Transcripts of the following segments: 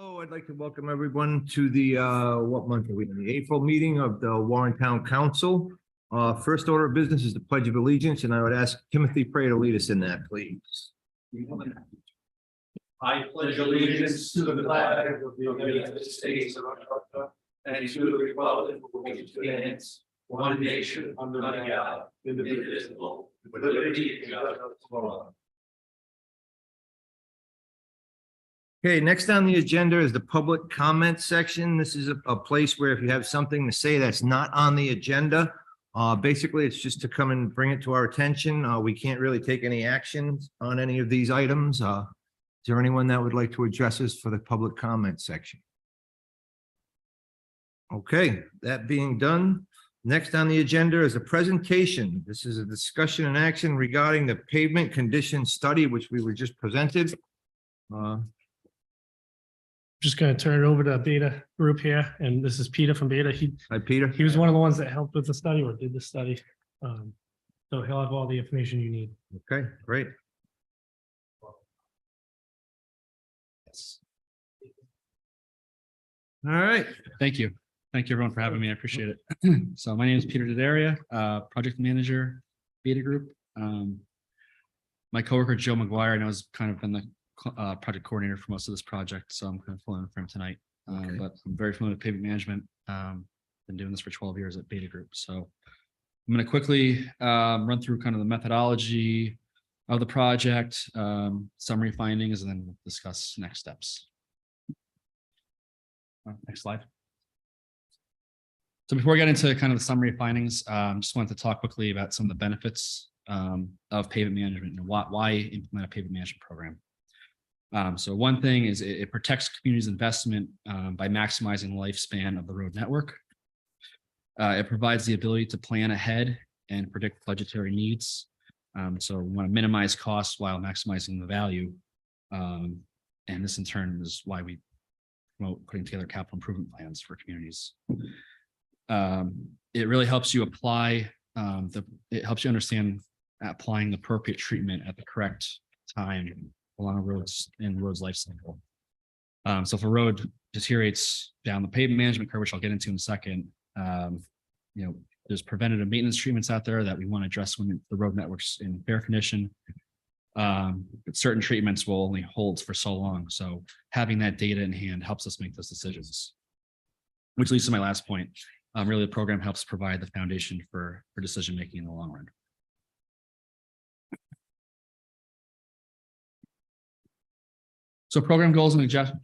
Oh, I'd like to welcome everyone to the, what month are we in? The April meeting of the Warren Town Council. First order of business is the Pledge of Allegiance, and I would ask Timothy Prey to lead us in that, please. I pledge allegiance to the flag of the United States of America and to the republic for which it stands, one nation under God, indivisible, with liberty and justice for all. Okay, next on the agenda is the public comment section. This is a place where if you have something to say that's not on the agenda, basically it's just to come and bring it to our attention. We can't really take any actions on any of these items. Is there anyone that would like to address us for the public comment section? Okay, that being done, next on the agenda is a presentation. This is a discussion and action regarding the pavement condition study, which we were just presented. Just going to turn it over to Beta Group here, and this is Peter from Beta. Hi, Peter. He was one of the ones that helped with the study or did the study. So he'll have all the information you need. Okay, great. All right. Thank you. Thank you everyone for having me. I appreciate it. So my name is Peter D'Addaria, project manager, Beta Group. My coworker, Joe McGuire, I know has kind of been the project coordinator for most of this project. So I'm kind of filling in for him tonight. Okay. But I'm very familiar with pavement management. Been doing this for 12 years at Beta Group. So I'm going to quickly run through kind of the methodology of the project, summary findings, and then we'll discuss next steps. Next slide. So before we get into kind of the summary findings, just wanted to talk quickly about some of the benefits of pavement management and why implement a pavement management program. So one thing is it protects communities' investment by maximizing the lifespan of the road network. It provides the ability to plan ahead and predict budgetary needs. So we want to minimize costs while maximizing the value. And this in turn is why we promote putting together capital improvement plans for communities. It really helps you apply, it helps you understand applying the appropriate treatment at the correct time along roads in the road's life cycle. So if a road deteriorates down the pavement management curve, which I'll get into in a second, there's preventative maintenance treatments out there that we want to address when the road network's in fair condition. But certain treatments will only hold for so long. So having that data in hand helps us make those decisions. Which leads to my last point. Really, the program helps provide the foundation for decision-making in the long run. So program goals and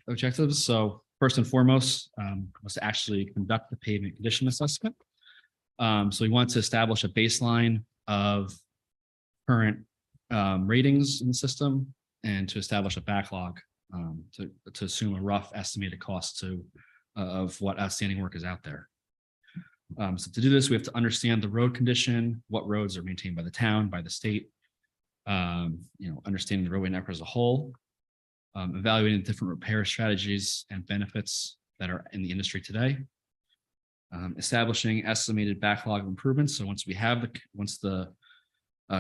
objectives. So first and foremost was to actually conduct the pavement condition assessment. So we want to establish a baseline of current ratings in the system and to establish a backlog to assume a rough estimated cost of what outstanding work is out there. So to do this, we have to understand the road condition, what roads are maintained by the town, by the state, understanding the roadway network as a whole, evaluating different repair strategies and benefits that are in the industry today, establishing estimated backlog of improvements. So once the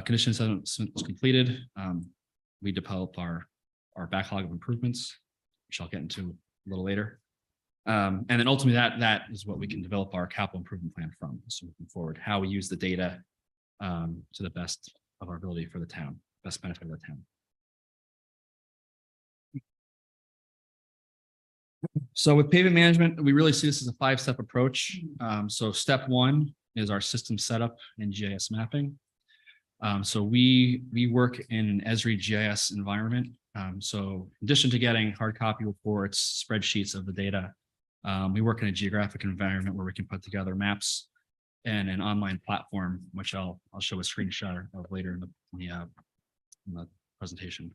condition assessment is completed, we develop our backlog of improvements, which I'll get into a little later. And then ultimately that is what we can develop our capital improvement plan from. So moving forward, how we use the data to the best of our ability for the town, best benefit of the town. So with pavement management, we really see this as a 5-step approach. So step 1 is our system setup and GIS mapping. So we work in an Esri GIS environment. So in addition to getting hard copy reports, spreadsheets of the data, we work in a geographic environment where we can put together maps and an online platform, which I'll show a screenshot of later in the presentation.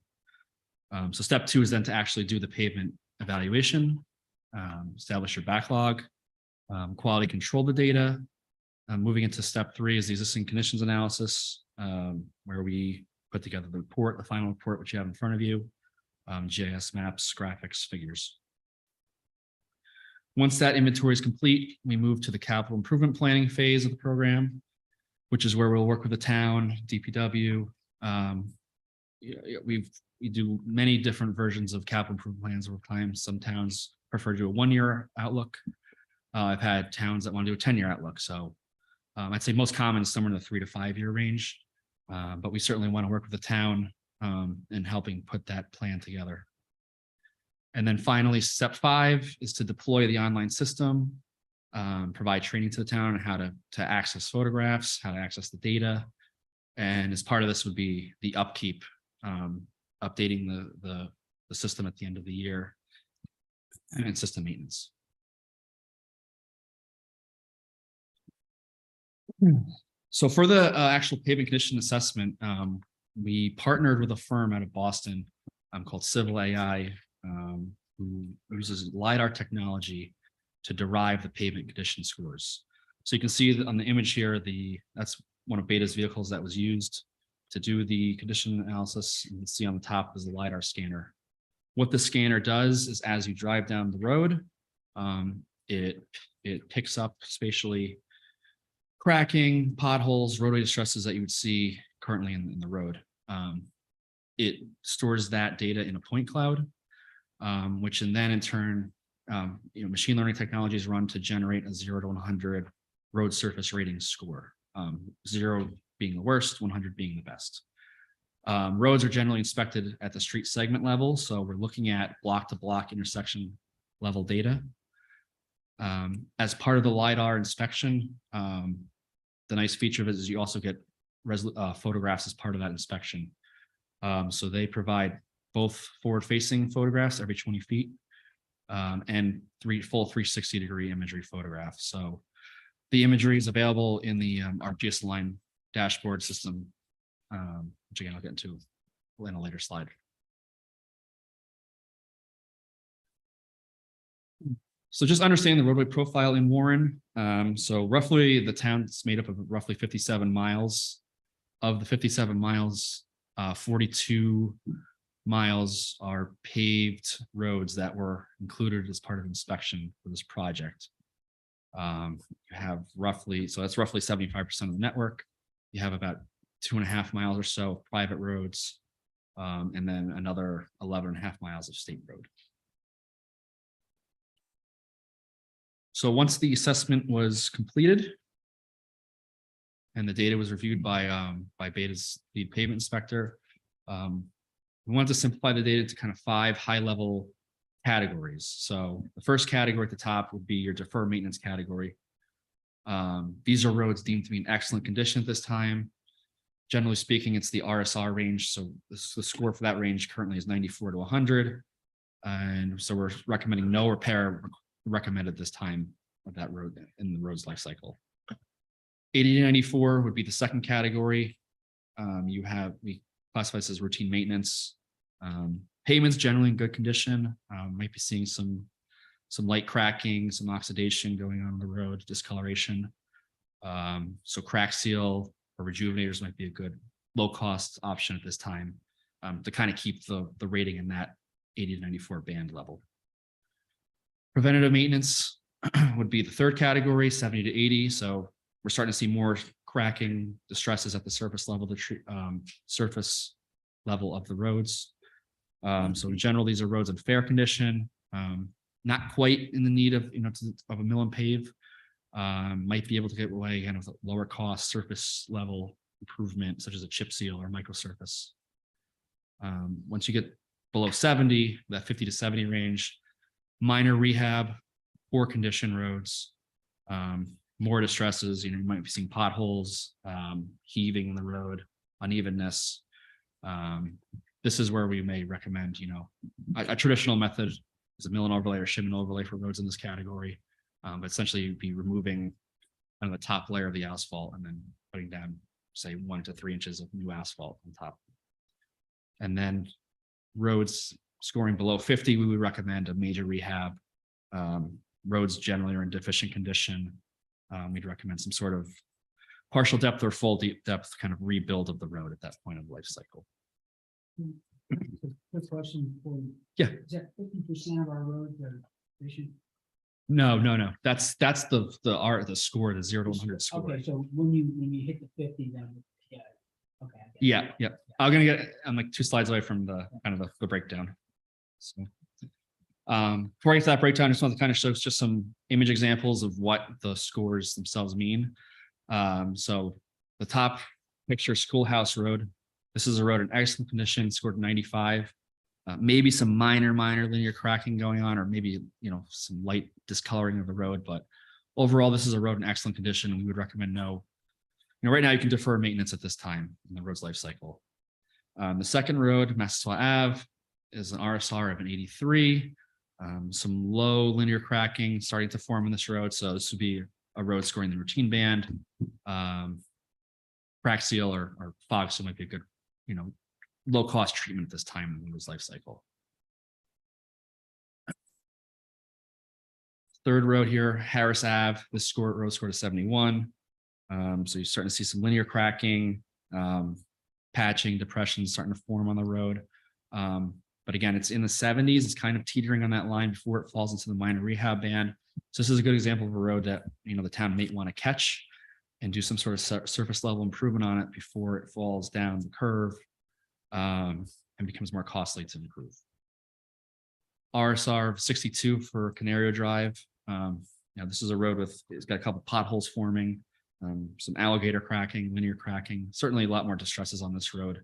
So step 2 is then to actually do the pavement evaluation, establish your backlog, quality control the data. Moving into step 3 is the existing conditions analysis, where we put together the report, the final report, which you have in front of you, GIS maps, graphics, figures. Once that inventory is complete, we move to the capital improvement planning phase of the program, which is where we'll work with the town, DPW, we do many different versions of capital improvement plans over time. Some towns prefer to do a 1-year outlook. I've had towns that want to do a 10-year outlook. So I'd say most common is somewhere in the 3 to 5 year range. But we certainly want to work with the town in helping put that plan together. And then finally, step 5 is to deploy the online system, provide training to the town on how to access photographs, how to access the data. And as part of this would be the upkeep, updating the system at the end of the year, and system maintenance. So for the actual pavement condition assessment, we partnered with a firm out of Boston called Civil AI, who uses LiDAR technology to derive the pavement condition scores. So you can see on the image here, that's one of Beta's vehicles that was used to do the condition analysis. You can see on the top is the LiDAR scanner. What the scanner does is as you drive down the road, it picks up spatially cracking, potholes, roadway distresses that you would see currently in the road. It stores that data in a point cloud, which then in turn, machine learning technologies run to generate a 0 to 100 road surface rating score. 0 being the worst, 100 being the best. Roads are generally inspected at the street segment level. So we're looking at block to block intersection level data. As part of the LiDAR inspection, the nice feature of it is you also get photographs as part of that inspection. So they provide both forward-facing photographs every 20 feet and full 360-degree imagery photographs. So the imagery is available in the ArcGIS Align dashboard system, which again, I'll get into in a later slide. So just understand the roadway profile in Warren. So roughly the town's made up of roughly 57 miles. Of the 57 miles, 42 miles are paved roads that were included as part of inspection for this project. You have roughly, so that's roughly 75% of the network. You have about 2.5 miles or so of private roads, and then another 11.5 miles of state road. So once the assessment was completed and the data was reviewed by Beta's lead pavement inspector, we wanted to simplify the data to kind of 5 high-level categories. So the first category at the top would be your deferred maintenance category. These are roads deemed to be in excellent condition at this time. Generally speaking, it's the RSR range. So the score for that range currently is 94 to 100. And so we're recommending no repair recommended this time of that road in the road's life cycle. 80 to 94 would be the second category. We classify this as routine maintenance. Pavements generally in good condition. Might be seeing some light cracking, some oxidation going on the road, discoloration. So crack seal or rejuvenators might be a good low-cost option at this time to kind of keep the rating in that 80 to 94 band level. Preventative maintenance would be the third category, 70 to 80. So we're starting to see more cracking, distresses at the surface level, surface level of the roads. So in general, these are roads in fair condition, not quite in the need of of a mill and pave. Might be able to get away kind of with lower cost surface level improvement, such as a chip seal or microsurface. Once you get below 70, that 50 to 70 range, minor rehab, poor condition roads, more distresses. You might be seeing potholes, heaving in the road, unevenness. This is where we may recommend, a traditional method is a mill and overlay or shim and overlay for roads in this category. But essentially you'd be removing kind of the top layer of the asphalt and then putting down, say, 1 to 3 inches of new asphalt on top. And then roads scoring below 50, we would recommend a major rehab. Roads generally are in deficient condition. We'd recommend some sort of partial depth or full deep depth kind of rebuild of the road at that point of life cycle. Quick question for you. Yeah. Is that 50% of our roads are efficient? No. That's the score, the 0 to 100 score. Okay, so when you hit the 50, then yeah. Okay. I get it. Yeah. I'm like 2 slides away from the kind of the breakdown. So, before I get to that breakdown, I just want to kind of show just some image examples of what the scores themselves mean. So the top picture, Schoolhouse Road. This is a road in excellent condition, scored 95. Maybe some minor linear cracking going on, or maybe, some light discoloring of the road, but overall, this is a road in excellent condition. We would recommend right now you can defer maintenance at this time in the road's life cycle. The second road, Massasoit Ave, is an RSR of an 83. Some low linear cracking starting to form in this road. So this would be a road scoring the routine band. Crack seal or fog seal might be a good, low cost treatment at this time in the road's life cycle. Third road here, Harris Ave, this road scored a 71. So you're starting to see some linear cracking, patching, depressions starting to form on the road. But again, it's in the 70s. It's kind of teetering on that line before it falls into the minor rehab band. So this is a good example of a road that, the town may want to catch and do some sort of surface level improvement on it before it falls down the curve and becomes more costly to improve. RSR 62 for Canario Drive. This is a road it's got a couple potholes forming, some alligator cracking, linear cracking, certainly a lot more distresses on this road.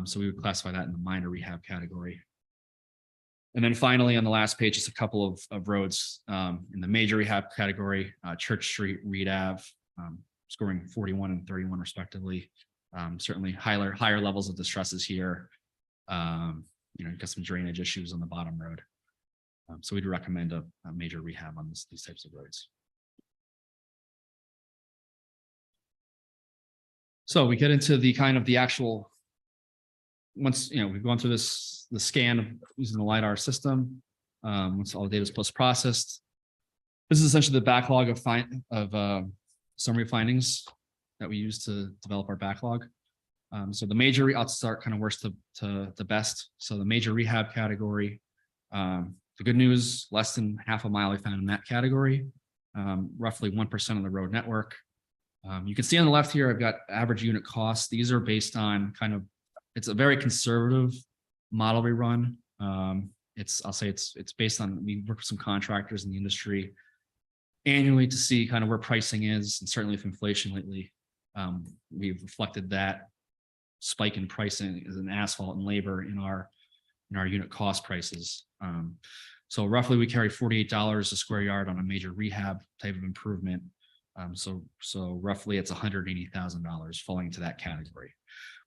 So we would classify that in the minor rehab category. And then finally, on the last page, just a couple of roads in the major rehab category, Church Street, Reed Ave, scoring 41 and 31 respectively. Certainly higher levels of distresses here. You've got some drainage issues on the bottom road. So we'd recommend a major rehab on these types of roads. So we get into the kind of the actual, once, we've gone through the scan of using the LiDAR system, once all the data is post-processed. This is essentially the backlog of summary findings that we use to develop our backlog. So the major, I'll start kind of worst to the best. So the major rehab category, the good news, less than half a mile we found in that category, roughly 1% of the road network. You can see on the left here, I've got average unit costs. These are based on it's a very conservative model we run. I'll say it's based on, we work with some contractors in the industry annually to see kind of where pricing is, and certainly with inflation lately, we've reflected that spike in pricing as an asphalt and labor in our unit cost prices. So roughly we carry $48 a square yard on a major rehab type of improvement. So roughly it's $180,000 falling into that category.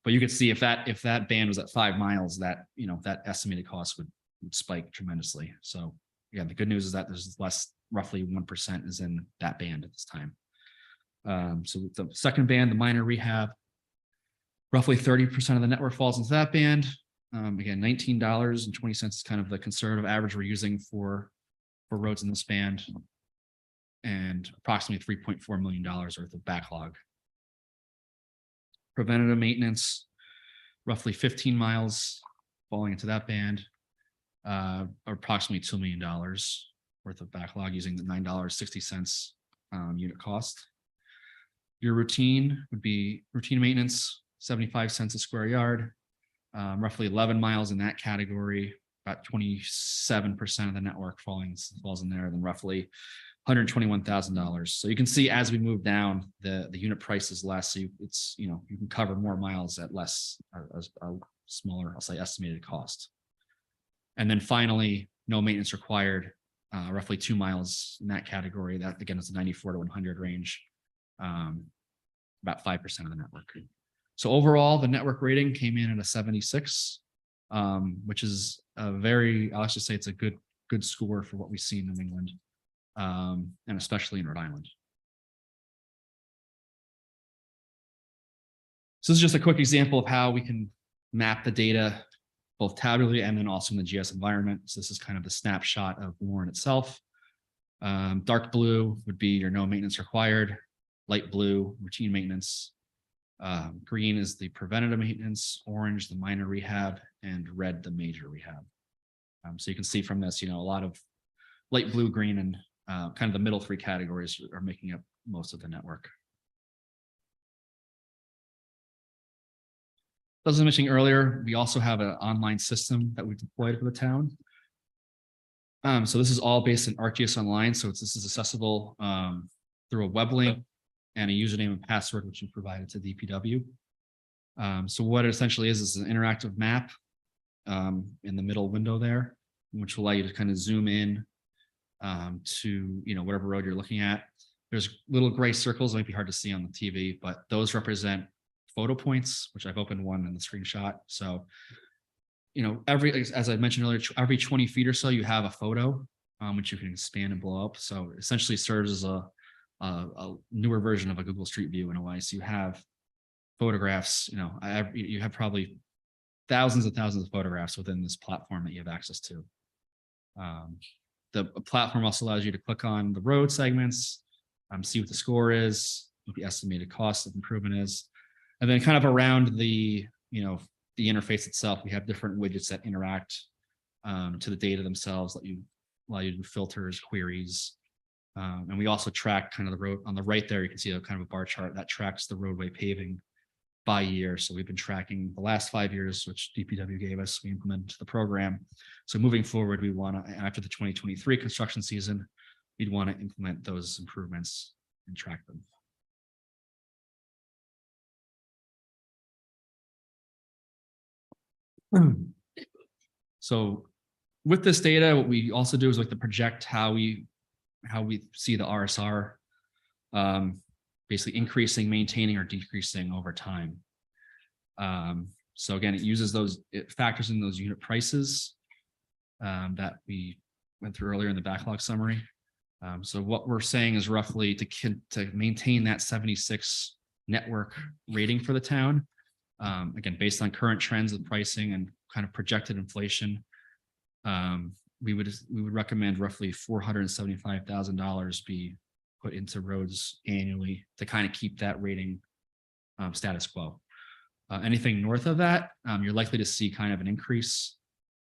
But you can see if that band was at 5 miles, that that estimated cost would spike tremendously. So again, the good news is that there's less, roughly 1% is in that band at this time. So the second band, the minor rehab, roughly 30% of the network falls into that band. Again, $19.20 is kind of the conservative average we're using for roads in this band, and approximately $3.4 million worth of backlog. Preventative maintenance, roughly 15 miles falling into that band, approximately $2 million worth of backlog using the $9.60 unit cost. Your routine would be routine maintenance, 75 cents a square yard, roughly 11 miles in that category, about 27% of the network falls in there, then roughly $121,000. So you can see as we move down, the unit price is less. So you can cover more miles at less, a smaller, I'll say, estimated cost. And then finally, no maintenance required, roughly 2 miles in that category. That again is the 94 to 100 range, about 5% of the network. So overall, the network rating came in at a 76, which is a very, I'll just say it's a good score for what we see in New England, and especially in Rhode Island. So this is just a quick example of how we can map the data, both tabularly and then also in the GS environment. So this is kind of the snapshot of Warren itself. Dark blue would be your no maintenance required, light blue, routine maintenance. Green is the preventative maintenance, orange, the minor rehab, and red, the major rehab. So you can see from this, a lot of light blue, green, and kind of the middle 3 categories are making up most of the network. as I mentioned earlier, we also have an online system that we deployed for the town. So this is all based in ArcGIS Online. So this is accessible through a web link and a username and password, which we provided to DPW. So what it essentially is an interactive map in the middle window there, which will allow you to kind of zoom in to, you know, whatever road you're looking at. There's little gray circles, might be hard to see on the TV, but those represent photo points, which I've opened one in the screenshot. So, you know, as I mentioned earlier, every 20 feet or so, you have a photo, which you can expand and blow up. So essentially serves as a newer version of a Google Street View in a way. So you have photographs, you know, you have probably thousands and thousands of photographs within this platform that you have access to. The platform also allows you to click on the road segments, see what the score is, what the estimated cost of improvement is. And then kind of around the, you know, the interface itself, we have different widgets that interact to the data themselves, allow you to do filters, queries. And we also track kind of the road on the right there. You can see a kind of a bar chart that tracks the roadway paving by year. So we've been tracking the last 5 years, which DPW gave us. We implemented the program. So moving forward, we want to, after the 2023 construction season, we'd want to implement those improvements and track them. So with this data, what we also do is like to project how we see the RSR basically increasing, maintaining, or decreasing over time. So again, it factors in those unit prices that we went through earlier in the backlog summary. So what we're saying is roughly to maintain that 76 network rating for the town. Again, based on current trends of pricing and kind of projected inflation, we would recommend roughly $475,000 be put into roads annually to kind of keep that rating status quo. Anything north of that, you're likely to see kind of an increase,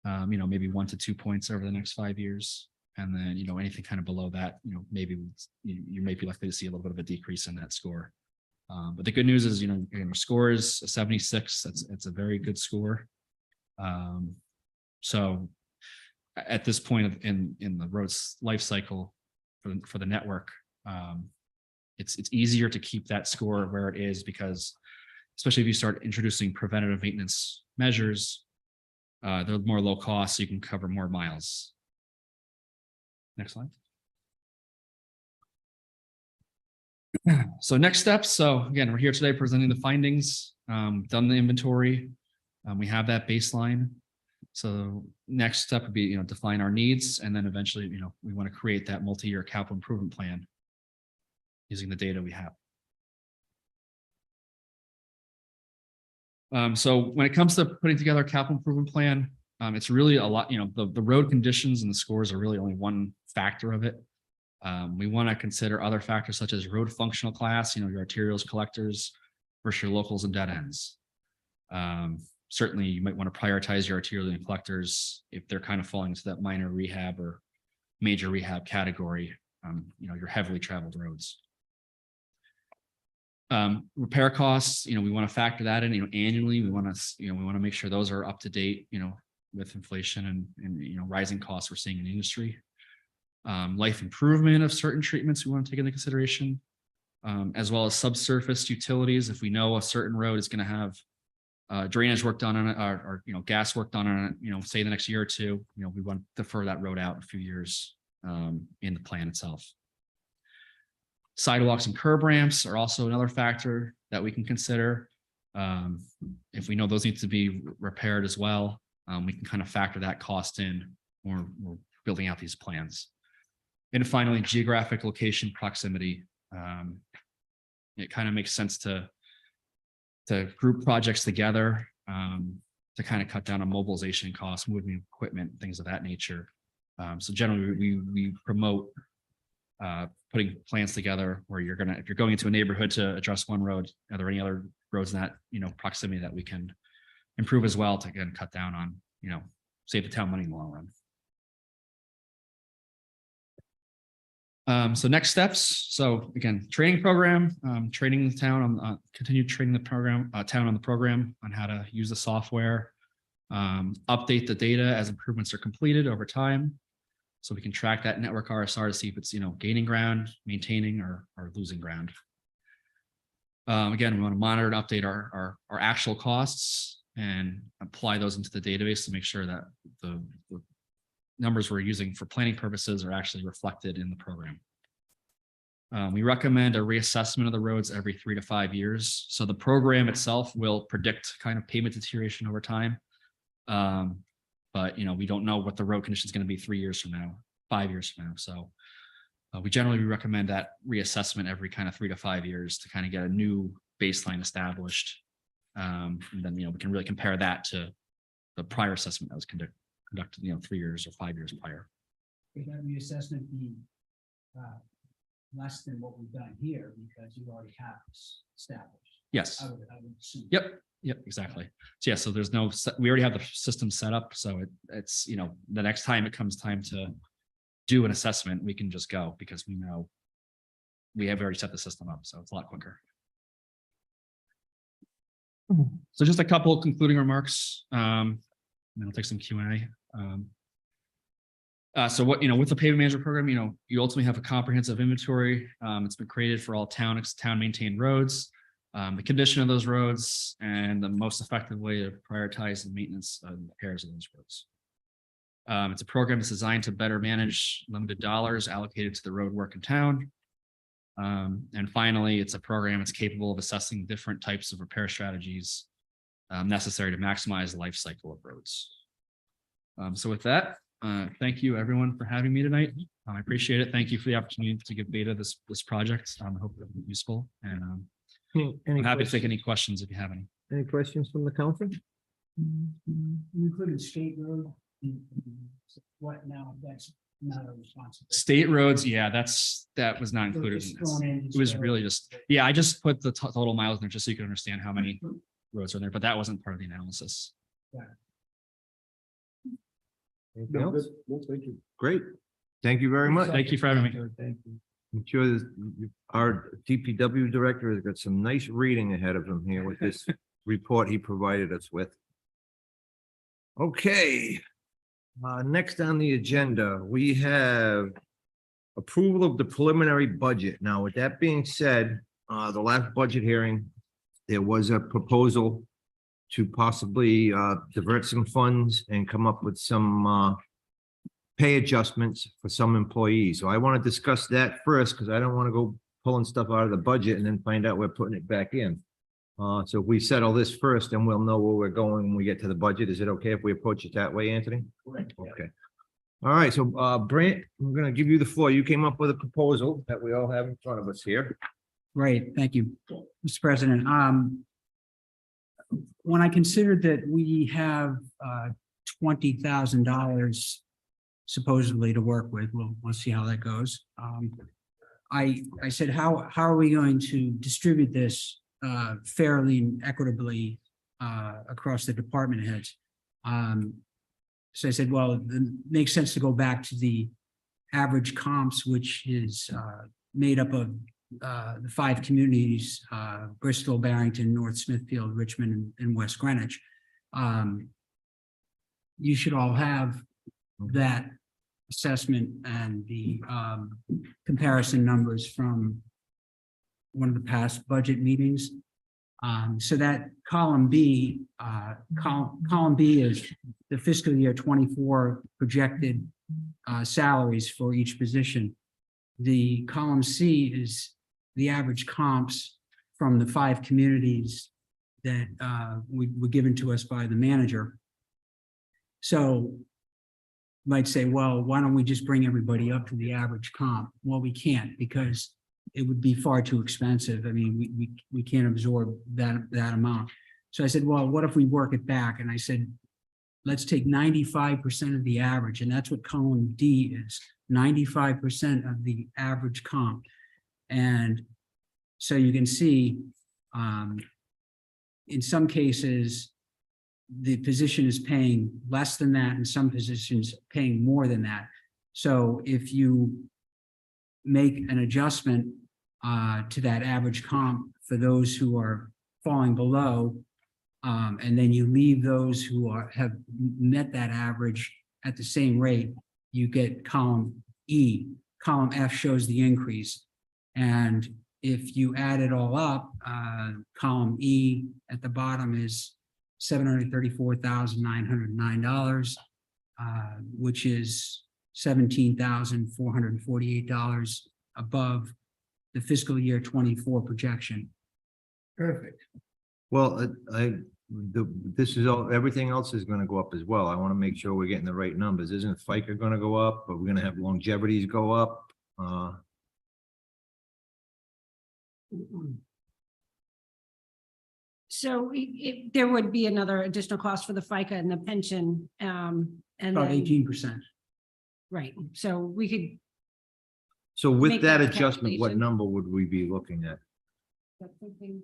you know, maybe 1 to 2 points over the next 5 years. And then, you know, anything kind of below that, you know, maybe you may be likely to see a little bit of a decrease in that score. But the good news is, you know, your score is a 76. It's a very good score. So at this point in the road's life cycle for the network, it's easier to keep that score where it is, because especially if you start introducing preventative maintenance measures, they're more low cost, so you can cover more miles. Next slide. So next steps. So again, we're here today presenting the findings, done the inventory. We have that baseline. So next step would be, you know, define our needs, and then eventually, you know, we want to create that multi-year capital improvement plan using the data we have. So when it comes to putting together a capital improvement plan, it's really a lot, you know, the road conditions and the scores are really only one factor of it. We want to consider other factors such as road functional class, you know, your arterials, collectors versus your locals and dead ends. Certainly you might want to prioritize your arterial and collectors if they're kind of falling into that minor rehab or major rehab category, you know, your heavily traveled roads. Repair costs, you know, we want to factor that in, you know, annually. We want to make sure those are up to date, you know, with inflation and you know, rising costs we're seeing in the industry. Life improvement of certain treatments we want to take into consideration, as well as subsurface utilities. If we know a certain road is going to have drainage work done on it, or you know, gas work done on it, you know, say the next year or two, you know, we want to defer that road out a few years in the plan itself. Sidewalks and curb ramps are also another factor that we can consider. If we know those need to be repaired as well, we can kind of factor that cost in when we're building out these plans. And finally, geographic location proximity. It kind of makes sense to group projects together to kind of cut down on mobilization costs, moving equipment, things of that nature. So generally, we promote putting plans together where if you're going into a neighborhood to address one road, are there any other roads in that, you know, proximity that we can improve as well to again cut down on, you know, save the town money in the long run. So next steps. So again, training program, training the town on, continue training the program, town on the program on how to use the software. Update the data as improvements are completed over time. So we can track that network RSR to see if it's, gaining ground, maintaining or losing ground. Again, we want to monitor and update our actual costs and apply those into the database to make sure that the numbers we're using for planning purposes are actually reflected in the program. We recommend a reassessment of the roads every 3 to 5 years. So the program itself will predict kind of pavement deterioration over time. But we don't know what the road condition is going to be 3 years from now, 5 years from now. So we generally recommend that reassessment every kind of 3 to 5 years to kind of get a new baseline established. And then, we can really compare that to the prior assessment that was conducted, 3 years or 5 years prior. Would that reassessment be less than what we've done here because you already have this established? Yes. I would assume. Yep, exactly. So yeah, so there's no, we already have the system set up. So it's, the next time it comes time to do an assessment, we can just go because we know we have already set the system up. So it's a lot quicker. So just a couple concluding remarks. And then I'll take some Q&A. So what, with the pavement management program, you ultimately have a comprehensive inventory. It's been created for all town maintained roads, the condition of those roads, and the most effective way to prioritize the maintenance and repairs of those roads. It's a program that's designed to better manage limited dollars allocated to the road work in town. And finally, it's a program that's capable of assessing different types of repair strategies necessary to maximize the life cycle of roads. So with that, thank you everyone for having me tonight. I appreciate it. Thank you for the opportunity to give Beta this project. I hope it'll be useful, and I'm happy to take any questions if you have any. Any questions from the council? You included State Road. What now? That's not a responsibility. State roads, yeah, that was not included in this. It was really just, I just put the total miles in there just so you can understand how many roads are there, but that wasn't part of the analysis. Anything else? Thank you. Great. Thank you very much. Thank you for having me. Thank you. I'm sure our DPW director has got some nice reading ahead of him here with this report he provided us with. Okay. Next on the agenda, we have approval of the preliminary budget. Now, with that being said, the last budget hearing, there was a proposal to possibly divert some funds and come up with some pay adjustments for some employees. So I want to discuss that first because I don't want to go pulling stuff out of the budget and then find out we're putting it back in. So if we settle this first, then we'll know where we're going when we get to the budget. Is it okay if we approach it that way, Anthony? Right. Okay. All right, so Brant, I'm gonna give you the floor. You came up with a proposal that we all have in front of us here. Great, thank you, Mr. President. When I considered that we have $20,000 supposedly to work with, we'll see how that goes. I said, how are we going to distribute this fairly and equitably across the department heads? So I said, well, it makes sense to go back to the average comps, which is made up of the 5 communities, Bristol, Barrington, North Smithfield, Richmond, and West Greenwich. You should all have that assessment and the comparison numbers from one of the past budget meetings. So that column B, column B is the fiscal year 24 projected salaries for each position. The column C is the average comps from the 5 communities that were given to us by the manager. So you might say, well, why don't we just bring everybody up to the average comp? Well, we can't because it would be far too expensive. I mean, we can't absorb that amount. So I said, well, what if we work it back? And I said, let's take 95% of the average, and that's what column D is, 95% of the average comp. And so you can see, in some cases, the position is paying less than that, and some positions paying more than that. So if you make an adjustment to that average comp for those who are falling below. And then you leave those who have met that average at the same rate, you get column E. Column F shows the increase. And if you add it all up, column E at the bottom is $734,909, which is $17,448 above the fiscal year 24 projection. Perfect. Well, this is all, everything else is gonna go up as well. I wanna make sure we're getting the right numbers. Isn't FICA gonna go up? Are we gonna have longevities go up? So there would be another additional cost for the FICA and the pension, and About then, 18%. right, so we could. So with Make that that adjustment, what calculation. number would we be looking at? That's something.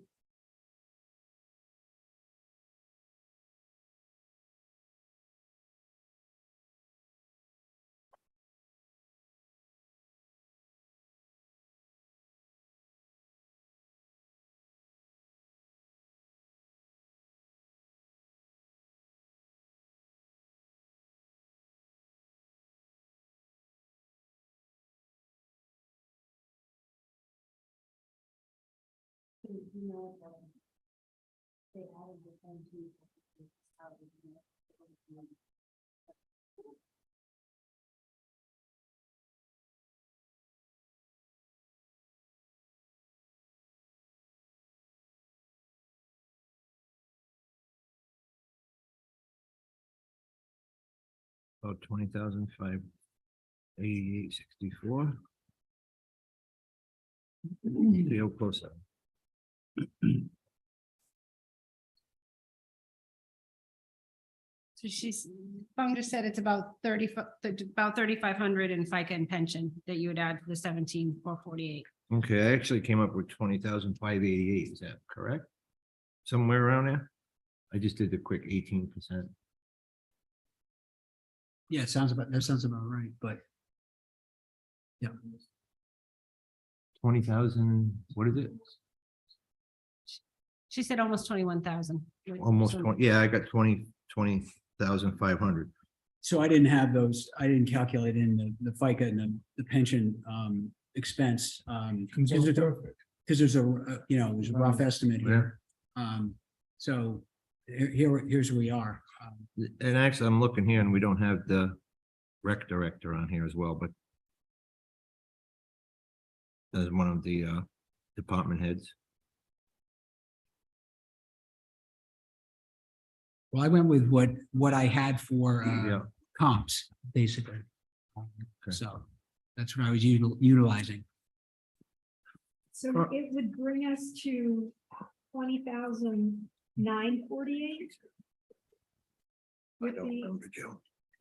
About 20,588.64. Real close up. So Fung just said it's about 3,500 in FICA and pension that you would add to the 17,448. Okay, I actually came up with 20,588. Is that correct? Somewhere around there? I just did the quick 18%. Yeah, that sounds about right, but. Yeah. 20,000, what is it? She said almost 21,000. Almost So- 20, yeah, I got 20,500. So I didn't have those, I didn't calculate in the FICA and the pension expense. Because there's a, there's a rough estimate here. So here's where we are. And actually, I'm looking here and we don't have the rec director on here as well, but as one of the department heads. Well, I went with what I had for Yeah. comps, basically. Okay. So that's what I was utilizing. So it would bring us to 20,948. With the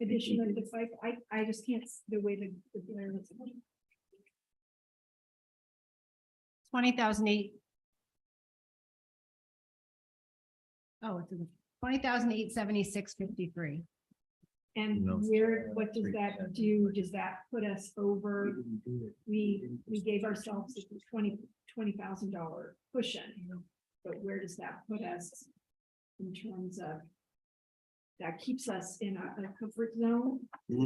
addition of the FICA, I just can't, the way the. 20,008. Oh, it's 20,876.53. And No. what does that do? Does that put us over? We gave ourselves a $20,000 cushion. But where does that put us in terms of? That keeps us in a comfort zone.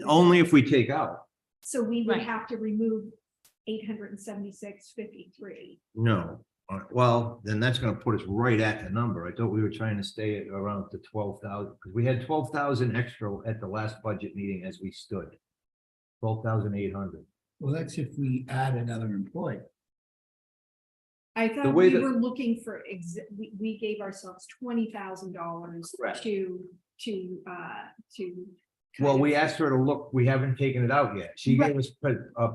Only if we take out. So we would Right. have to remove 876.53. No. Well, then that's gonna put us right at the number. I thought we were trying to stay at around the 12,000, because we had 12,000 extra at the last budget meeting as we stood. 12,800. Well, that's if we add another employee. I The thought way we that- were looking for, we gave ourselves $20,000 Correct. to. Well, kind we of- asked her to look, we haven't taken it out yet. She gave us,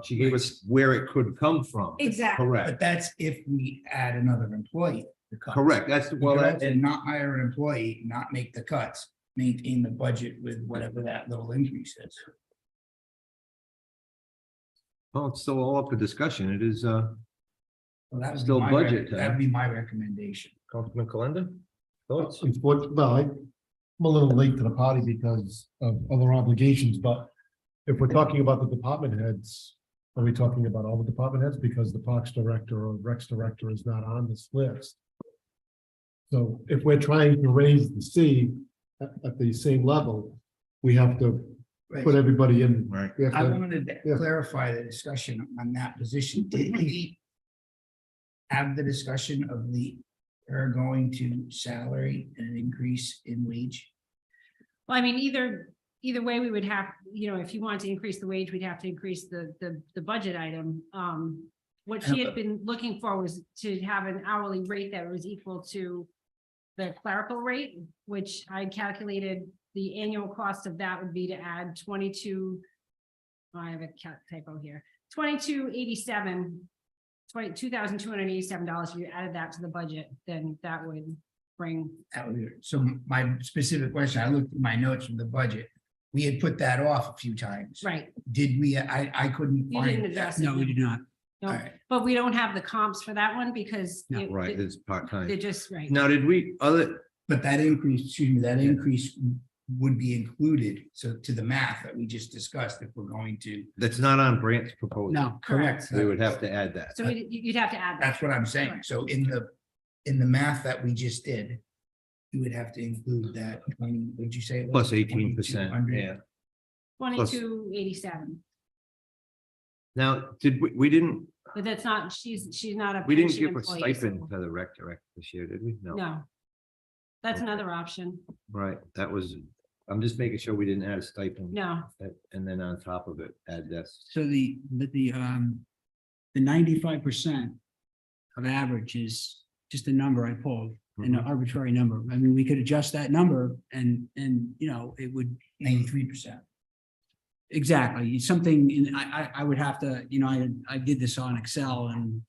she gave us where it could come from. Exactly. But Correct, that's if we add another employee. to cut. correct. That's, We well, could that's, also not hire an employee, not make the cuts, maintain the budget with whatever that little increase is. well, it's still all up for discussion. It is, Well, that would be Still my budget That'd time. be my recommendation. Councilman Kalenda? Thoughts? Unfortunately, well, I'm a little late to the party because of other obligations, but if we're talking about the department heads, Are we talking about all the department heads? Because the Parks Director or Recs Director is not on this list. So if we're trying to raise the C at the same level, we have to put everybody in. Right. We have I to- wanted to Yeah. clarify the discussion on that position. Did we have the discussion of her going to salary and an increase in wage? Well, I mean, either way, we would have, if you want to increase the wage, we'd have to increase the budget item. What she had been looking for was to have an hourly rate that was equal to the clerical rate, which I calculated the annual cost of that would be to add 22. I have a typo here, 2287. $2,287. If you added that to the budget, then that would bring, So my specific question, I looked at my notes from the budget. We had put that off a few times. right, Did we? I couldn't you didn't find. address it. No, we do not. No, All right. but we don't have the comps for that one because. No, Right, They're it's part-time. just, right. Now, did we, But that increase, excuse me, that increase would be included, so to the math that we just discussed, if we're going to. that's not on Brant's proposal. No, Correct. We would have to add that. So you'd have to add that. That's what I'm saying. So in the math that we just did, you would have to include that, would you say? it was? Plus 18%, 2200? yeah. 2287, Now, we didn't, but that's not, she's not a. we didn't pension give a employee, stipend so- to the rec director this year, did we? No. That's another option. Right, that was, I'm just making sure we didn't add a stipend. No, And then on top of it, add this. so the 95% of average is just a number I pulled, an arbitrary number. I mean, we could adjust that number and, it would. 93%. Exactly, something, I would have to, I did this on Excel and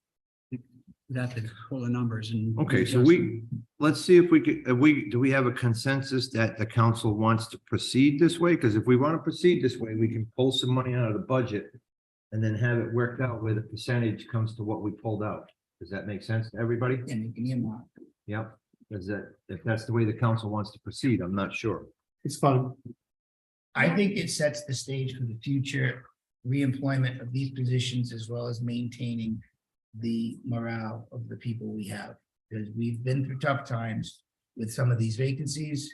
would have to pull the numbers and. Okay, so adjust them. let's see if we could, do we have a consensus that the council wants to proceed this way? Because if we want to proceed this way, we can pull some money out of the budget and then have it worked out where the percentage comes to what we pulled out. Does that make sense to everybody? And give me a mark. Yep. If that's the way the council wants to proceed, I'm not sure. It's fine. I think it sets the stage for the future reemployment of these positions as well as maintaining the morale of the people we have. Because we've been through tough times with some of these vacancies.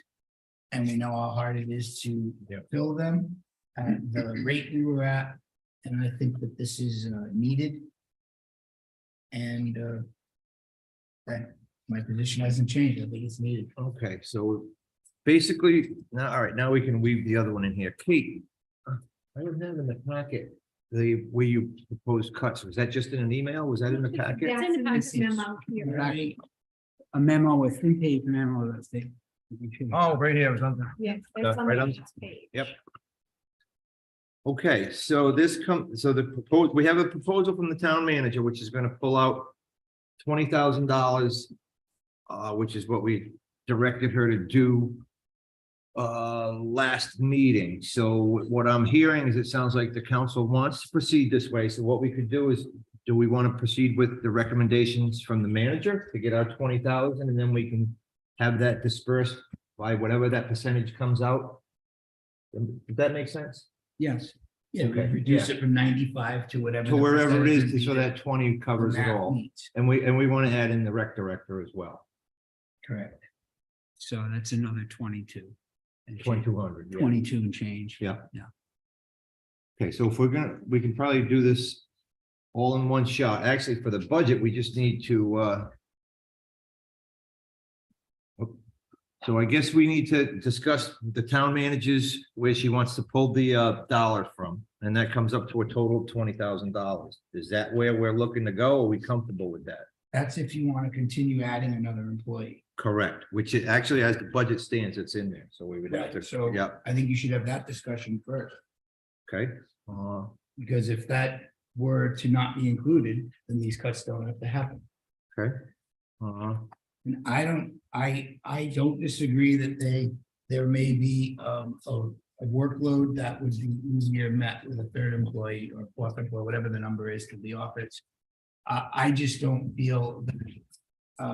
And we know how hard it is to fill them at the rate we were at. And I think that this is needed. And that my position hasn't changed. I think it's needed. Okay, so basically, now, all right, now we can weave the other one in here. Kate, I don't have in the packet, where you proposed cuts. Was that just in an email? Was that in the packet? That's in this memo here. Right. A memo, a 3-page memo that's the. Right here, it was on there. Yeah. it's on right the on- last page. Yep. Okay, so we have a proposal from the town manager, which is gonna pull out $20,000, which is what we directed her to do last meeting. So what I'm hearing is it sounds like the council wants to proceed this way. So what we could do is, do we want to proceed with the recommendations from the manager to get our 20,000 and then we can have that dispersed by whatever that percentage comes out? Does that make sense? Yes, Yeah, we Okay, reduce yeah. it from 95 to whatever. To the wherever it percentage is, so would be that 20 covers it math all. meets. And we want to add in the rec director as well. Correct. so that's another 22. and change. 2,200. yeah. 22 and change. Yeah. Yeah. Okay, so if we can probably do this all in one shot. Actually, for the budget, we just need to, so I guess we need to discuss the town managers where she wants to pull the, dollars from. And that comes up to a total of $20,000. Is that where we're looking to go? Are we comfortable with that? That's if you want to continue adding another employee. Correct, which it actually, as the budget stands, it's in there. So we would have to, So yeah, I think you should have that discussion first, okay. because if that were to not be included, then these cuts don't have to happen. Okay. And I don't disagree that there may be a workload that would be easier met with a third employee or fourth employee, whatever the number is to the office. I just don't feel that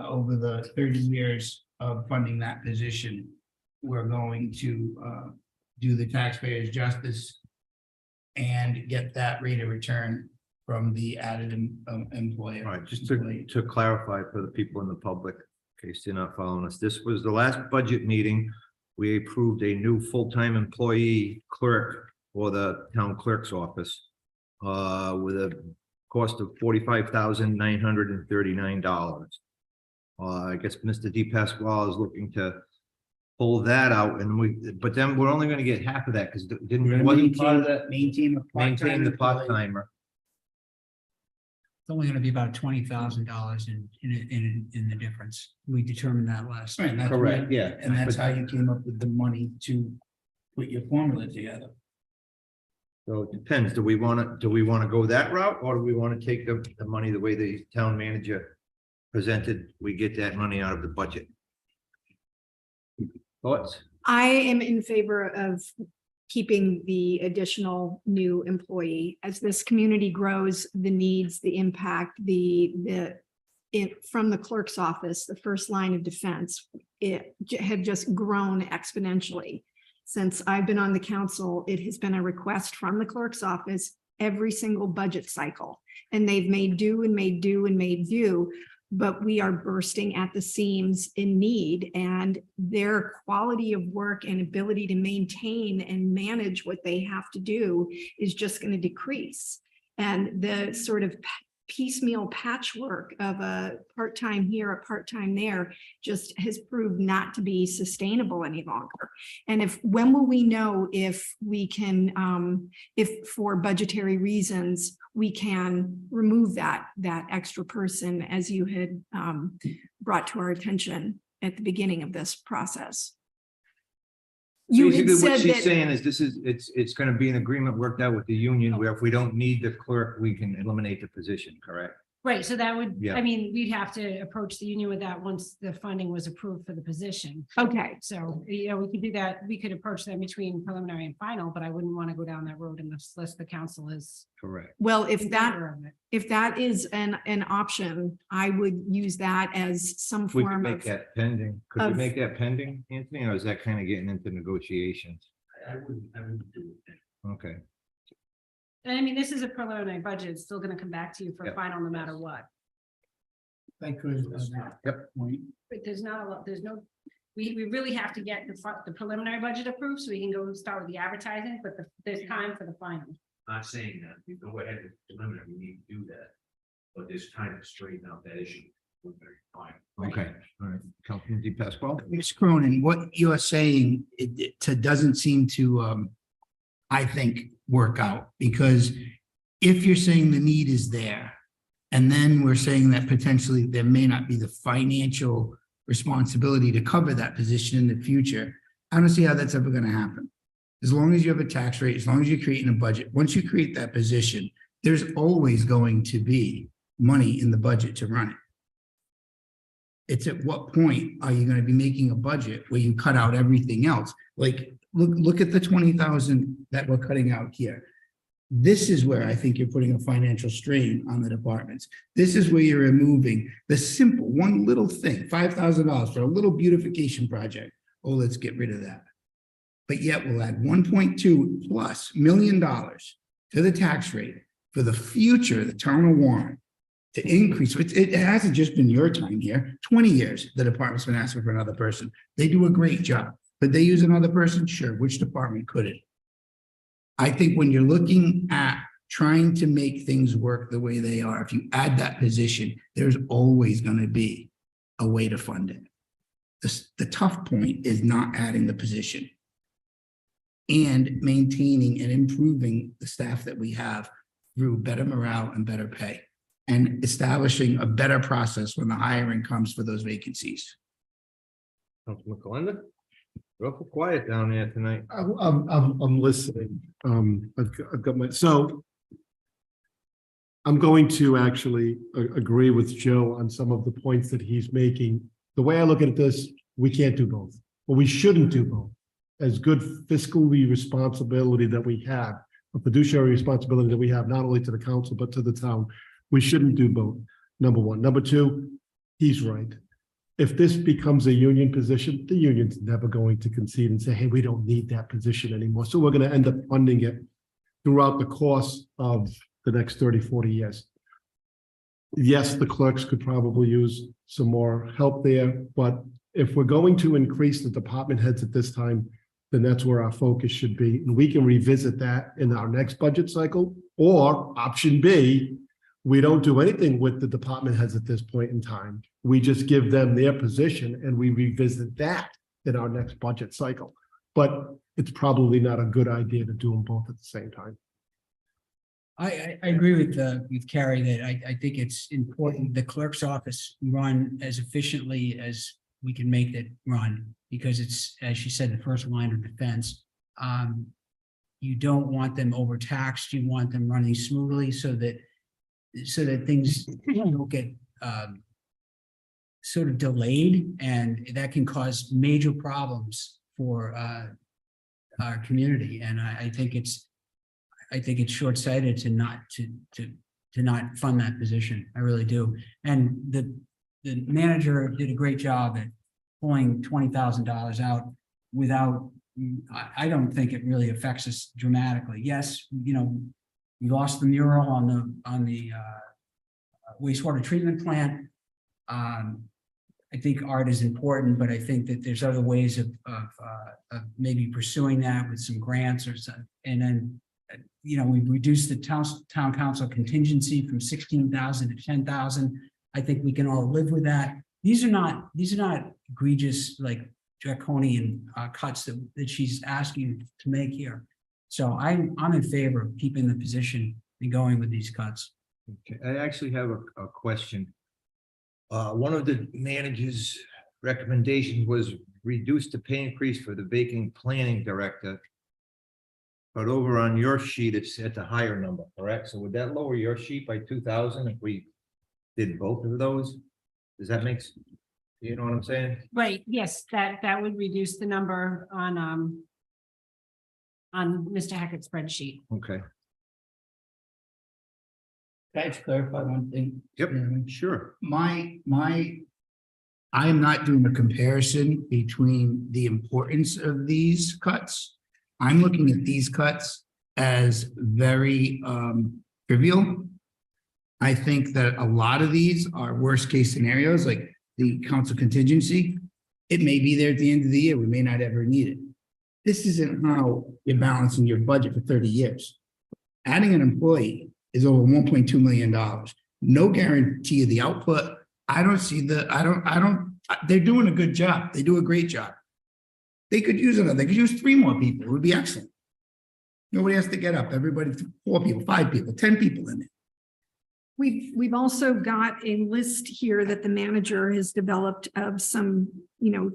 over the 30 years of funding that position, we're going to do the taxpayers justice and get that rate of return from the added employer. All right, just to clarify for the people in the public, in case they're not following us, this was the last budget meeting. We approved a new full-time employee clerk for the town clerk's office with a cost of $45,939. I guess Mr. Di Pasquale is looking to pull that out but then we're only gonna get half of that because wasn't part of that, Maintain the maintain the part-time employee. part-timer. It's only gonna be about $20,000 in the difference. We determined that last. Right, and that's Correct, what- yeah. And that's how you came up with the money to put your formula together. So it depends. Do we want to go that route or do we want to take the money the way the town manager presented? We get that money out of the budget. Thoughts? I am in favor of keeping the additional new employee. As this community grows, the needs, the impact, from the clerk's office, the first line of defense, it had just grown exponentially. Since I've been on the council, it has been a request from the clerk's office every single budget cycle. And they've made do and made do and made do, but we are bursting at the seams in need, and their quality of work and ability to maintain and manage what they have to do is just going to decrease. And the sort of piecemeal patchwork of a part-time here, a part-time there, just has proved not to be sustainable any longer. And when will we know if we can, if for budgetary reasons, we can remove that extra person as you had brought to our attention at the beginning of this process? You had Basically, what said she's that, saying is it's going to be an agreement worked out with the union where if we don't need the clerk, we can eliminate the position, correct? Right, so that would, Yeah. I mean, we'd have to approach the union with that once the funding was approved for the position. okay, So, we could do that, we could approach that between preliminary and final, but I wouldn't want to go down that road unless the council is. Correct. well, in favor of it. if that is an option, I would use that as some We could form make of, that pending. Could we of- make that pending, Anthony, or is that kind of getting into negotiations? I wouldn't do it. Okay. And I mean, this is a preliminary budget, it's still gonna come back to you for Yep. final no matter what. I could. Yep. Point. But there's not a lot, we really have to get the preliminary budget approved so we can go start with the advertising, but there's time for the final. Not saying that, we go ahead with preliminary, we need to do that. But there's time to straighten out that issue. We're very fine. Okay, all right. Councilman Di Pasquale? Ms. Cronin, what you're saying, doesn't seem to, I think, work out, because if you're saying the need is there, and then we're saying that potentially there may not be the financial responsibility to cover that position in the future, I don't see how that's ever going to happen. As long as you have a tax rate, as long as you're creating a budget, once you create that position, there's always going to be money in the budget to run it. It's at what point are you going to be making a budget where you cut out everything else? Like, look at the 20,000 that we're cutting out here. This is where I think you're putting a financial strain on the departments. This is where you're removing the simple, one little thing, $5,000 for a little beautification project. Oh, let's get rid of that. But yet we'll add 1.2 plus million dollars to the tax rate for the future of the town of Warren to increase. It hasn't just been your time here. 20 years, the department's been asking for another person. They do a great job. Could they use another person? Sure. Which department could it? I think when you're looking at trying to make things work the way they are, if you add that position, there's always going to be a way to fund it. The tough point is not adding the position and maintaining and improving the staff that we have through better morale and better pay, and establishing a better process when the hiring comes for those vacancies. Councilman Kalenda? You're awful quiet down there tonight. I'm listening. I've got my, so I'm going to actually agree with Joe on some of the points that he's making. The way I look at this, we can't do both, or we shouldn't do both. As good fiscally responsibility that we have, a fiduciary responsibility that we have, not only to the council, but to the town, we shouldn't do both. Number one. Number two, he's right. If this becomes a union position, the union's never going to concede and say, hey, we don't need that position anymore. So we're going to end up funding it throughout the course of the next 30, 40 years. Yes, the clerks could probably use some more help there, but if we're going to increase the department heads at this time, then that's where our focus should be. And we can revisit that in our next budget cycle. Or option B, we don't do anything with the department heads at this point in time. We just give them their position and we revisit that in our next budget cycle. But it's probably not a good idea to do them both at the same time. I agree with Carrie that I think it's important the clerk's office run as efficiently as we can make it run, because it's, as she said, the first line of defense. You don't want them overtaxed. You want them running smoothly so that things don't get sort of delayed, and that can cause major problems for our community. And I think it's short-sighted to not fund that position. I really do. And the manager did a great job at pulling $20,000 out without, I don't think it really affects us dramatically. Yes, you know, we lost the mural on the wastewater treatment plant. I think art is important, but I think that there's other ways of maybe pursuing that with some grants or something. And then, you know, we've reduced the town council contingency from 16,000 to 10,000. I think we can all live with that. These are not egregious, like draconian cuts that she's asking to make here. So I'm in favor of keeping the position and going with these cuts. Okay, I actually have a question. One of the manager's recommendations was reduce the pay increase for the vacant planning director. But over on your sheet, it's at the higher number, correct? So would that lower your sheet by 2,000 if we did both of those? Does that make sense? You know what I'm saying? Right, yes, that would reduce the number on Mr. Hackett's spreadsheet. Okay. Can I just clarify one thing? Yep, sure. I am not doing a comparison between the importance of these cuts. I'm looking at these cuts as very trivial. I think that a lot of these are worst case scenarios, like the council contingency. It may be there at the end of the year. We may not ever need it. This isn't how you're balancing your budget for 30 years. Adding an employee is over $1.2 million. No guarantee of the output. They're doing a good job. They do a great job. They could use another, they could use 3 more people. It would be excellent. Nobody has to get up. Everybody, 4 people, 5 people, 10 people in it. We've also got a list here that the manager has developed of some, you know,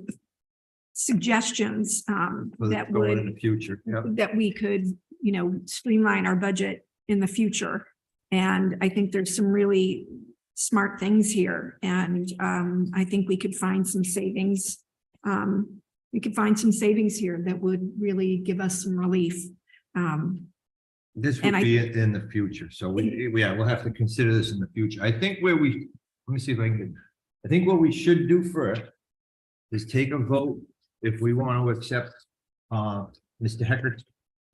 suggestions that Going in would, the future, yeah. that we could, you know, streamline our budget in the future. And I think there's some really smart things here. And I think we could find some savings. We could find some savings here that would really give us some relief. This And would be in the future, so we'll have to consider this in the future. I think let me see if I can, I think what we should do first is take a vote if we want to accept Mr. Heckert's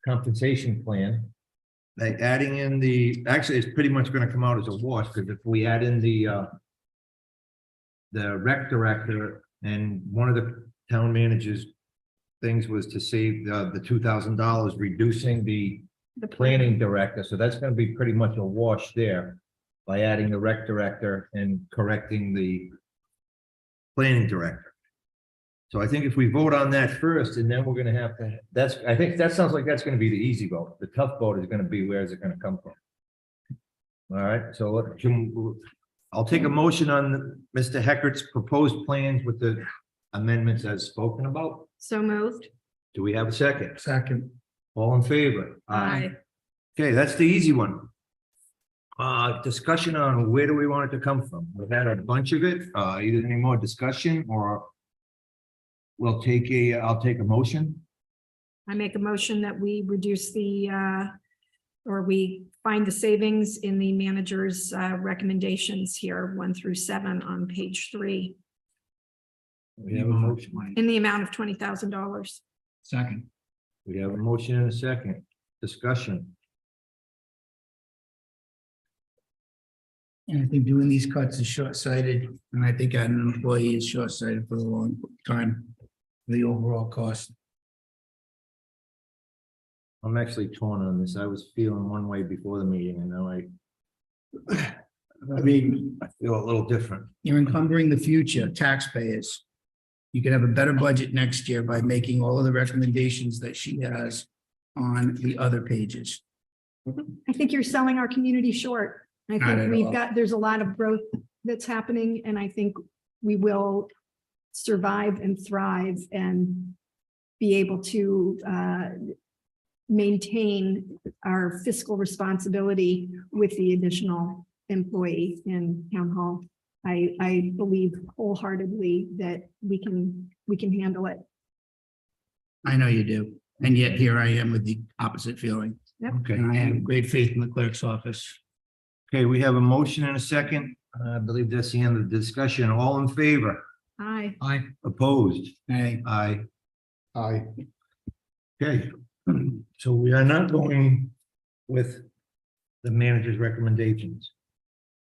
compensation plan. Like adding in actually, it's pretty much going to come out as a wash, because if we add in the rec director, and one of the town managers' things was to save the $2,000, reducing the planning director, so that's gonna be pretty much a wash there by adding the rec director and correcting the planning director. So I think if we vote on that first, and then we're gonna have to, I think that sounds like that's gonna be the easy vote. The tough vote is gonna be, where is it gonna come from? All right, so I'll take a motion on Mr. Heckert's proposed plans with the amendments as spoken about. So moved. Do we have a second? Second. All in favor? Aye. Okay, that's the easy one. Discussion on where do we want it to come from? We've had a bunch of it, either any more discussion, or I'll take a motion. I make a motion that we reduce or we find the savings in the manager's recommendations here, 1 through 7 on page 3, We have a motion. in the amount of $20,000. Second. We have a motion and a second. Discussion. And I think doing these cuts is short-sighted, and I think adding an employee is short-sighted for the long time, the overall cost. I'm actually torn on this. I was feeling one way before the meeting and now I mean, I feel a little different. You're encumbering the future taxpayers. You can have a better budget next year by making all of the recommendations that she has on the other pages. I think you're selling our community short. I Not at think we've all. got, there's a lot of growth that's happening, and I think we will survive and thrive and be able to maintain our fiscal responsibility with the additional employee in town hall. I believe wholeheartedly that we can handle it. I know you do, and yet here I am with the opposite feeling, Okay. and I have great faith in the clerk's office. Okay, we have a motion and a second. I believe that's the end of the discussion. All in favor? Aye. Opposed? Hey, Aye. I, Okay, so we are not going with the manager's recommendations.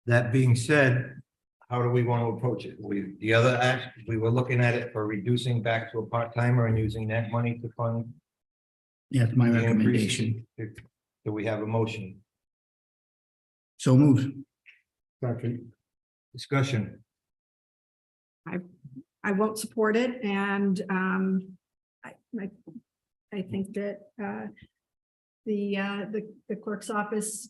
That being said, how do we want to approach it? The other act, we were looking at it for reducing back to a part-timer and using that money to fund. yeah, it's my the recommendation. increase. Do we have a motion? So moved. second, Discussion? I won't support it, and I think that the clerk's office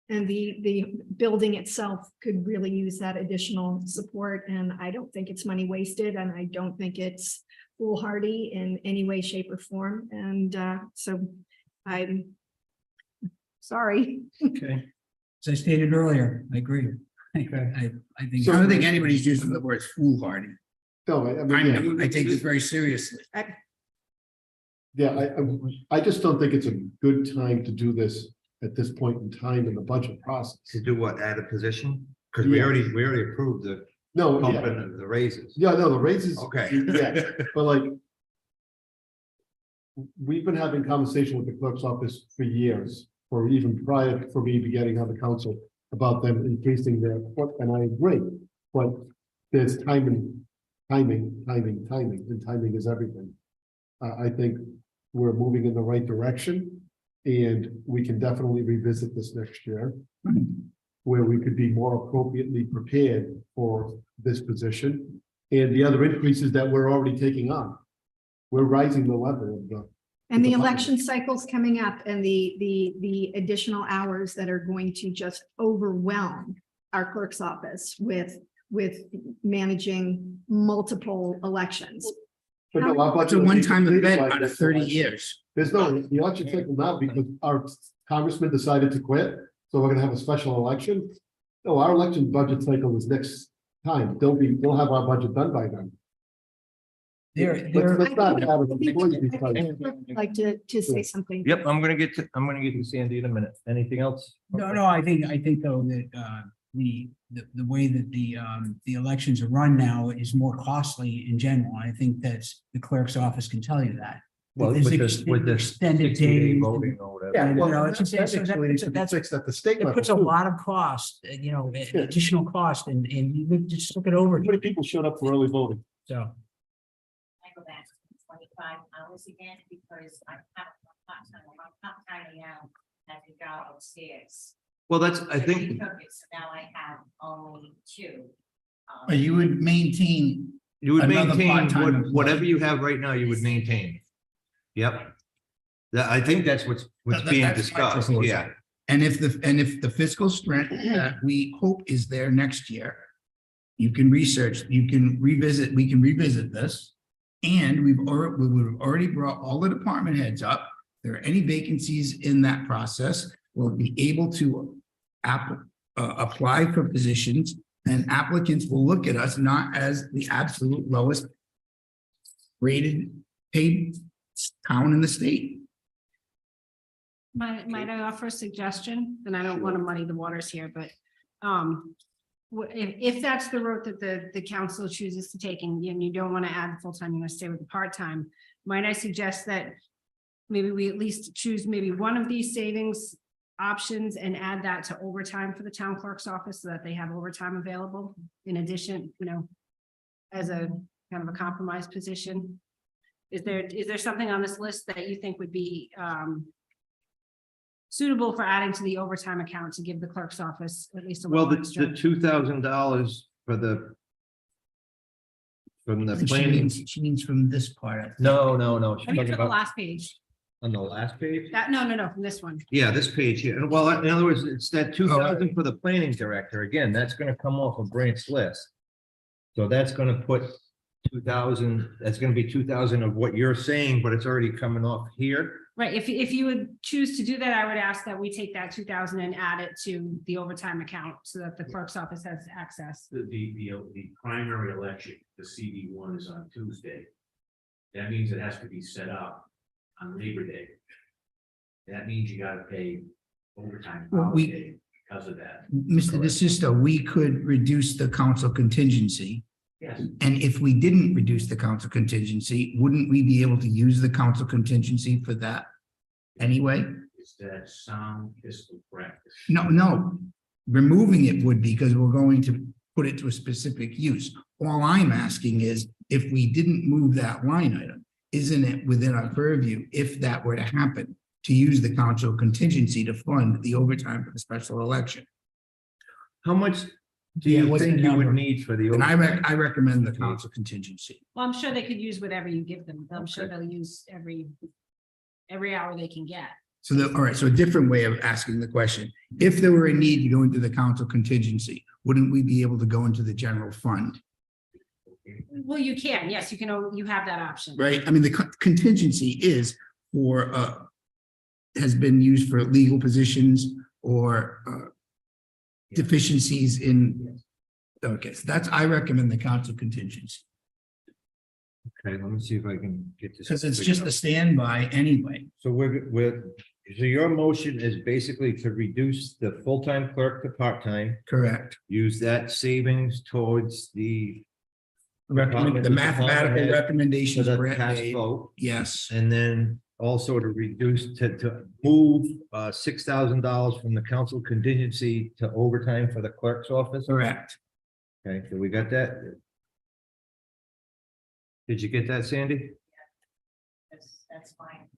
and the building itself could really use that additional support, and I don't think it's money wasted, and I don't think it's foolhardy in any way, shape, or form, and so I'm sorry. Okay. As I stated earlier, I agree. I think. I don't think anybody's using the word foolhardy. no, I mean, yeah. I take this very seriously. Yeah, I just don't think it's a good time to do this at this point in time in the budget process. To do what, add a position? Because we Yeah. already approved the No, bump yeah, in the raises. yeah, no, the raises. Okay. Yeah, but like. We've been having conversation with the clerk's office for years, or even prior for me getting on the council, about them increasing their, and I agree, but there's timing, and timing is everything. I think we're moving in the right direction, and we can definitely revisit this next year, where we could be more appropriately prepared for this position and the other increases that we're already taking on. We're rising the level of the. And the the budget. election cycle's coming up, and the additional hours that are going to just overwhelm our clerk's office with managing multiple elections. But no, our It's a budget- one-time event out of 30 years. There's no, the election cycle now because our congressman decided to quit, so we're gonna have a special election. No, our election budget cycle is next time. We'll have our budget done by then. Let's not have it before you decide. I'd like to say something. Yep, I'm gonna get to Sandy in a minute. Anything else? No, I think though that the way that the elections are run now is more costly in general. I think that's the clerk's office can tell you that. Well, There's with the extended 60-day days. voting or whatever. Yeah, Well, you know, it's just, that's so actually needs to be that's, fixed at the state it level puts a too. lot of cost, you know, additional cost, and you would just look it over. How many people showed up for early voting? So, I go back to 25 hours again because I have a part-time, I'm not tiny out as a job upstairs. Well, that's, I So think, they took it, so now I have only two. But you would maintain, you would another maintain part-time employee. whatever you have right now, you would maintain. Yep. I think that's what's being That's my discussed, proposal. yeah. and if the fiscal strength that we hope is there next year, you can research, we can revisit this. And we've already brought all the department heads up. If there are any vacancies in that process, we'll be able to apply for positions, and applicants will look at us not as the absolute lowest rated paid town in the state. Might I offer a suggestion? And I don't want to muddy the waters here, but if that's the route that the council chooses to take, and you don't want to add full-time, you want to stay with the part-time, might I suggest that maybe we at least choose maybe one of these savings options and add that to overtime for the town clerk's office so that they have overtime available in addition, as a kind of a compromise position? Is there something on this list that you think would be suitable for adding to the overtime account to give the clerk's office at least a Well, little the extra? $2,000 from the She planning. means, she means from this part. I think. No. She's I mean, talking for the about last page, on the last page. no, from this one. Yeah, this page here. And well, in other words, it's that 2,000 for the planning director. Again, that's gonna come off of Brant's list. So that's gonna put 2,000, that's gonna be 2,000 of what you're saying, but it's already coming off here. Right, if you would choose to do that, I would ask that we take that 2,000 and add it to the overtime account so that the clerk's office has access. The primary election, the CD one is on Tuesday. That means it has to be set up on Labor Day. That means you gotta pay overtime Well, we- holiday because of that. Mr. DeSisto, we could reduce the council contingency. Yes. And if we didn't reduce the council contingency, wouldn't we be able to use the council contingency for that anyway? Is that sound fiscal practice? No. Removing it would be because we're going to put it to a specific use. All I'm asking is if we didn't move that line item, isn't it within our purview, if that were to happen, to use the council contingency to fund the overtime for the special election? How much do Yeah, you what's the think you would number? need for the? And overtime? I recommend the council contingency. Well, I'm sure they could use whatever you give them. I'm sure they'll use every hour they can get. So all right, so a different way of asking the question, if there were a need to go into the council contingency, wouldn't we be able to go into the general fund? Well, you can, yes, you have that option. Right? I mean, the contingency is for, has been used for legal positions or deficiencies in, okay, so I recommend the council contingency. Okay, let me see if I can get this. Because it's just a standby anyway. So so your motion is basically to reduce the full-time clerk to part-time, Correct. use that savings towards the. Recommend, the mathematical For recommendations the Brett past made. vote, Yes, and then also to reduce, to move $6,000 from the council contingency to overtime for the clerk's office. correct. Okay, so we got that. Did you get that, Sandy? That's fine.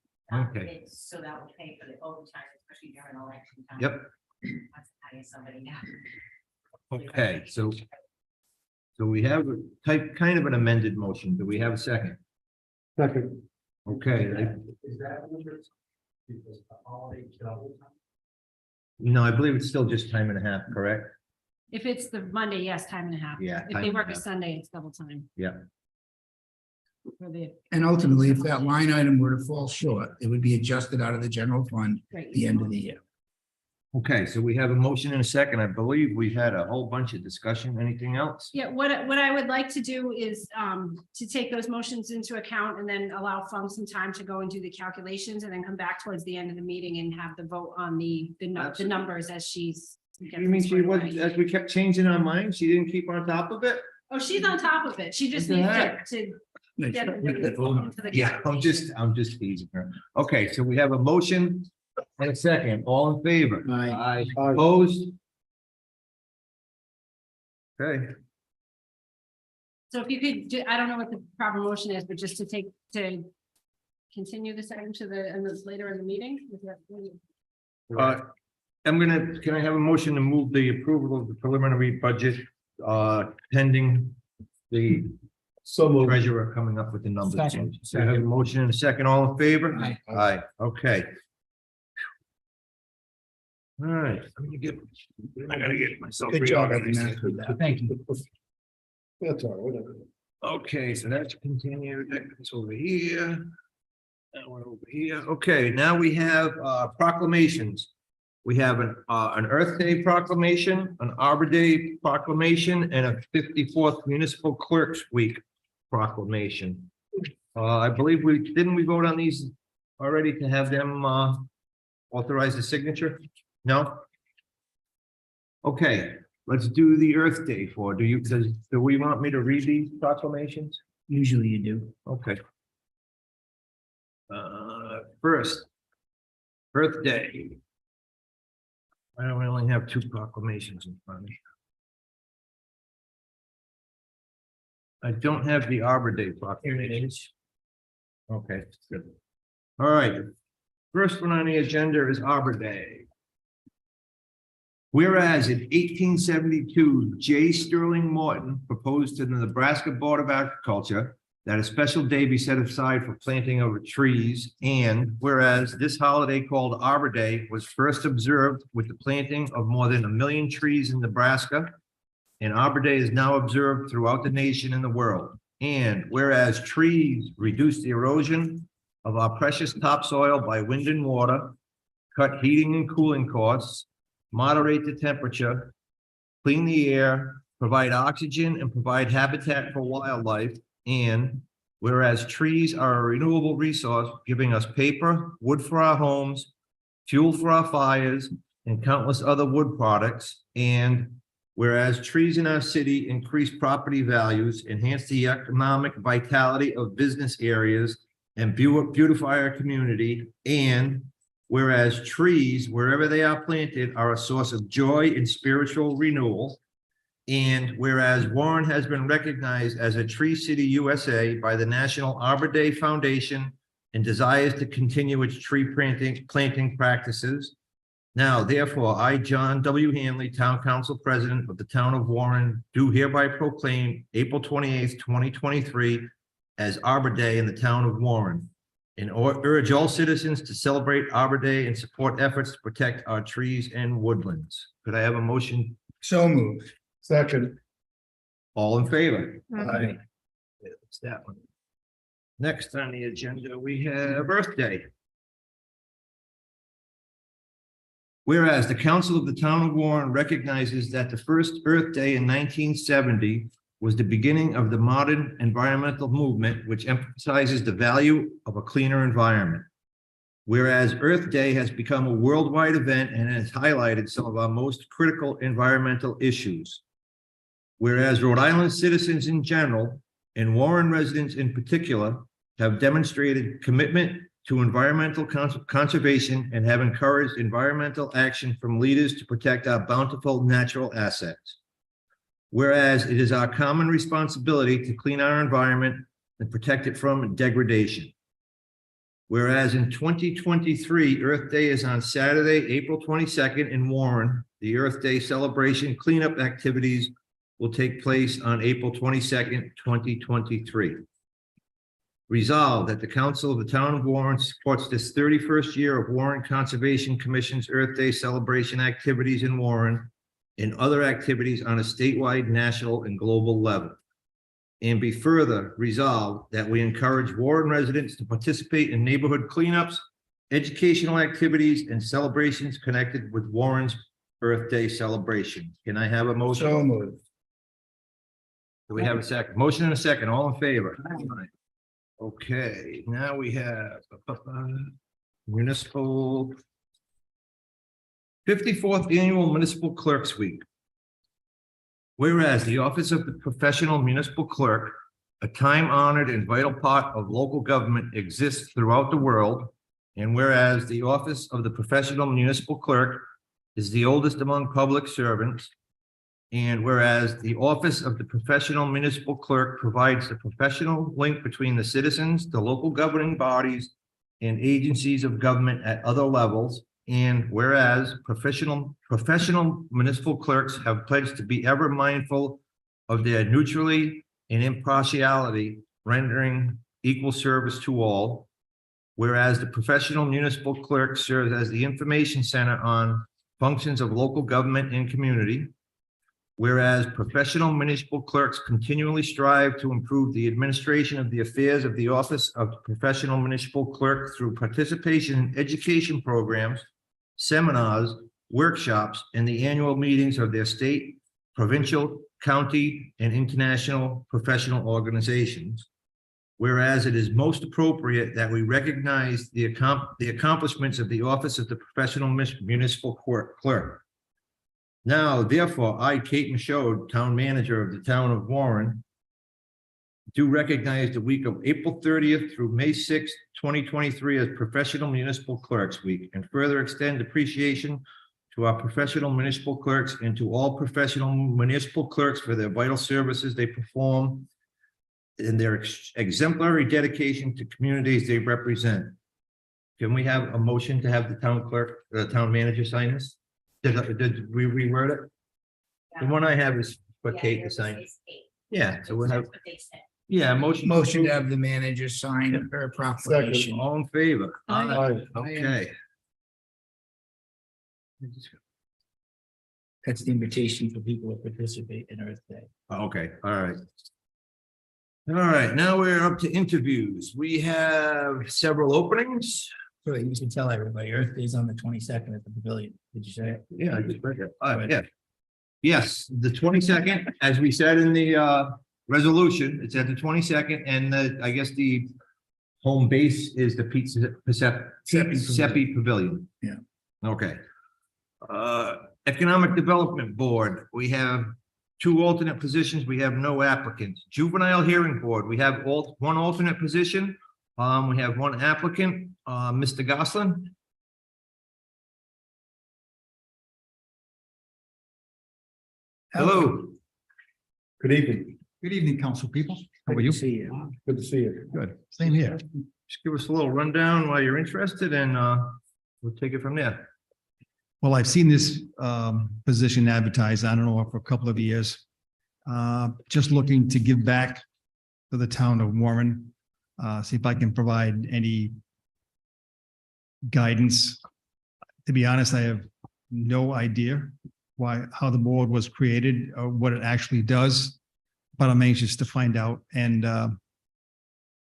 Okay. So that will pay for the overtime, especially during election time. Yep. That's hire somebody now. Okay, so we have a kind of an amended motion. Do we have a second? Second. Okay, Is that because the holiday double time? no, I believe it's still just time and a half, correct? If it's the Monday, yes, time and a half. Yeah, If time they and a work a half. Sunday, it's double time. Yeah. For the, And ultimately, if that line item were to fall short, it would be adjusted out of the general fund at great. the end of the year. Okay, so we have a motion and a second. I believe we had a whole bunch of discussion. Anything else? Yeah, what I would like to do is to take those motions into account and then allow Fung some time to go and do the calculations and then come back towards the end of the meeting and have the vote on the numbers as she's. You mean she was, as we kept changing our minds, she didn't keep on top of it? Oh, she's on top of it. She just What the needs heck? to get it into the Yeah, I'm just teasing her. Okay, so we have a motion and a second. All in favor? Aye. Opposed? Okay, So if you could, I don't know what the proper motion is, but just to continue this item to later in the meeting. Is that- can I have a motion to move the approval of the preliminary budget pending the So moved. treasurer coming up with the numbers? Second. So I have a motion and a second. All in favor? Aye. Aye, okay. All right, I gotta get myself. Good job, Evan, reorganized. with that. Thank you. That's all right, whatever. Okay, so that's continued, that's over here. That one over here, okay, now we have proclamations. We have an Earth Day proclamation, an Arbor Day proclamation, and a 54th Municipal Clerks Week proclamation. I believe didn't we vote on these already to have them authorize the signature? No? Okay, let's do the Earth Day do we want me to read these proclamations? Usually you do. Okay. First, Earth Day. I don't only have two proclamations in front of me. I don't have the Arbor Day proclamation. Okay, good. All right. First one on the agenda is Arbor Day. Whereas in 1872, J. Sterling Morton proposed to the Nebraska Board of Agriculture that a special day be set aside for planting of trees, and whereas this holiday called Arbor Day was first observed with the planting of more than 1 million trees in Nebraska, and Arbor Day is now observed throughout the nation and the world. And whereas trees reduce the erosion of our precious topsoil by wind and water, cut heating and cooling costs, moderate the temperature, clean the air, provide oxygen, and provide habitat for wildlife. And whereas trees are a renewable resource, giving us paper, wood for our homes, fuel for our fires, and countless other wood products. And whereas trees in our city increase property values, enhance the economic vitality of business areas, and beautify our community. And whereas trees, wherever they are planted, are a source of joy and spiritual renewal. And whereas Warren has been recognized as a Tree City USA by the National Arbor Day Foundation and desires to continue its tree planting practices. Now, therefore, I, John W. Hanley, Town Council President of the Town of Warren, do hereby proclaim April 28th, 2023 as Arbor Day in the Town of Warren, and urge all citizens to celebrate Arbor Day and support efforts to protect our trees and woodlands. Could I have a motion? So moved. Second. All in favor? Aye. It's that one. Next on the agenda, we have Earth Day. Whereas the Council of the Town of Warren recognizes that the first Earth Day in 1970 was the beginning of the modern environmental movement, which emphasizes the value of a cleaner environment. Whereas Earth Day has become a worldwide event and has highlighted some of our most critical environmental issues. Whereas Rhode Island citizens in general, and Warren residents in particular, have demonstrated commitment to environmental conservation and have encouraged environmental action from leaders to protect our bountiful natural assets. Whereas it is our common responsibility to clean our environment and protect it from degradation. Whereas in 2023, Earth Day is on Saturday, April 22nd in Warren. The Earth Day celebration cleanup activities will take place on April 22nd, 2023. Resolved that the Council of the Town of Warren supports this 31st year of Warren Conservation Commission's Earth Day celebration activities in Warren and other activities on a statewide, national, and global level. And be further resolved that we encourage Warren residents to participate in neighborhood cleanups, educational activities, and celebrations connected with Warren's Earth Day celebration. Can I have a motion? So moved. Do we have a second? Motion and a second, all in favor? Okay, now we have municipal 54th Annual Municipal Clerks Week. Whereas the Office of the Professional Municipal Clerk, a time-honored and vital part of local government, exists throughout the world. And whereas the Office of the Professional Municipal Clerk is the oldest among public servants. And whereas the Office of the Professional Municipal Clerk provides the professional link between the citizens, the local governing bodies, and agencies of government at other levels. And whereas professional municipal clerks have pledged to be ever mindful of their neutrality and impartiality, rendering equal service to all. Whereas the professional municipal clerk serves as the information center on functions of local government and community. Whereas professional municipal clerks continually strive to improve the administration of the affairs of the Office of the Professional Municipal Clerk through participation in education programs, seminars, workshops, and the annual meetings of their state, provincial, county, and international professional organizations. Whereas it is most appropriate that we recognize the accomplishments of the Office of the Professional Municipal Clerk. Now, therefore, I, Kate Michaud, Town Manager of the Town of Warren, do recognize the week of April 30th through May 6th, 2023 as Professional Municipal Clerks Week, and further extend appreciation to our professional municipal clerks and to all professional municipal clerks for their vital services they perform and their exemplary dedication to communities they represent. Can we have a motion to have the town clerk, the town manager sign this? Did we reword it? The one I have is for Yeah, Kate to yours sign. says eight. Yeah, so we'll have, That's what they said. yeah, motion. Motion to have the manager sign her proclamation. All in favor? Aye. Okay. That's the invitation for people to participate in Earth Day. Okay, all right. All right, now we're up to interviews. We have several openings. So you should tell everybody Earth Day is on the 22nd at the pavilion. Did you say it? Yeah, I just read that. Yeah. Yes, the 22nd, as we said in the resolution, it's at the 22nd, and I guess the home base is the Seppi Pavilion. Yeah. Okay. Economic Development Board, we have 2 alternate positions. We have no applicants. Juvenile Hearing Board, we have one alternate position. We have 1 applicant, Mr. Goslin. Hello. Good evening. Good evening, council people. How are Good you? to see you. Good to see you. Good. Same here. Just give us a little rundown while you're interested and we'll take it from there. Well, I've seen this position advertised, I don't know, for a couple of years. Just looking to give back to the town of Warren. See if I can provide any guidance. To be honest, I have no idea how the board was created or what it actually does, but I'm anxious to find out and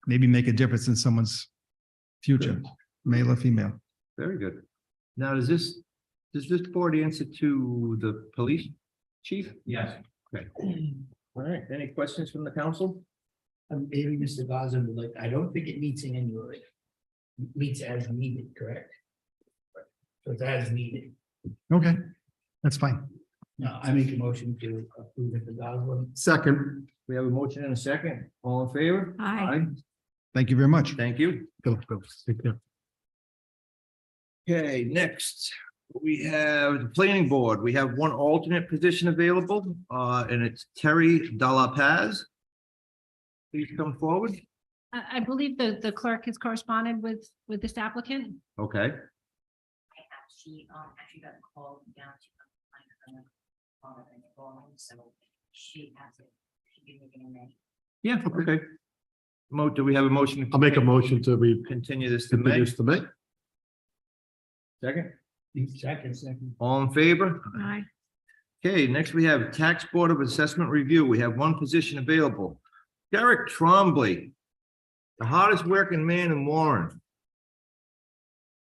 maybe make a difference in someone's future, male or female. Very good. Now, does this board answer to the police chief? Yes. Okay. All right, any questions from the council? Maybe Mr. Goslin would like, I don't think it meets annually. It meets as needed, correct? So it's as needed. Okay, that's fine. No, I make a motion to approve Mr. Goslin. Second. We have a motion and a second. All in favor? Aye. Thank you very much. Thank you. Go, take care. Okay, next, we have the planning board. We have 1 alternate position available, and it's Terry Dalla Paz. Please come forward. I believe the clerk has corresponded with this applicant. Okay, I have, she, actually got called down to. So she has it. She gave me the name. yeah, okay. Do we have a motion? I'll make a motion to Continue this to May. introduce the May. Second, Second. all in favor? Aye. Okay, next we have Tax Board of Assessment Review. We have 1 position available. Derek Trombley, the hardest working man in Warren.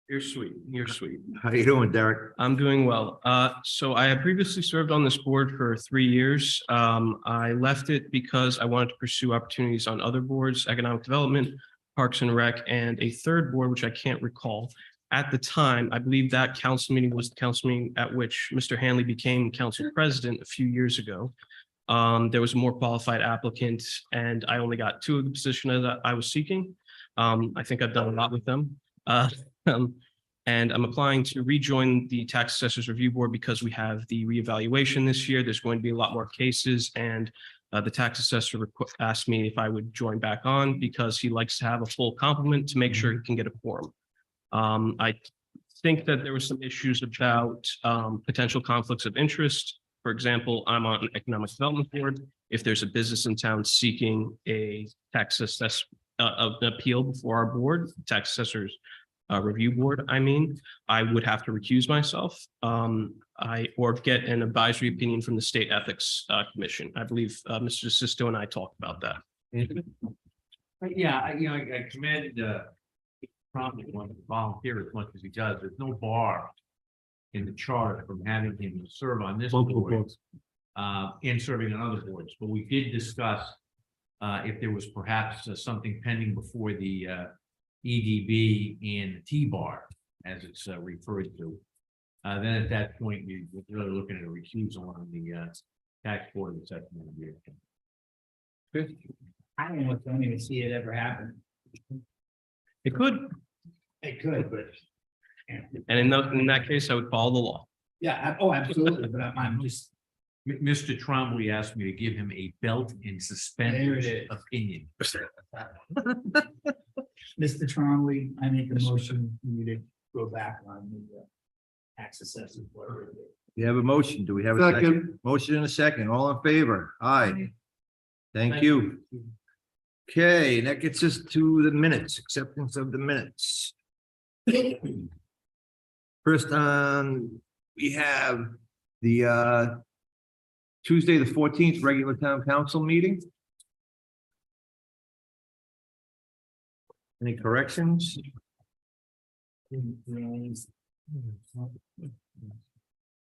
You're sweet. You're sweet. How you doing, Derek? I'm doing well. So I have previously served on this board for 3 years. I left it because I wanted to pursue opportunities on other boards, economic development, Parks and Rec, and a 3rd board, which I can't recall. At the time, I believe that council meeting was the council meeting at which Mr. Hanley became council president a few years ago. There was a more qualified applicant, and I only got 2 of the positions that I was seeking. I think I've done a lot with them. And I'm applying to rejoin the Tax Assessors Review Board because we have the reevaluation this year. There's going to be a lot more cases, and the tax assessor asked me if I would join back on because he likes to have a full complement to make sure he can get a quorum. I think that there were some issues about potential conflicts of interest. For example, I'm on an economic development board. If there's a business in town seeking a tax assess an appeal before our board, tax assessors review board, I would have to recuse myself. Or get an advisory opinion from the State Ethics Commission. I believe Mr. DeSisto and I talked about that. Yeah, I commend probably want to volunteer as much as he does. There's no bar in the charter from having him serve on this Multiple board boards. and serving on other boards. But we did discuss if there was perhaps something pending before the EDB and the T-bar, as it's referred to. Then at that point, we're really looking at a recusal on the tax board of assessment review. I don't even see it ever happen. It could, It could, but. and in that case, I would follow the law. Yeah, oh, absolutely, but I'm just, Mr. Trombley asked me to give him a belt and There it suspenders is. opinion. Mr. Trombley, I make a motion for you to go back on the tax assessment. whatever it is. You have a motion. Do we have a second? Second. Motion and a second. All in favor? Aye. Thank you. Okay, that gets us to the minutes, acceptance of the minutes. First on, we have the Tuesday, the 14th, regular town council meeting. Any corrections? Then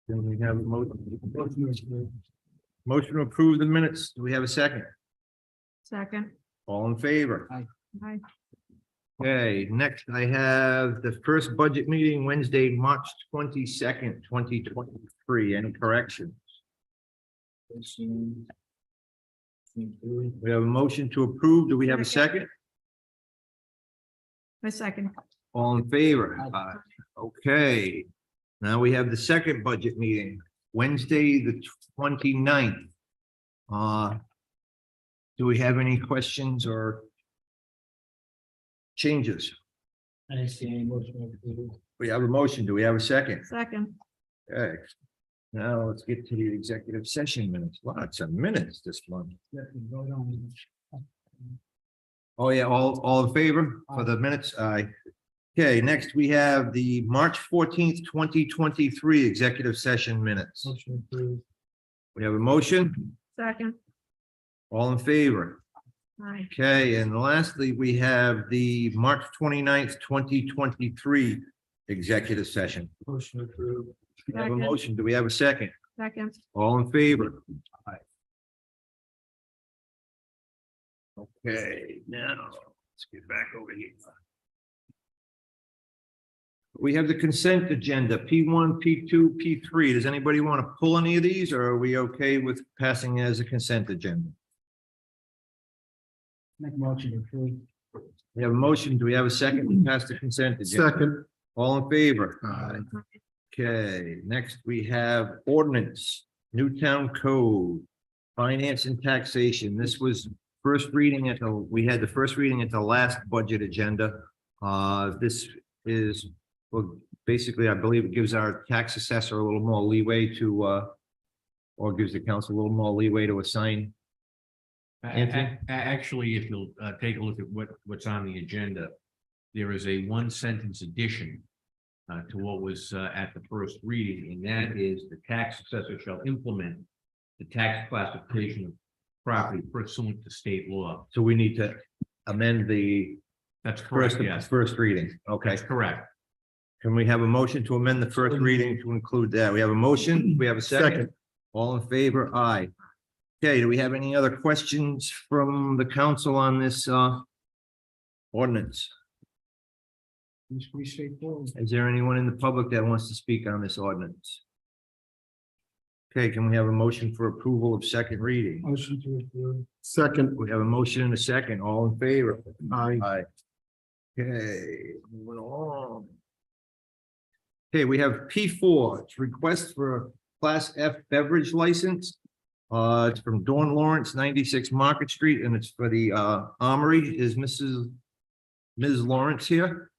we have a motion to approve the minutes. Do we have a second? Second. All in favor? Aye. Okay, next I have the first budget meeting Wednesday, March 22nd, 2023. Any corrections? We have a motion to approve. Do we have a second? A second. All in favor? Okay. Now we have the second budget meeting, Wednesday, the 29th. Do we have any questions or changes? I didn't see any motion. We have a motion. Do we have a second? Second. Okay. Now let's get to the executive session minutes. Lots of minutes this month. Oh, yeah, all in favor for the minutes? Aye. Okay, next we have the March 14th, 2023 executive session minutes. We have a motion. Second. All in favor? Aye. Okay, and lastly, we have the March 29th, 2023 executive session. Motion approved. We have a Second. motion. Do we have a second? Second. All in favor? Aye. Okay, now let's get back over here. We have the consent agenda, P1, P2, P3. Does anybody want to pull any of these, or are we okay with passing as a consent agenda? Make a motion to approve. We have a motion. Do we have a second? We pass the consent agenda. Second. All in favor? Okay, next we have ordinance, Newtown Code, finance and taxation. This was first reading we had the first reading at the last budget agenda. This is, well, basically, I believe it gives our tax assessor a little more leeway to, or gives the council a little more leeway to assign. Anthony? Actually, if you'll take a look at what's on the agenda, there is a one sentence addition to what was at the first reading, and that is the tax assessor shall implement the tax classification of property pursuant to state law. So we need to amend the That's correct, first, yes. first reading. Okay. That's correct. Can we have a motion to amend the first reading to include that? We have a motion. We have a second. Second. All in favor? Aye. Okay, do we have any other questions from the council on this ordinance? It's pretty straightforward. Is there anyone in the public that wants to speak on this ordinance? Okay, can we have a motion for approval of second reading? Motion to approve. Second. We have a motion and a second. All in favor? Aye. Aye. Okay, moving on. Okay, we have P4, it's request for a Class F beverage license. It's from Dawn Lawrence, 96 Market Street, and it's for the Armory. Is Ms. Lawrence here?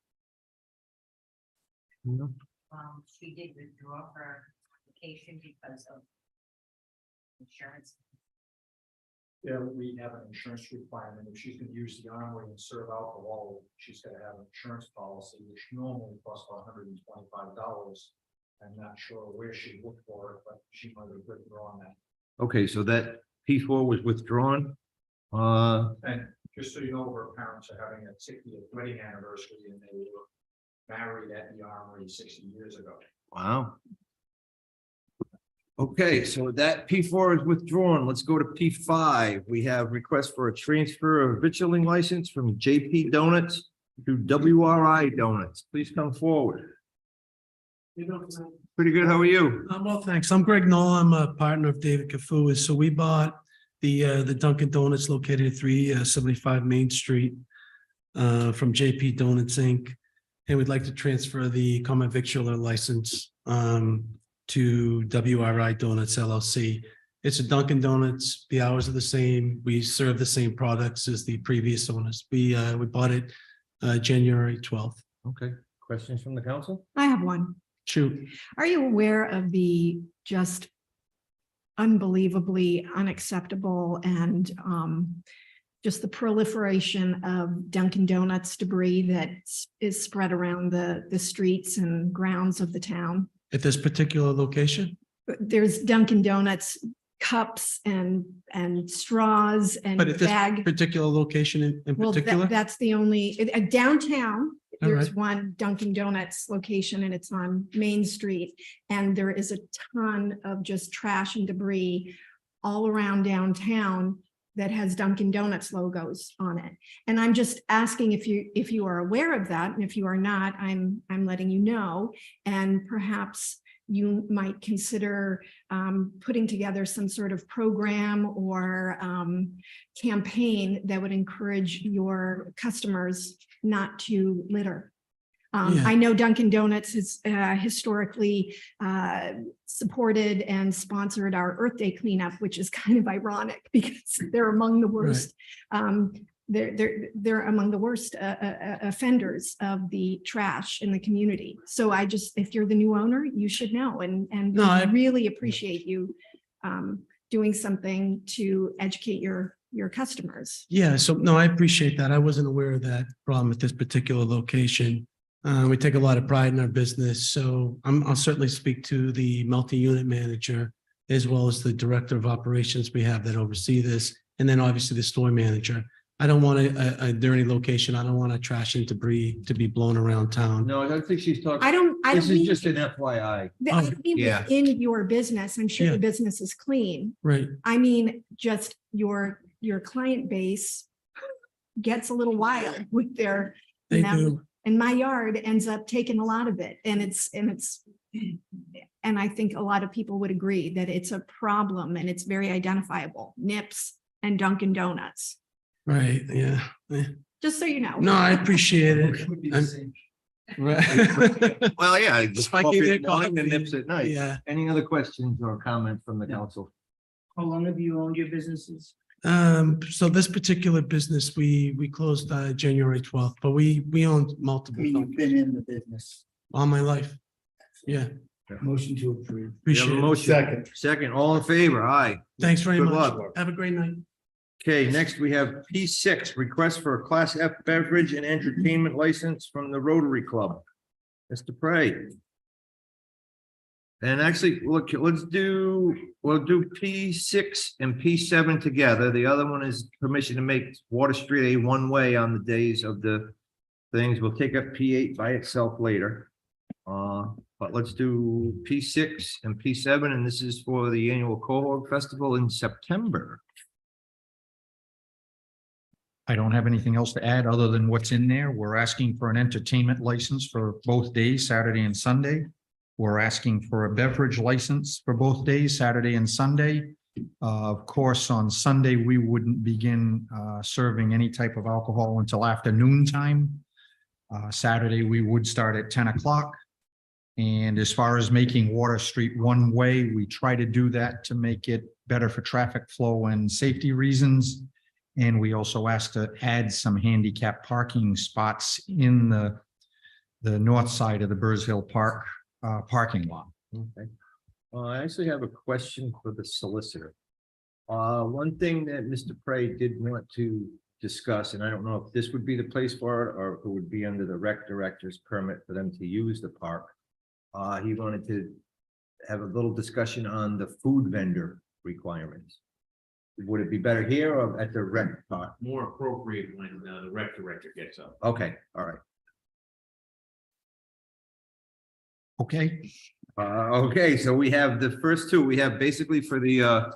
No? She did withdraw her application because of insurance. Yeah, we have an insurance requirement. If she's gonna use the Armory and serve alcohol, she's gotta have an insurance policy, which normally costs $125. I'm not sure where she looked for it, but she might have withdrawn that. Okay, so that P4 was withdrawn. And just so you know, her parents are having a 60th wedding anniversary and they were married at the Armory 60 years ago. Wow. Okay, so that P4 is withdrawn. Let's go to P5. We have request for a transfer of vitrilling license from JP Donuts to WRI Donuts. Please come forward. Pretty good. How are you? Well, thanks. I'm Greg Knoll. I'm a partner of David Kafouis. So we bought the Dunkin' Donuts located at 375 Main Street from JP Donuts Inc. And we'd like to transfer the common victualler license to WRI Donuts LLC. It's a Dunkin' Donuts. The hours are the same. We serve the same products as the previous owners. We bought it January 12th. Okay, questions from the council? I have one. Shoot. Are you aware of the just unbelievably unacceptable and just the proliferation of Dunkin' Donuts debris that is spread around the streets and grounds of the town? At this particular location? There's Dunkin' Donuts cups and straws and But at this bag. particular location in Well, particular? that's the only, downtown, All there's right. one Dunkin' Donuts location and it's on Main Street. And there is a ton of just trash and debris all around downtown that has Dunkin' Donuts logos on it. And I'm just asking if you are aware of that, and if you are not, I'm letting you know. And perhaps you might consider putting together some sort of program or campaign that would encourage your customers not to litter. Yeah. I know Dunkin' Donuts has historically supported and sponsored our Earth Day cleanup, which is kind of ironic because they're among the worst. They're among the worst offenders of the trash in the community. So if you're the new owner, you should know, and No, I- really appreciate you doing something to educate your customers. Yeah, so no, I appreciate that. I wasn't aware of that problem at this particular location. We take a lot of pride in our business, so I'll certainly speak to the multi-unit manager as well as the director of operations we have that oversee this, and then obviously the store manager. I don't want a dirty location. I don't want trash and debris to be blown around town. No, I don't think she's talking. I don't This is mean, just an FYI. I mean yeah. within your business, I'm sure Yeah. the business is clean. Right, I mean, just your client base gets a little wild with their, they you know, do. and my yard ends up taking a lot of it. And I think a lot of people would agree that it's a problem and it's very identifiable. Nips and Dunkin' Donuts, Right, yeah. just so you know. No, I appreciate it. Right. Well, yeah. just If I give you a coffee at morning and coffee, nips at night. Yeah. Any other questions or comments from the council? How long have you owned your businesses? So this particular business, we closed January 12th, but we owned I multiple mean, you've been in the business. all my life. Yeah, Motion to approve. We have a appreciate it. motion. Second, all in favor? Aye. Thanks very Good much. luck. Have a great night. Okay, next we have P6, request for a Class F beverage and entertainment license from the Rotary Club. Mr. Prey. And actually, look, we'll do P6 and P7 together. The other one is permission to make Water Street a one-way on the days of the things. We'll take up P8 by itself later. But let's do P6 and P7, and this is for the annual Cohog Festival in September. I don't have anything else to add other than what's in there. We're asking for an entertainment license for both days, Saturday and Sunday. We're asking for a beverage license for both days, Saturday and Sunday. Of course, on Sunday, we wouldn't begin serving any type of alcohol until after noon time. Saturday, we would start at 10 o'clock. And as far as making Water Street one way, we try to do that to make it better for traffic flow and safety reasons. And we also asked to add some handicap parking spots in the north side of the Burrs Hill Park parking lot. Okay. I actually have a question for the solicitor. One thing that Mr. Prey did want to discuss, and I don't know if this would be the place for it or if it would be under the rec director's permit for them to use the park. He wanted to have a little discussion on the food vendor requirements. Would it be better here or at the rec part? More appropriate when the rec director gets up. Okay, all right. Okay, Okay, so we have the first two. We have basically for the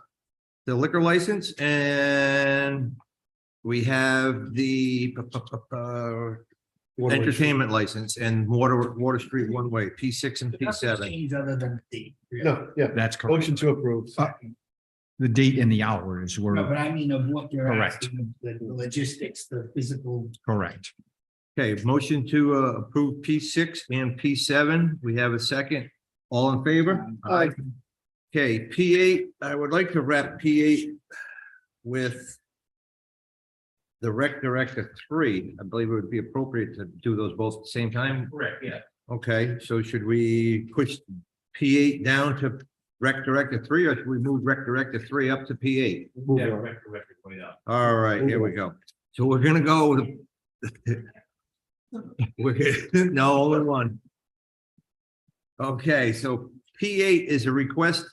liquor license, and we have the entertainment license and Water Street one way, P6 and P7. Change other than the date. No, yeah, that's correct. motion to approve. The date and the hours No, were but I mean of what they're Correct. asking, the logistics, the physical. correct. Okay, motion to approve P6 and P7. We have a second. All in favor? Aye. Okay, P8, I would like to wrap P8 with the rec director 3. I believe it would be appropriate to do those both at the same time. Correct, yeah. Okay, so should we push P8 down to rec director 3, or should we move rec director 3 up to P8? Yeah, correct, point out. All right, here we go. So we're gonna go with. No, only one. Okay, so P8 is a request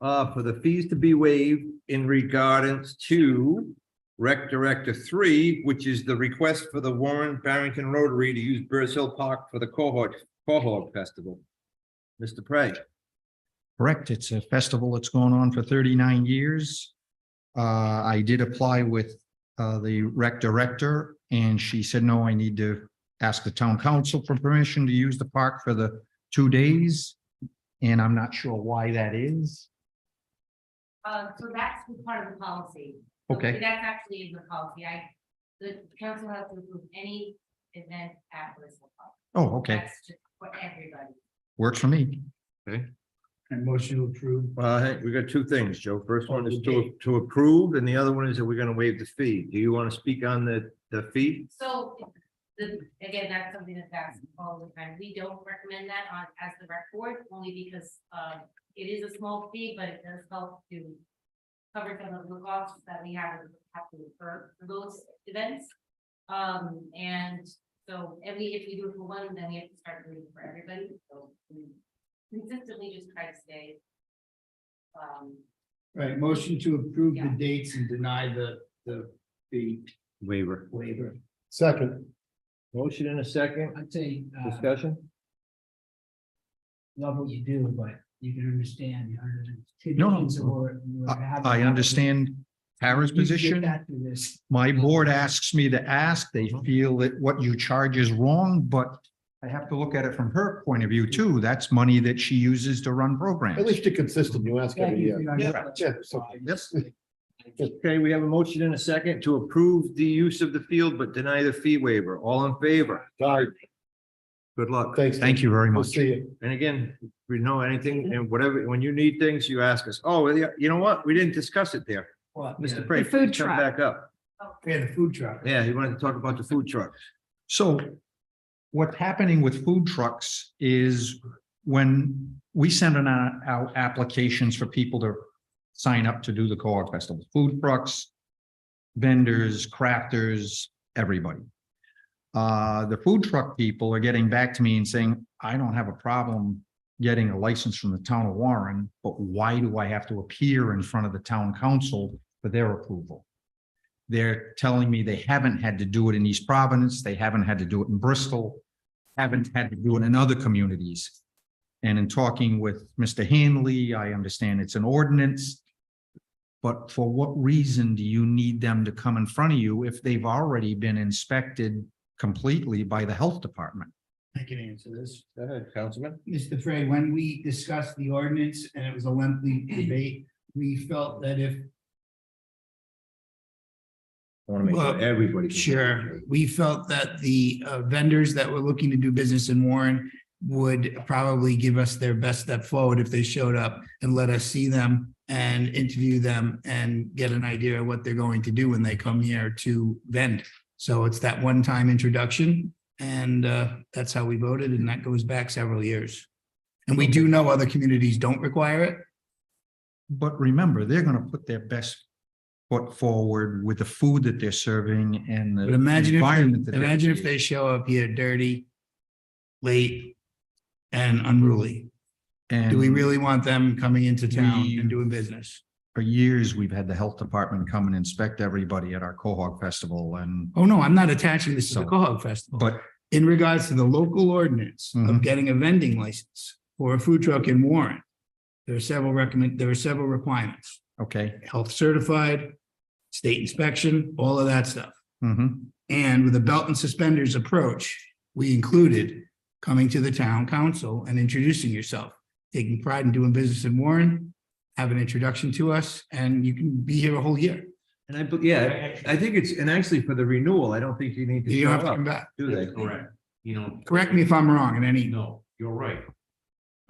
for the fees to be waived in regards to rec director 3, which is the request for the Warren Barrington Rotary to use Burrs Hill Park for the Quahog Festival. Mr. Prey. Correct. It's a festival that's going on for 39 years. I did apply with the rec director, and she said, no, I need to ask the town council for permission to use the park for the 2 days. And I'm not sure why that is. So that's part of the policy. So Okay. That's actually in the policy. The council has to approve any event at Bristol Park. Oh, okay. That's just for everybody. Works for me. And motion to approve. Hey, we got two things, Joe. First one is to approve, and the other one is that we're gonna waive the fee. Do you want to speak on the fee? So, again, that's something that's asked all the time. We don't recommend that as the rec board, only because, it is a small fee, but it does help to cover some of the costs that we have to incur for those events. And so, if we do it for one, then we have to start doing it for everybody, so we consistently just try to stay. Right, motion to approve the Yeah. dates and deny the Waiver. waiver. Second. Motion in a second. I'd say, Discussion? love what you do, but you can understand. No, I understand Tara's position. My board asks me to ask, they feel that what you charge is wrong, but I have to look at it from her point of view too. That's money that she uses to run At programs. least you're consistent. You ask every year. Yeah, so- Okay, we have a motion in a second to approve the use of the field but deny the fee waiver. All in favor? Aye. Good luck. Thanks. Thank you very We'll much. see you. And again, if we know anything and whatever, when you need things, you ask us. Oh, yeah, you know what? We didn't discuss it there. Mr. Prey, The food come truck. back up. Yeah, the food truck. Yeah, he wanted to talk about the food trucks. So what's happening with food trucks is when we send out applications for people to sign up to do the Quahog Festival, food trucks, vendors, crafters, everybody. The food truck people are getting back to me and saying, I don't have a problem getting a license from the town of Warren, but why do I have to appear in front of the town council for their approval? They're telling me they haven't had to do it in East Providence, they haven't had to do it in Bristol, haven't had to do it in other communities. And in talking with Mr. Hanley, I understand it's an ordinance. But for what reason do you need them to come in front of you if they've already been inspected completely by the health department? I can answer this. Go ahead, Councilman. Mr. Frey, when we discussed the ordinance and it was a lengthy debate, we felt that if I want to make sure Well, everybody. Sure, we felt that the vendors that were looking to do business in Warren would probably give us their best step forward if they showed up and let us see them and interview them and get an idea of what they're going to do when they come here to vend. So it's that one-time introduction, and that's how we voted, and that goes back several years. And we do know other communities don't require it. But remember, they're gonna put their best foot forward with the food that they're serving and the But imagine environment that they're if they show up here dirty, late, and unruly. Do we And really want them coming into town We- and doing business? for years, we've had the health department come and inspect everybody at our Quahog Festival and, Oh, no, I'm not attaching this to the So- Quahog Festival. but In regards to the local ordinance of Mhm. getting a vending license for a food truck in Warren, there are several requirements, okay. health certified, state inspection, all of that stuff. Mhm. And with a belt and suspenders approach, we included coming to the town council and introducing yourself, taking pride in doing business in Warren, have an introduction to us, and you can be here a whole year. And I think it's, and actually for the renewal, I don't think you need to You show don't have to come up, back. do they? Correct. You know. Correct me if I'm wrong in any. No, you're right.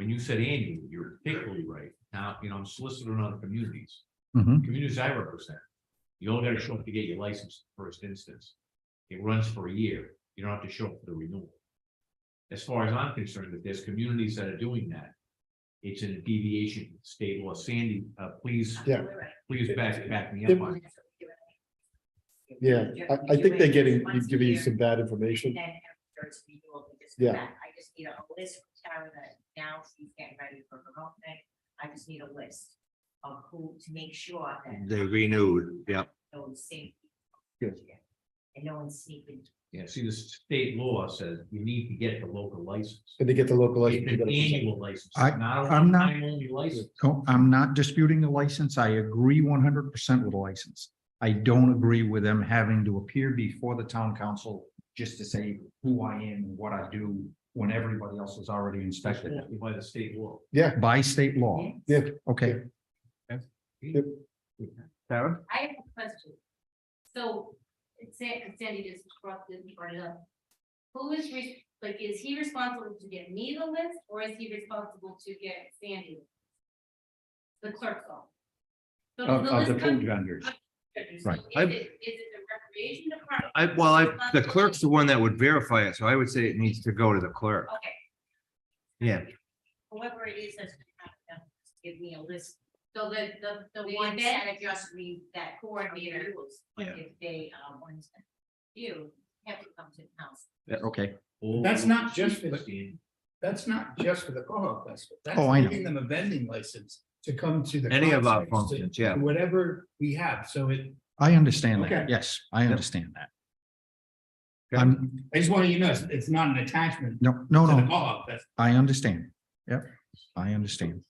when you said annual, you're particularly right. Now, I'm solicitor in other communities. Mhm. Communities I represent, you only gotta show up to get your license in the first instance. It runs for a year. You don't have to show up for the renewal. As far as I'm concerned, if there's communities that are doing that, it's in a deviation from state law. Sandy, please, Yeah. please back me up on it. Yeah, I think they're giving you some bad information. Yeah. I just need a list from Tara that now she's getting ready for her own thing. I just need a list of who to make sure that. They renewed, yeah. No one's sneaking. Good. And no one's sneaking. Yeah, see, the state law says you need to get the local license. And to get the local license. It's you an gotta- annual license, I- not a I'm not- one-time only license. Oh, I'm not disputing the license. I agree 100% with the license. I don't agree with them having to appear before the town council just to say who I am and what I do when everybody else is already inspected By the state law. Yeah, by state law. yeah. Okay, Sarah? I have a question. So, Sandy just brought it up. Who is, is he responsible to get me the list, or is he responsible to get Sandy? The clerk's office. So does of the list food come- vendors. So Right. Is it the recreation department? The clerk's the one that would verify it, so I would say it needs to go to the clerk. Okay, Yeah, whoever it is that's gonna have them give me a list. So the one that just me, that coordinator, Yeah. if they, want you, have to come to the council. Okay. That's not just for That's not just for the Quahog Festival. That's Oh, I know. giving them a vending license to come to the. Any of our concerts, to- functions, yeah. Whatever we have, so I understand Okay. that. Yes, I understand that. Okay. I'm, I just want you to know, it's not an attachment no, to no, the no, Quahog Festival. I understand. Yep, I understand.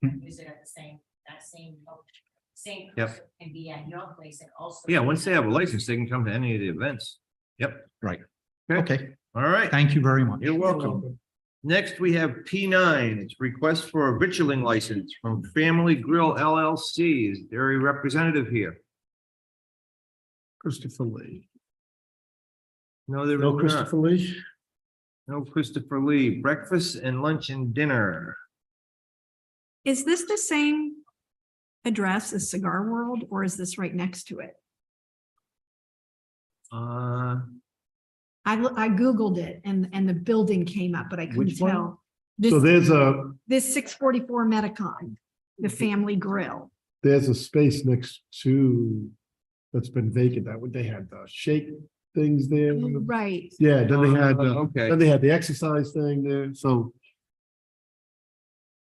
Use it at the same, that same Yep. person can be at your place and also. yeah, once they have a license, they can come to any of the events. Yep. Right. Okay. Okay, All right, thank you very much. you're welcome. Next, we have P9. It's request for a vitrilling license from Family Grill LLC. Is there a representative here? Christopher Lee. No, there is No not. Christopher Lee? No Christopher Lee. Breakfast and lunch and dinner. Is this the same address as Cigar World, or is this right next to it? I Googled it and the building came up, but I couldn't Which one? tell. So This, there's 644 Metacom, the Family Grill. a space next to, that's been vacant. That would, they had the shake things there. Right. Yeah, then they had, Okay. then they had the exercise thing there, so.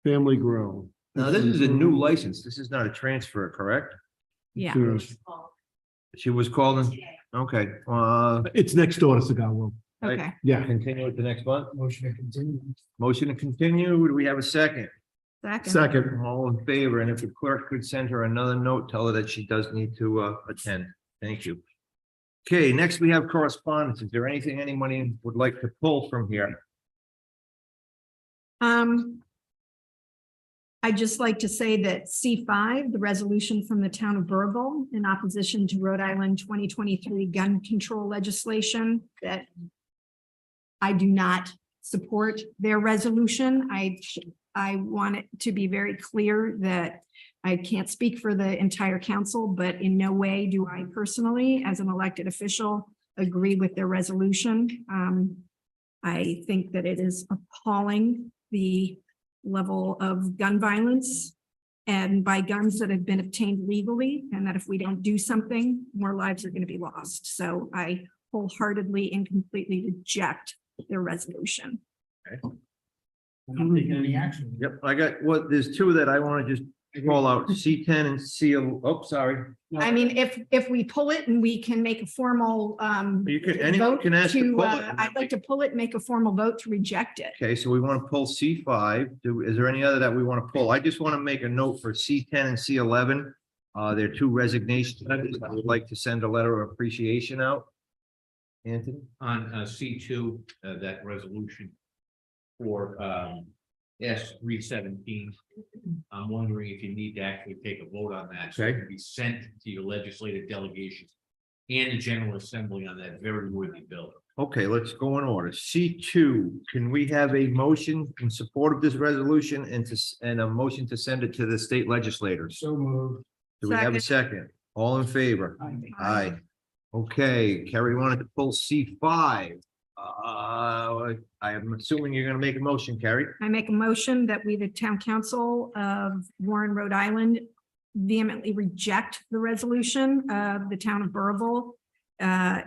Family Grill. Now, this is a new license. This is not a transfer, correct? Yeah. There's- She was called in, okay, It's next door to Cigar World. Okay. Yeah. continue with the next one. Motion to continue. Motion to continue. Do we have a second? Second. All in favor, and if the clerk could send her another note, tell her that she does need to attend. Thank you. Okay, next we have correspondence. Is there anything anybody would like to pull from here? I'd just like to say that C5, the resolution from the town of Burville in opposition to Rhode Island 2023 gun control legislation, that I do not support their resolution. I want it to be very clear that I can't speak for the entire council, but in no way do I personally, as an elected official, agree with their resolution. I think that it is appalling, the level of gun violence and by guns that have been obtained legally, and that if we don't do something, more lives are going to be lost. So I wholeheartedly and completely reject their resolution. We're not taking any action. Yep, I got, well, there's two that I want to just call out, C10 and sorry. I mean, if we pull it and we can make a formal You can, anyone vote can ask to to, pull it. I'd like to pull it and make a formal vote to reject it. Okay, so we want to pull C5. Is there any other that we want to pull? I just want to make a note for C10 and C11. They're two resignations. I would like to send a letter of appreciation out. Anthony? On C2, that resolution for S317. I'm wondering if you need to actually take a vote on that. So it Okay. can be sent to your legislative delegation and the General Assembly on that very worthy bill. Okay, let's go in order. C2, can we have a motion in support of this resolution and a motion to send it to the state legislators? So moved. Do we have a second? All in favor? Aye. Okay, Kerry wanted to pull C5. I am assuming you're gonna make a motion, Kerry. I make a motion that we, the town council of Warren, Rhode Island, vehemently reject the resolution of the town of Burrillville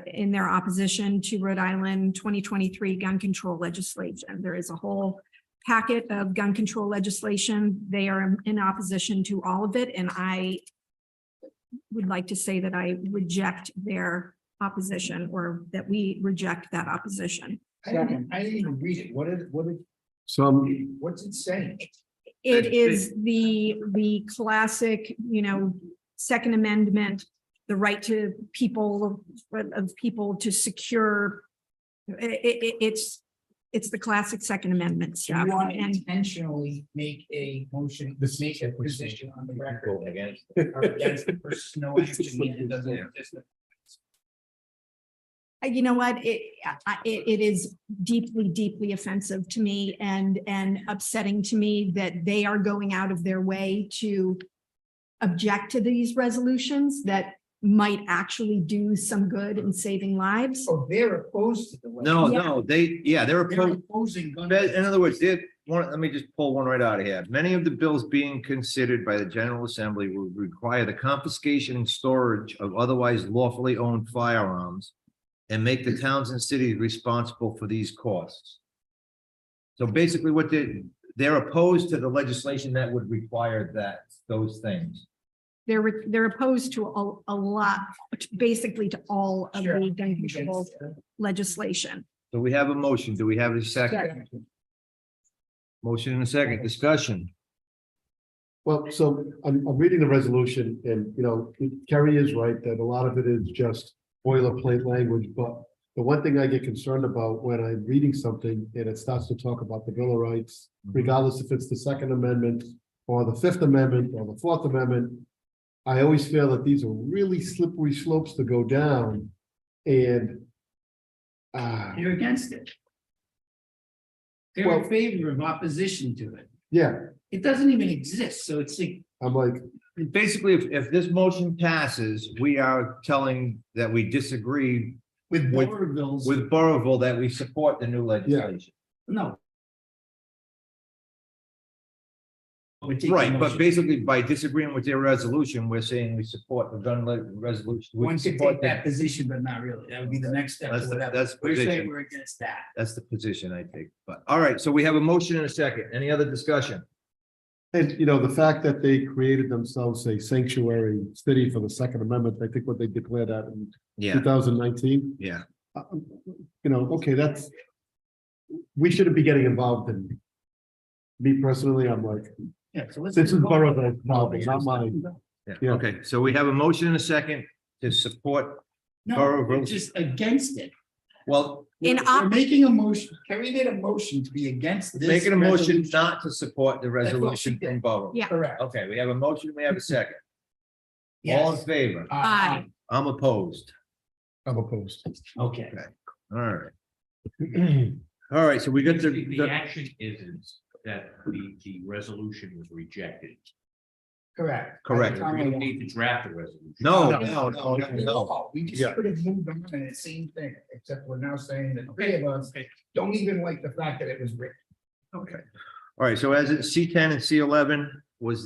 in their opposition to Rhode Island 2023 gun control legislation. There is a whole packet of gun control legislation. They are in opposition to all of it, and I would like to say that I reject their opposition, or that we reject that opposition. I didn't even read it. What's it saying? It is the classic, Second Amendment, the right to people to secure. It's the classic Second Amendment Do stuff. you want to And intentionally make a motion, make a position on the record against the person, no action needed, doesn't exist? you know what, it is deeply, deeply offensive to me and upsetting to me that they are going out of their way to object to these resolutions that might actually do some good in saving lives. Oh, they're opposed to the. No, Yeah. no, they're They're opposed. opposing. gun- In other words, let me just pull one right out of here. Many of the bills being considered by the General Assembly will require the confiscation and storage of otherwise lawfully owned firearms and make the towns and cities responsible for these costs. So basically what they're opposed to the legislation that would require those things. They're opposed to a lot, basically to all of Sure. the gun control legislation. So we have a motion. Do we have a second? Motion and a second. Discussion. Well, so I'm reading the resolution and, Kerry is right that a lot of it is just boilerplate language, but the one thing I get concerned about when I'm reading something and it starts to talk about the Bill of Rights, regardless if it's the Second Amendment or the Fifth Amendment or the Fourth Amendment, I always feel that these are really slippery slopes to go down and You're against it. They're in Well- favor of opposition to it. yeah, It doesn't even exist, so it's like. I'm like, Basically, if this motion passes, we are telling that we disagree With With- Burrillville's, with Burrillville that we support the new legislation. no. We're taking Right, but motion. basically by disagreeing with their resolution, we're saying we support the gun resolution. We One could support take that position, but not really. That would be the next step. That's or the- whatever. that's the We're saying position. we're against that. That's the position I take, but, all right, so we have a motion and a second. Any other discussion? and the fact that they created themselves a sanctuary city for the Second Amendment, I think what they declared that in Yeah, 2019. yeah. Okay, we shouldn't be getting involved in. Me personally, I'm like, Yeah, so let's. this is Burrillville's problem, not mine. Yeah, Yeah. okay, so we have a motion and a second to support, No, Burrillville. we're just against it. well, In We're making a motion. Kerry made a motion to be against this. making a motion resolution. not to support the That's what she resolution did. from Burrillville. Yeah. Correct. Okay, we have a motion, we have a second. All in Yes. favor? Aye. I'm opposed. I'm opposed. Okay. All right. All right, so we got The action is that the resolution was rejected. Correct. Correct. We don't need to draft the resolution. No. We just Yeah. could have moved on to the same thing, except we're now saying that three of us don't even like the fact that it was written. Okay. All right, so as it C10 and C11 was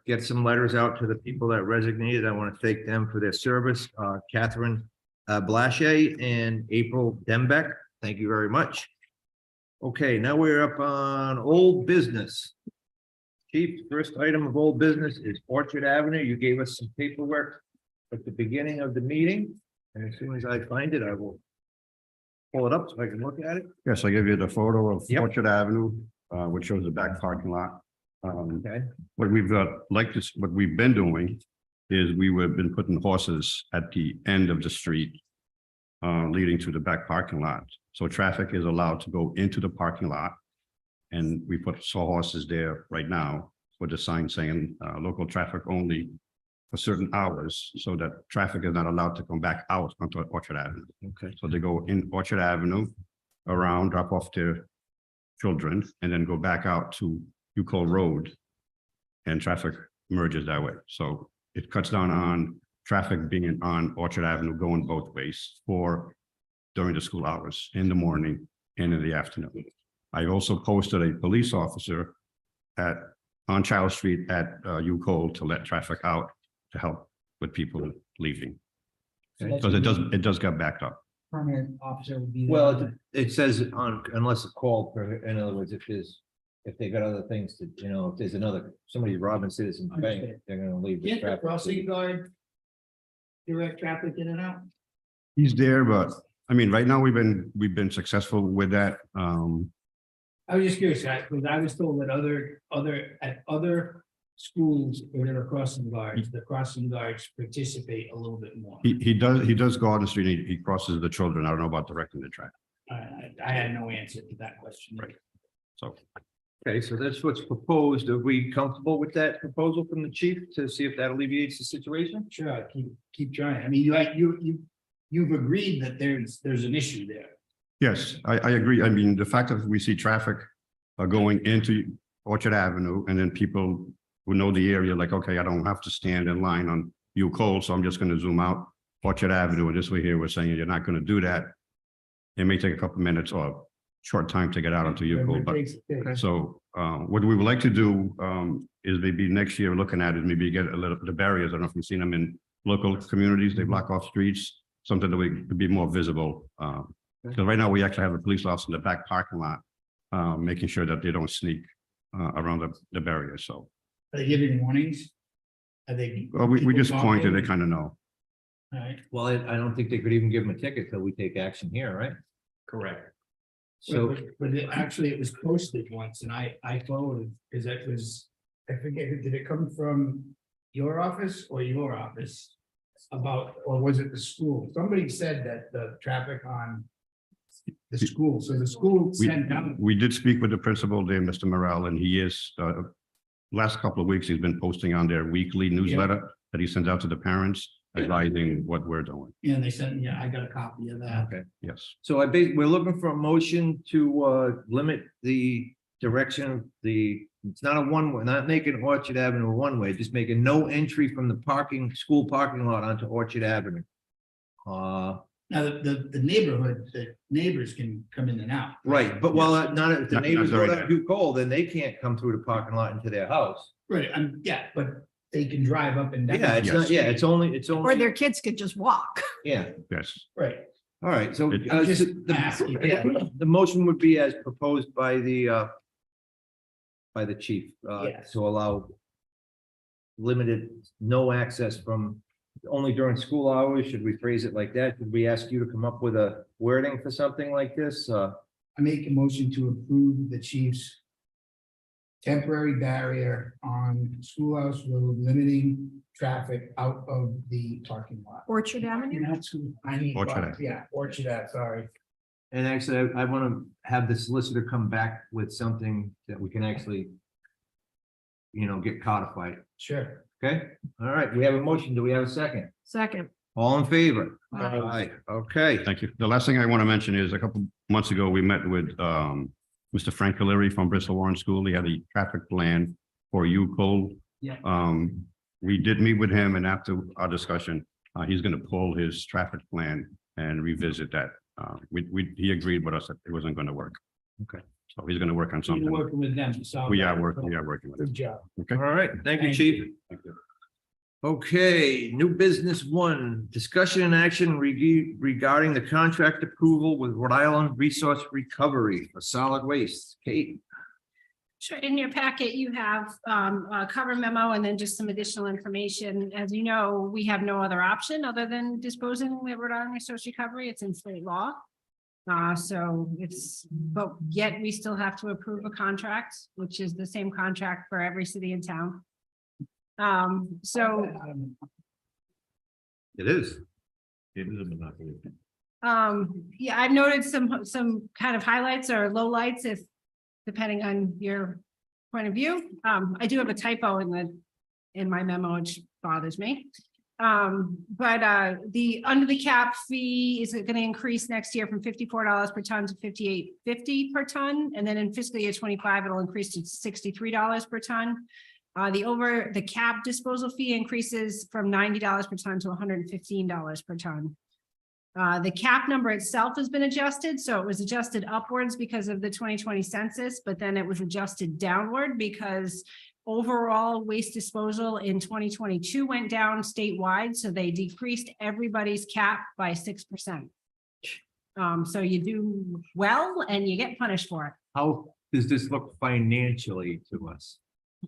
get some letters out to the people that resignated. I want to thank them for their service. Catherine Blache and April Dembeck. Thank you very much. Okay, now we're up on old business. Chief, first item of old business is Orchard Avenue. You gave us some paperwork at the beginning of the meeting. And as soon as I find it, I will pull it up so I can look at it. Yes, I give you the photo of Yep. Orchard Avenue, which shows the back parking lot. Okay. What we've what we've been doing is we've been putting horses at the end of the street leading to the back parking lot. So traffic is allowed to go into the parking lot. And we put sawhorses there right now with the sign saying local traffic only for certain hours so that traffic is not allowed to come back out onto Orchard Avenue. Okay. So they go in Orchard Avenue, around, drop off their children, and then go back out to Ucole Road. And traffic merges that way. So it cuts down on traffic being on Orchard Avenue going both ways for during the school hours in the morning and in the afternoon. I also posted a police officer on Child Street at Ucole to let traffic out to help with people leaving. Because it does get backed up. Permanent officer would be. Well, it says on, unless a call, in other words, if they got other things to, if there's somebody robbing Citizens Bank, they're gonna leave the Can't the traffic. crossing guard direct traffic in and out? He's there, but I mean, right now we've been successful with that. I was just curious, because I was told that at other schools where there are crossing guards, the crossing guards participate a little bit more. He does go on the street, and he crosses the children. I don't know about directing the traffic. I had no answer to that question. Right. So Okay, so that's what's proposed. Are we comfortable with that proposal from the chief to see if that alleviates the situation? Sure, I keep trying. I mean, you've agreed that there's an issue there. yes, I agree. I mean, the fact that we see traffic going into Orchard Avenue, and then people who know the area, like, okay, I don't have to stand in line on Ucole, so I'm just going to zoom out Orchard Avenue. And this way here, we're saying you're not going to do that. It may take a couple minutes or short time to get out onto Ucole, but so what we would like to do is maybe next year looking at it, maybe get the barriers. I don't know if you've seen them in local communities. They block off streets, something that we could be more visible. Because right now we actually have a police officer in the back parking lot, making sure that they don't sneak around the barrier. So Are they giving warnings? Are they? well, we just people pointed, talking? they kind of know. All right, Well, I don't think they could even give them a ticket till we take action here, right? correct. So, But it was posted once and I followed, because that was, I forget, did it come from your office or your office? Or was it the school? Somebody said that the traffic on the school, so the school sent down. We did speak with the principal there, Mr. Morrell, and he is, last couple of weeks, he's been posting on their weekly newsletter that he sends out to the parents, advising what we're doing. Yeah, they sent, yeah, I got a copy of that. okay. Yes. So we're looking for a motion to limit the direction of it's not a one-way, not making Orchard Avenue a one-way, just making no entry from the school parking lot onto Orchard Avenue. Now, the neighborhood, the neighbors can come in and out. Right, but not if the Not neighbors go during down Hugh Cole, then they can't come through the parking lot into their house. Right, yeah, but they can drive up and down. Yeah, it's not, yeah, it's only, Or their kids could just walk. yeah. Yes. Right. All right, so It- I'm just asking. the motion would be as proposed by the chief, Yes. to allow limited, no access from, only during school hours. Should we phrase it like that? Should we ask you to come up with a wording for something like this? I make a motion to approve the chief's temporary barrier on Schoolhouse Road, limiting traffic out of the parking lot. Orchard Avenue? I need, Orchard Ave. yeah, Orchard Ave, sorry. And actually, I want to have the solicitor come back with something that we can actually, get codified. Sure. Okay, all right, we have a motion. Do we have a second? Second. All in favor? Aye. Okay. Thank you. The last thing I want to mention is a couple months ago, we met with Mr. Frank Caleri from Bristol Warren School. He had a traffic plan for Ucole. Yeah. We did meet with him, and after our discussion, he's going to pull his traffic plan and revisit that. He agreed with us that it wasn't going to work. Okay. So he's going to work on So you're something. working with them to solve. We that. are working with Good it. job. Okay. All right, thank you, Thank chief. Thank you. Okay, new business one, discussion and action regarding the contract approval with Rhode Island Resource Recovery for solid waste. Kate? Sure, in your packet, you have a cover memo and then just some additional information. As you know, we have no other option other than disposing with Rhode Island Resource Recovery. It's in state law. But yet we still have to approve a contract, which is the same contract for every city and town. It is. It is a monopoly. Yeah, I've noted some kind of highlights or lowlights depending on your point of view. I do have a typo in the in my memo, which bothers me. But the under the cap fee is going to increase next year from $54 per ton to $58.50 per ton. And then in fiscal year 25, it'll increase to $63 per ton. The over the cap disposal fee increases from $90 per ton to $115 per ton. The cap number itself has been adjusted, so it was adjusted upwards because of the 2020 census, but then it was adjusted downward because overall waste disposal in 2022 went down statewide, so they decreased everybody's cap by 6%. So you do well and you get punished for it. How does this look financially to us?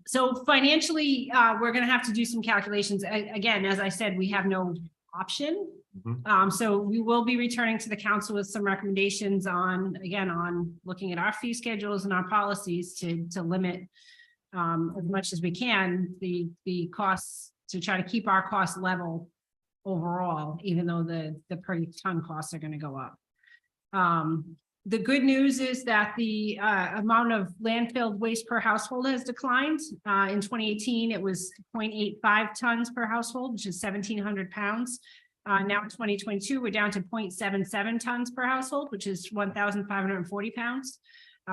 So financially, we're gonna have to do some calculations. Again, as I said, we have no option. So we will be returning to the council with some recommendations on, again, on looking at our fee schedules and our policies to limit as much as we can, the costs, to try to keep our cost level overall, even though the per ton costs are gonna go up. The good news is that the amount of landfill waste per household has declined. In 2018, it was 0.85 tons per household, which is 1,700 pounds. Now in 2022, we're down to 0.77 tons per household, which is 1,540 pounds.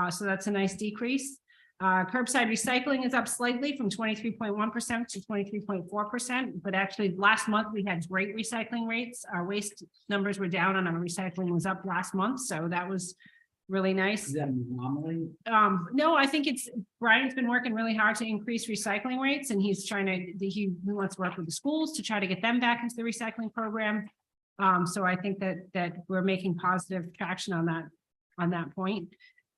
So that's a nice decrease. Curbside recycling is up slightly from 23.1% to 23.4%, but actually last month we had great recycling rates. Our waste numbers were down and our recycling was up last month, so that was really nice. Is that an anomaly? No, I think Brian's been working really hard to increase recycling rates, and he's trying to, he wants to work with the schools to try to get them back into the recycling program. So I think that we're making positive traction on that point.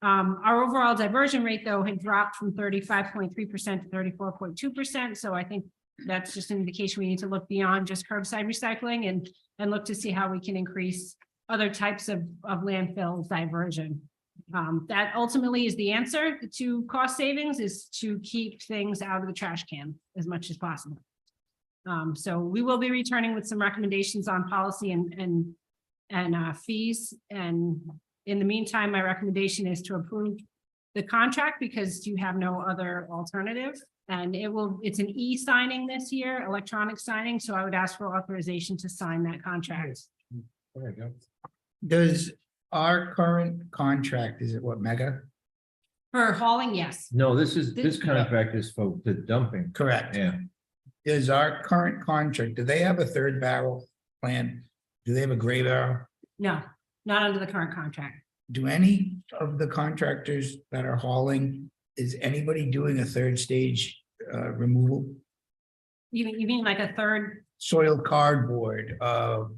Our overall diversion rate, though, had dropped from 35.3% to 34.2%. So I think that's just an indication we need to look beyond just curbside recycling and look to see how we can increase other types of landfill diversion. That ultimately is the answer to cost savings, is to keep things out of the trash can as much as possible. So we will be returning with some recommendations on policy and fees. And in the meantime, my recommendation is to approve the contract because you have no other alternative. And it's an e-signing this year, electronic signing. So I would ask for authorization to sign that contract. There you go. Does our current contract, is it what, Mega? For hauling, yes. No, this contract is for the dumping. Correct. Yeah. Does our current contract, do they have a third barrel plan? Do they have a gray barrel? No, not under the current contract. Do any of the contractors that are hauling, is anybody doing a third stage removal? You mean like a third? Soiled cardboard,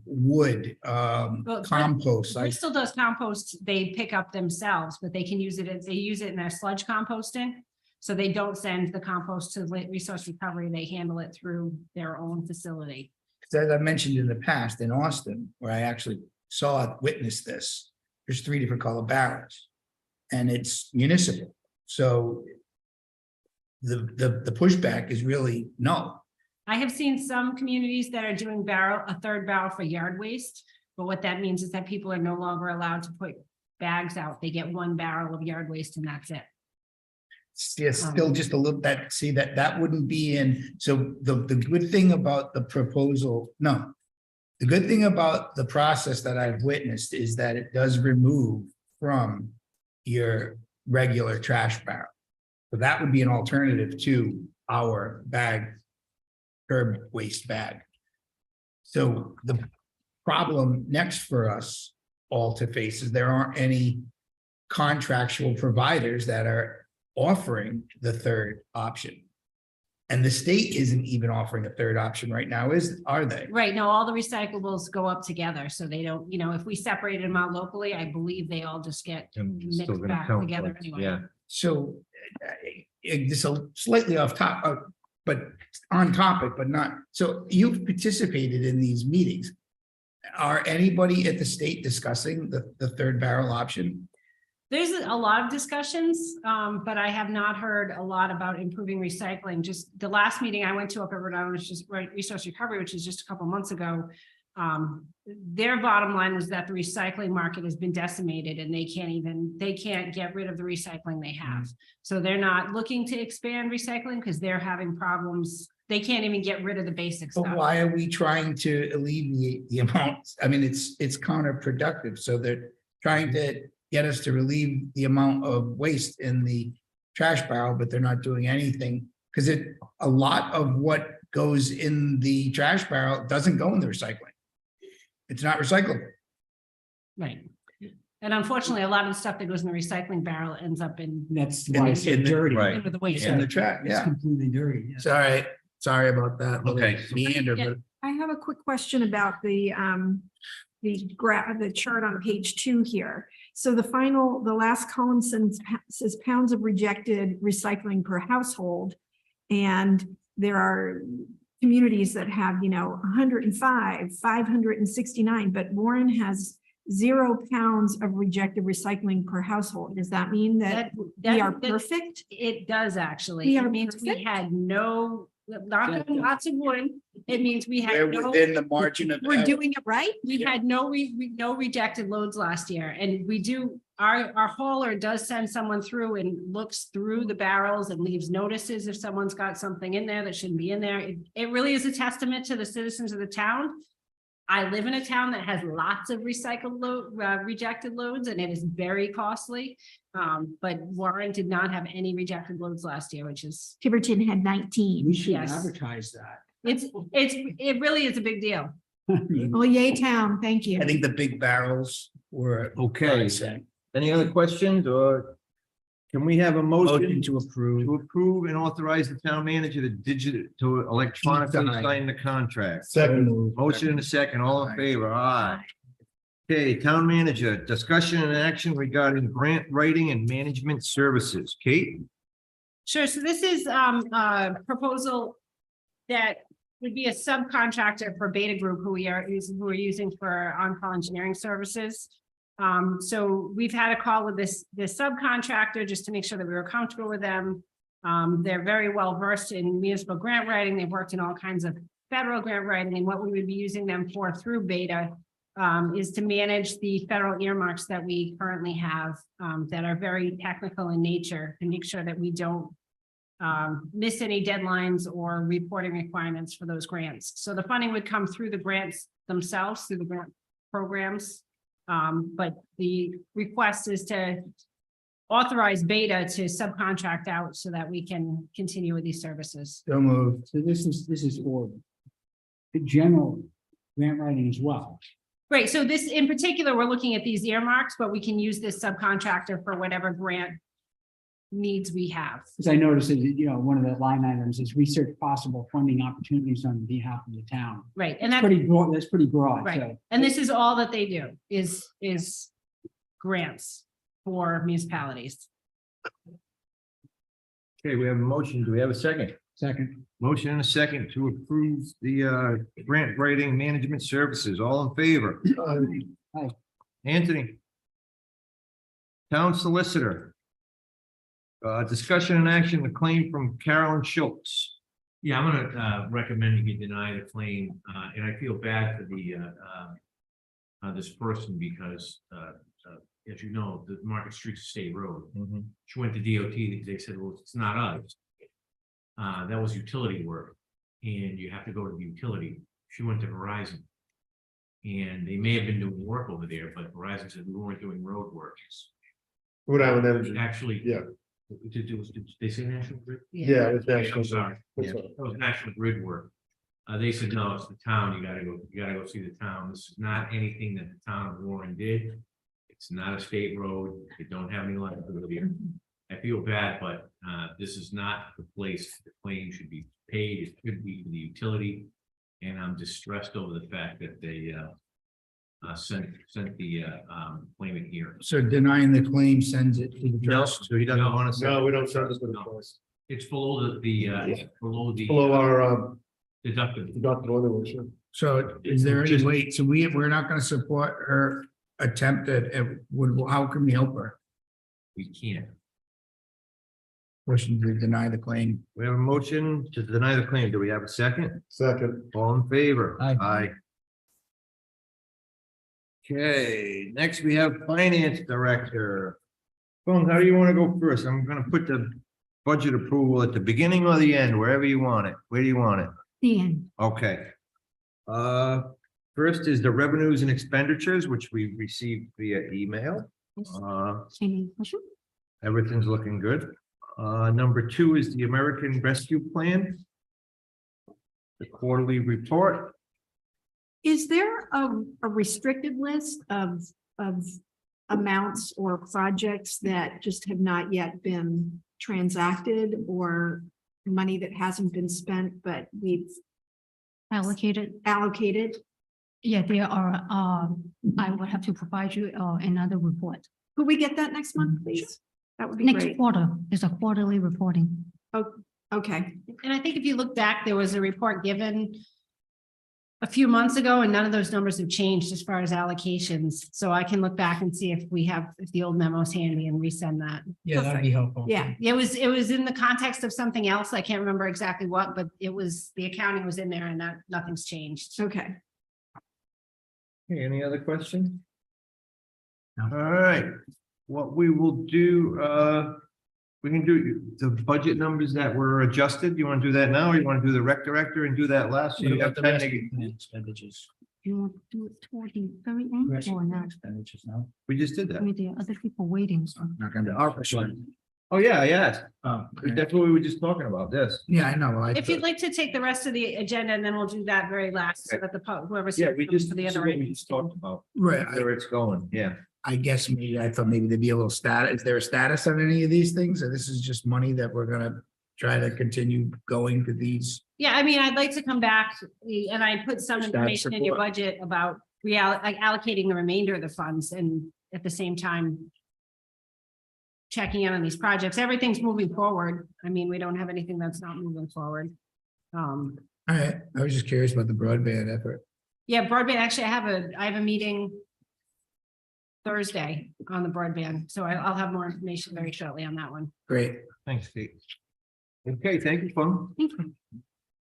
wood, compost. Bristol does compost, they pick up themselves, but they can use it as, they use it in their sludge composting. So they don't send the compost to resource recovery, they handle it through their own facility. As I mentioned in the past, in Austin, where I actually witnessed this, there's 3 different color barrels. And it's municipal. So the pushback is really no. I have seen some communities that are doing a third barrel for yard waste, but what that means is that people are no longer allowed to put bags out. They get 1 barrel of yard waste and that's it. Yes, still just a little that wouldn't be in. So the good thing about the proposal, the good thing about the process that I've witnessed is that it does remove from your regular trash barrel. So that would be an alternative to our curb waste bag. So the problem next for us all to face is there aren't any contractual providers that are offering the third option. And the state isn't even offering a third option right now, are they? Right, no, all the recyclables go up together, so they don't, if we separated them out locally, I believe they all just get mixed back together anyway. Yeah. So just a slightly off topic, but on topic, but not. So you've participated in these meetings. Are anybody at the state discussing the third barrel option? There's a lot of discussions, but I have not heard a lot about improving recycling. Just the last meeting I went to up at Rhode Island, which is Resource Recovery, which is just a couple months ago. Their bottom line was that the recycling market has been decimated and they can't get rid of the recycling they have. So they're not looking to expand recycling because they're having problems they can't even get rid of the basic But stuff. why are we trying to alleviate the amounts? I mean, it's counterproductive. So they're trying to get us to relieve the amount of waste in the trash barrel, but they're not doing anything. Because a lot of what goes in the trash barrel doesn't go in the recycling. It's not recyclable. Right. And unfortunately, a lot of the stuff that goes in the recycling barrel ends up in That's In why the- it's so in the- dirty. right. with the waste. In the trash, It's yeah. completely dirty. yeah. Sorry about that. Okay. Meander, Yeah. but I have a quick question about the chart on page 2 here. So the last column says pounds of rejected recycling per household. And there are communities that have, 105, 569, but Warren has 0 pounds of rejected recycling per household. Does that mean that we are perfect? It does actually. We It are means we perfect? had no, not lots of wood. It means we we're had no. within the margin of. We're doing it right? We had no rejected loads last year, and we do, our hauler does send someone through and looks through the barrels and leaves notices if someone's got something in there that shouldn't be in there. It really is a testament to the citizens of the town. I live in a town that has lots of rejected loads, and it is very costly. But Warren did not have any rejected loads last year, which is, Tiverton had 19. We should Yes. advertise that. it really is a big deal. Oh, yay town, thank you. I think the big barrels were. Okay. Any other questions or can we have a motion Motion to approve. to approve and authorize the town manager to electronically Sign. sign the contract? Second. Motion in a second, all in favor, aye. Okay, town manager, discussion and action regarding grant writing and management services. Kate? Sure, so this is a proposal that would be a subcontractor for Beta Group, who we're using for on-call engineering services. So we've had a call with this subcontractor just to make sure that we were comfortable with them. They're very well versed in municipal grant writing. They've worked in all kinds of federal grant writing, and what we would be using them for through Beta is to manage the federal earmarks that we currently have that are very technical in nature, and make sure that we don't miss any deadlines or reporting requirements for those grants. So the funding would come through the grants themselves, through the grant programs. But the request is to authorize Beta to subcontract out so that we can continue with these services. So moved. So this is for the general grant writing as well. Great, so this in particular, we're looking at these earmarks, but we can use this subcontractor for whatever grant needs we have. Because I noticed that, one of the line items is research possible funding opportunities on behalf of the town. Right, and That's that's pretty broad, that's pretty broad. right. So And this is all that they do is grants for municipalities. Okay, we have a motion. Do we have a second? second, Motion and a second to approve the grant writing management services. All in favor? Aye. Anthony? Town solicitor. Discussion and action, the claim from Carolyn Schultz. Yeah, I'm gonna recommend you deny the claim, and I feel bad for this person because as you know, the Market Street's a state road. She went to DOT, they said, well, it's not us. That was utility work, and you have to go to the utility. She went to Verizon. And they may have been doing work over there, but Verizon said we weren't doing road work. Rhode Island Energy. Actually. Yeah. Did they say National Grid? Yeah, it's Okay, national. I'm sorry. That's all. That was National Grid work. They said, no, it's the town, you gotta go see the town. This is not anything that the town of Warren did. It's not a state road. They don't have any liability. I feel bad, but this is not the place the claim should be paid. It could be the utility. And I'm distressed over the fact that they sent the claimant here. So denying the claim sends it to the No, trust. so he doesn't want to say. No, we don't send this to the No. trust. It's below below the Below our deductible. deductible anyway, sure. So is there any way, so we're not gonna support her attempt how can we help her? We can't. Motion to deny the claim. We have a motion to deny the claim. Do we have a second? Second. All in favor? Aye. Okay, next we have finance director. Bones, how do you want to go first? I'm gonna put the budget approval at the beginning or the end, wherever you want it. Where do you want it? The end. Okay. First is the revenues and expenditures, which we received via email. Any question? Everything's looking good. Number two is the American Rescue Plan. The quarterly report. Is there a restricted list of amounts or projects that just have not yet been transacted, or money that hasn't been spent, but we've allocated? Yeah, there are, I will have to provide you another report. Could we get that next month, please? That would be great. quarter is a quarterly reporting. Okay, And I think if you look back, there was a report given a few months ago, and none of those numbers have changed as far as allocations. So I can look back and see if the old memo's handy and resend that. Yeah, that'd be helpful. Yeah, it was in the context of something else. I can't remember exactly what, but the accounting was in there and that nothing's changed. okay. Okay, any other questions? All right, what we will do, we can do the budget numbers that were adjusted. You want to do that now, or you want to do the rec director and do that last? So you have time to- Expenditures. You want to do it toward the very end or not? Expenditures now. We just did that. There are other people waiting. So. Not gonna be ARPA. Oh, yeah, yes. Oh, That's what we were just talking about, this. yeah, I know. If you'd like to take the rest of the agenda, and then we'll do that very last, so that whoever's. Yeah, here we for just, the this is other. what we just talked about, Right, where it's going, yeah. I guess maybe I thought maybe there'd be a little status. Is there a status on any of these things? Or this is just money that we're gonna try to continue going to these? Yeah, I mean, I'd like to come back, and I put some Status information in your report. budget about allocating the remainder of the funds, and at the same time checking in on these projects. Everything's moving forward. I mean, we don't have anything that's not moving forward. All right, I was just curious about the broadband effort. Yeah, broadband, actually, I have a meeting Thursday on the broadband, so I'll have more information very shortly on that one. Great. Thanks, Kate. Okay, thank you, Fung. Thank you.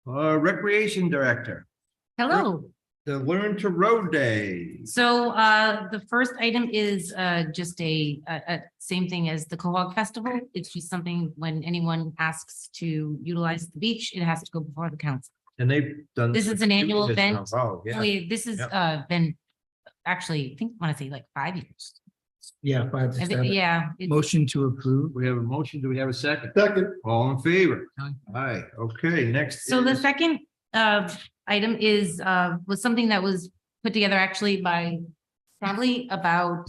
Recreation Director, Hello. the Learn to Road Day. So the first item is just a same thing as the Quahog Festival. It's just something when anyone asks to utilize the beach, it has to go before the council. And they've done. This is an annual event. Oh, yeah. This has Yep. been actually, I think, I want to say like 5 years. Yeah, 5 to I think- 7. Yeah. it- Motion to approve. We have a motion. Do we have a second? Second. All in favor? Aye. Aye, okay, next. So the is- second item was something that was put together actually by probably about,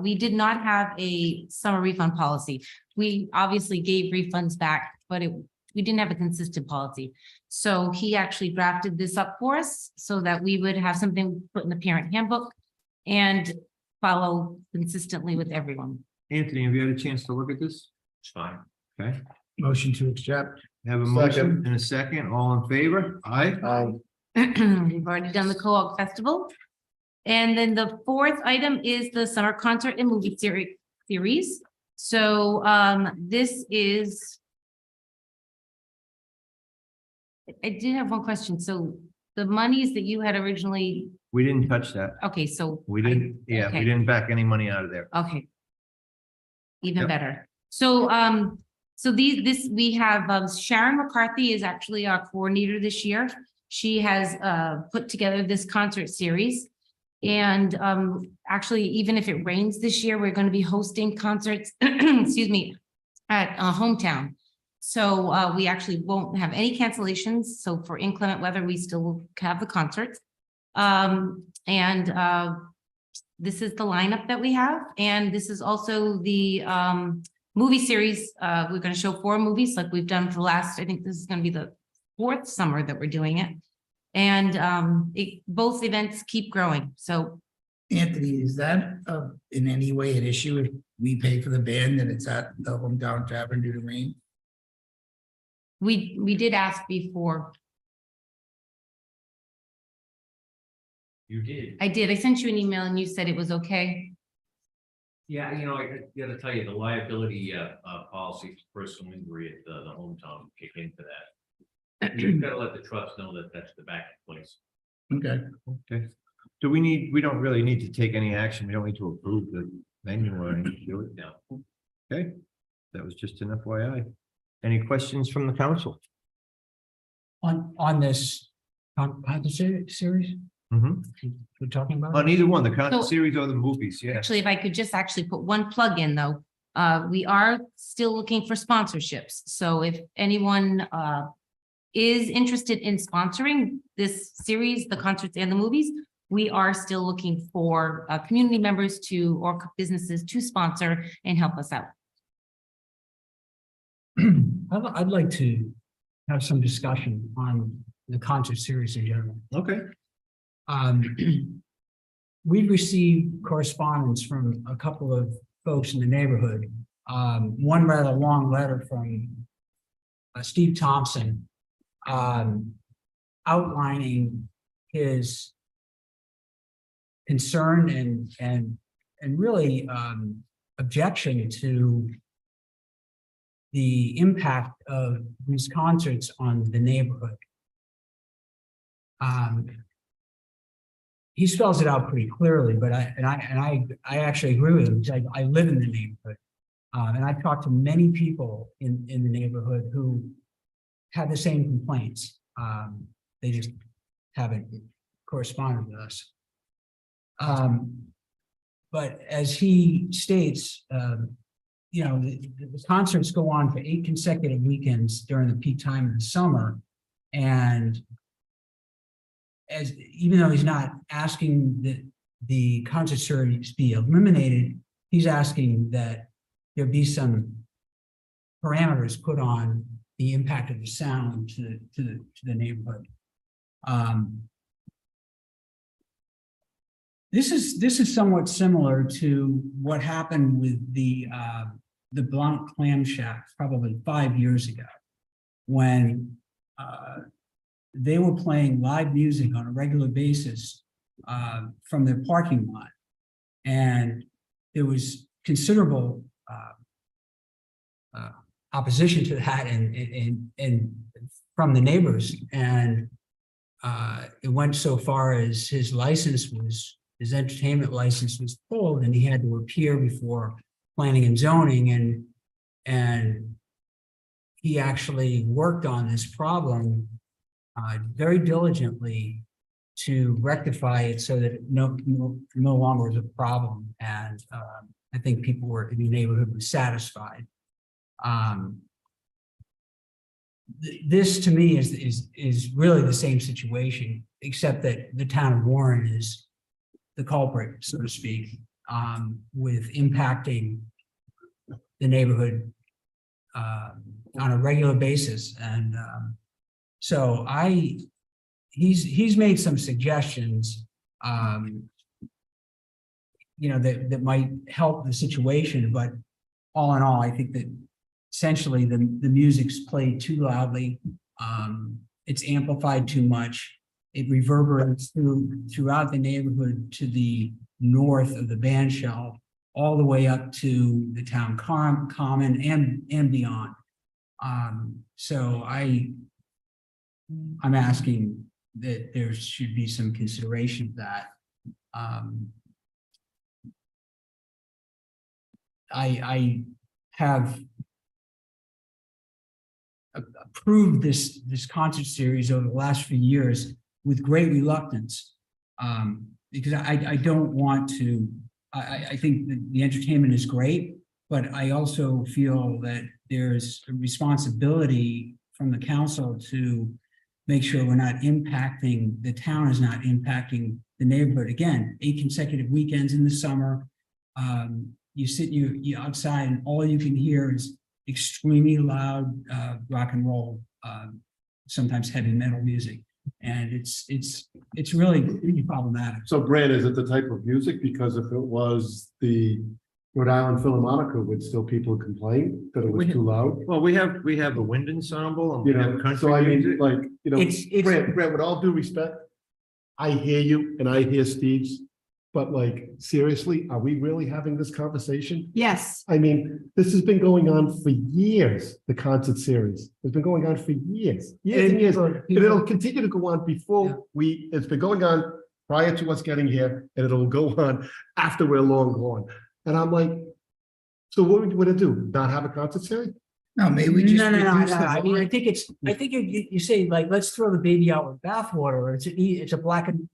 we did not have a summer refund policy. We obviously gave refunds back, but we didn't have a consistent policy. So he actually drafted this up for us so that we would have something put in the parent handbook and follow consistently with everyone. Anthony, have you had a chance to look at this? It's fine. Okay, Motion to accept. have a motion and a second, all in favor? Aye. We've already done the Co-op Festival. And then the fourth item is the summer concert and movie series. So this is. I did have one question. So the monies that you had originally, We didn't touch that. okay, so. We didn't, yeah, we Okay. didn't back any money out of there. Okay. Even Yep. better. So, we have, Sharon McCarthy is actually our coordinator this year. She has, put together this concert series. And, actually, even if it rains this year, we're going to be hosting concerts, excuse me, at, Hometown. So, we actually won't have any cancellations. So for inclement weather, we still will have the concerts. This is the lineup that we have, and this is also the movie series. We're going to show 4 movies like we've done for the last, I think this is going to be the 4th summer that we're doing it. And both events keep growing. So Anthony, is that in any way an issue if we pay for the band and it's at the Hometown Tavern due to rain? we did ask before. You did. I did. I sent you an email and you said it was okay. Yeah, I gotta tell you, the liability policy for personal injury at the hometown kick into that. You've gotta let the trust know that that's the back place. Okay. Okay. We don't really need to take any action. We don't need to approve the menu or anything, do it now. Okay, that was just an FYI. Any questions from the council? On this, series Mhm. we're talking about? On either one, the concert So- series or the movies, yeah. Actually, if I could just actually put one plug in though, we are still looking for sponsorships. So if anyone is interested in sponsoring this series, the concerts and the movies, we are still looking for community members to or businesses to sponsor and help us out. I'd like to have some discussion on the concert series in general. Okay. We've received correspondence from a couple of folks in the neighborhood. One rather long letter from Steve Thompson outlining his concern and really objection to the impact of these concerts on the neighborhood. He spells it out pretty clearly, but I actually agree with him. Because I live in the neighborhood, and I've talked to many people in the neighborhood who have the same complaints. They just haven't corresponded with us. But as he states, the concerts go on for 8 consecutive weekends during the peak time of the summer, and even though he's not asking that the concert series be eliminated, he's asking that there be some parameters put on the impact of the sound to the neighborhood. This is somewhat similar to what happened with the Blount Clam Shack probably 5 years ago, when they were playing live music on a regular basis from their parking lot. And there was considerable opposition to that and from the neighbors. And it went so far as his entertainment license was pulled, and he had to appear before planning and zoning, and he actually worked on this problem very diligently to rectify it so that it no longer was a problem. And I think people in the neighborhood were satisfied. This to me is really the same situation, except that the town of Warren is the culprit, so to speak, with impacting the neighborhood on a regular basis. And so he's made some suggestions, that might help the situation, but all in all, I think that essentially the music's played too loudly. It's amplified too much. It reverberates throughout the neighborhood to the north of the band shell, all the way up to the town common and beyond. So I'm asking that there should be some consideration of that. I have approved this concert series over the last few years with great reluctance, because I don't want to. I think that the entertainment is great, but I also feel that there's a responsibility from the council to make sure we're not impacting, the town is not impacting the neighborhood. Again, 8 consecutive weekends in the summer. You sit you outside and all you can hear is extremely loud rock and roll, sometimes heavy metal music. And it's really problematic. So Grant, is it the type of music? Because if it was the Rhode Island Philharmonic, would still people complain that it was too loud? Well, we have a wind ensemble and we have So country I mean, music. like, It's- Grant, with all due respect, I hear you and I hear Steve's, but like, seriously, are we really having this conversation? Yes. I mean, this has been going on for years, the concert series. It's been going on for years and years. And it'll continue to go on before it's been going on prior to us getting here, and it'll go on after we're long gone. And I'm like, so what are we going to do? Not have a concert series? No, maybe we just. No, reduce the I mean, I volume. think I think you say like, let's throw the baby out with bathwater. It's a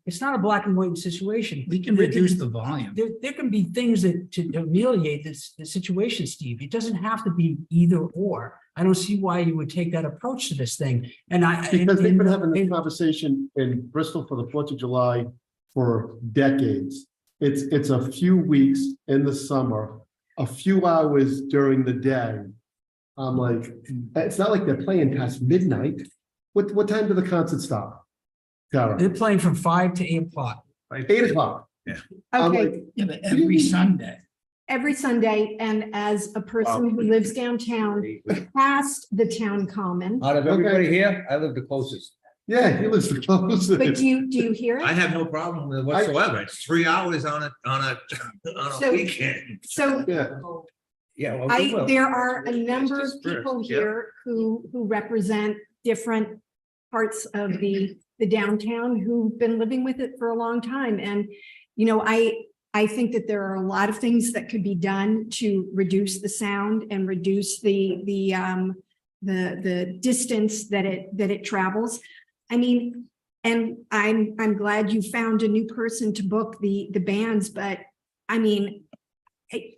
it's not a black and white situation. We can There reduce the volume. There can be things that to ameliorate the situation, Steve. It doesn't have to be either or. I don't see why you would take that approach to this thing. And Because they've been having this conversation in Bristol for the 4th of July for decades. It's a few weeks in the summer, a few hours during the day. I'm like, it's not like they're playing past midnight. What time do the concerts stop? They're Tara, playing from 5 to 8 o'clock. 8 o'clock. I'm Okay, like, Yeah, but every Sunday. every Sunday, and as a person who lives downtown, past the town common, Out of everybody here, I live the closest. yeah, he lives the closest. but do you hear I it? have no problem with it whatsoever. It's 3 hours on a So- weekend. So Yeah, Yeah. well, we will. there are a number of It's just people first, yeah. here who represent different parts of the downtown who've been living with it for a long time. And, you know, I think that there are a lot of things that could be done to reduce the sound and reduce the distance that it travels. I mean, and I'm glad you found a new person to book the bands, but I mean,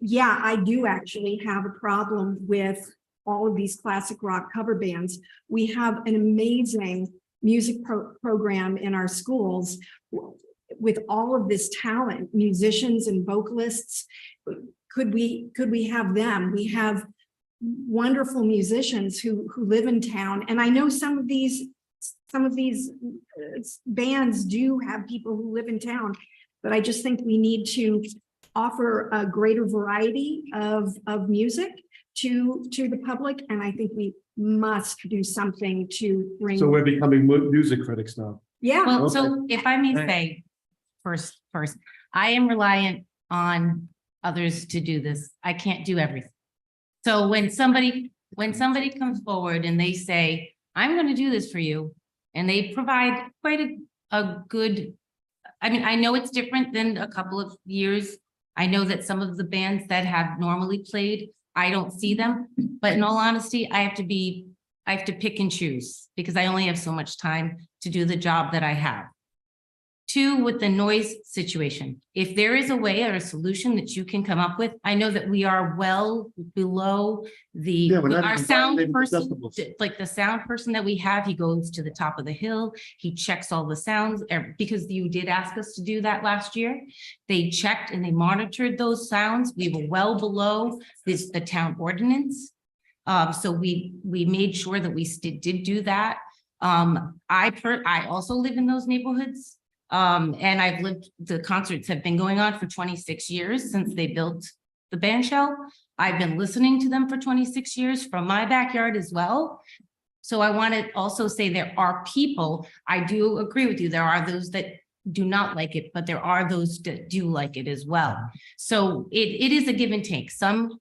yeah, I do actually have a problem with all of these classic rock cover bands. We have an amazing music program in our schools with all of this talent, musicians and vocalists. Could we have them? We have wonderful musicians who live in town. And I know some of these bands do have people who live in town, but I just think we need to offer a greater variety of music to the public. And I think we must do something to bring. so we're becoming music critics now. Yeah, Well, so if I may say, first, I am reliant on others to do this. I can't do everything. So when somebody comes forward and they say, I'm going to do this for you, and they provide quite a good, I mean, I know it's different than a couple of years. I know that some of the bands that have normally played, I don't see them, but in all honesty, I have to pick and choose because I only have so much time to do the job that I have. Two, with the noise situation, if there is a way or a solution that you can come up with, I know that we are well below Yeah, we're not our even sound violating person, decibels. like the sound person that we have, he goes to the top of the hill, he checks all the sounds, because you did ask us to do that last year. They checked and they monitored those sounds. We were well below the town ordinance. So we made sure that we did do that. I also live in those neighborhoods. And the concerts have been going on for 26 years since they built the band shell. I've been listening to them for 26 years from my backyard as well. So I want to also say there are people, I do agree with you, there are those that do not like it, but there are those that do like it as well. So it is a give and take. Some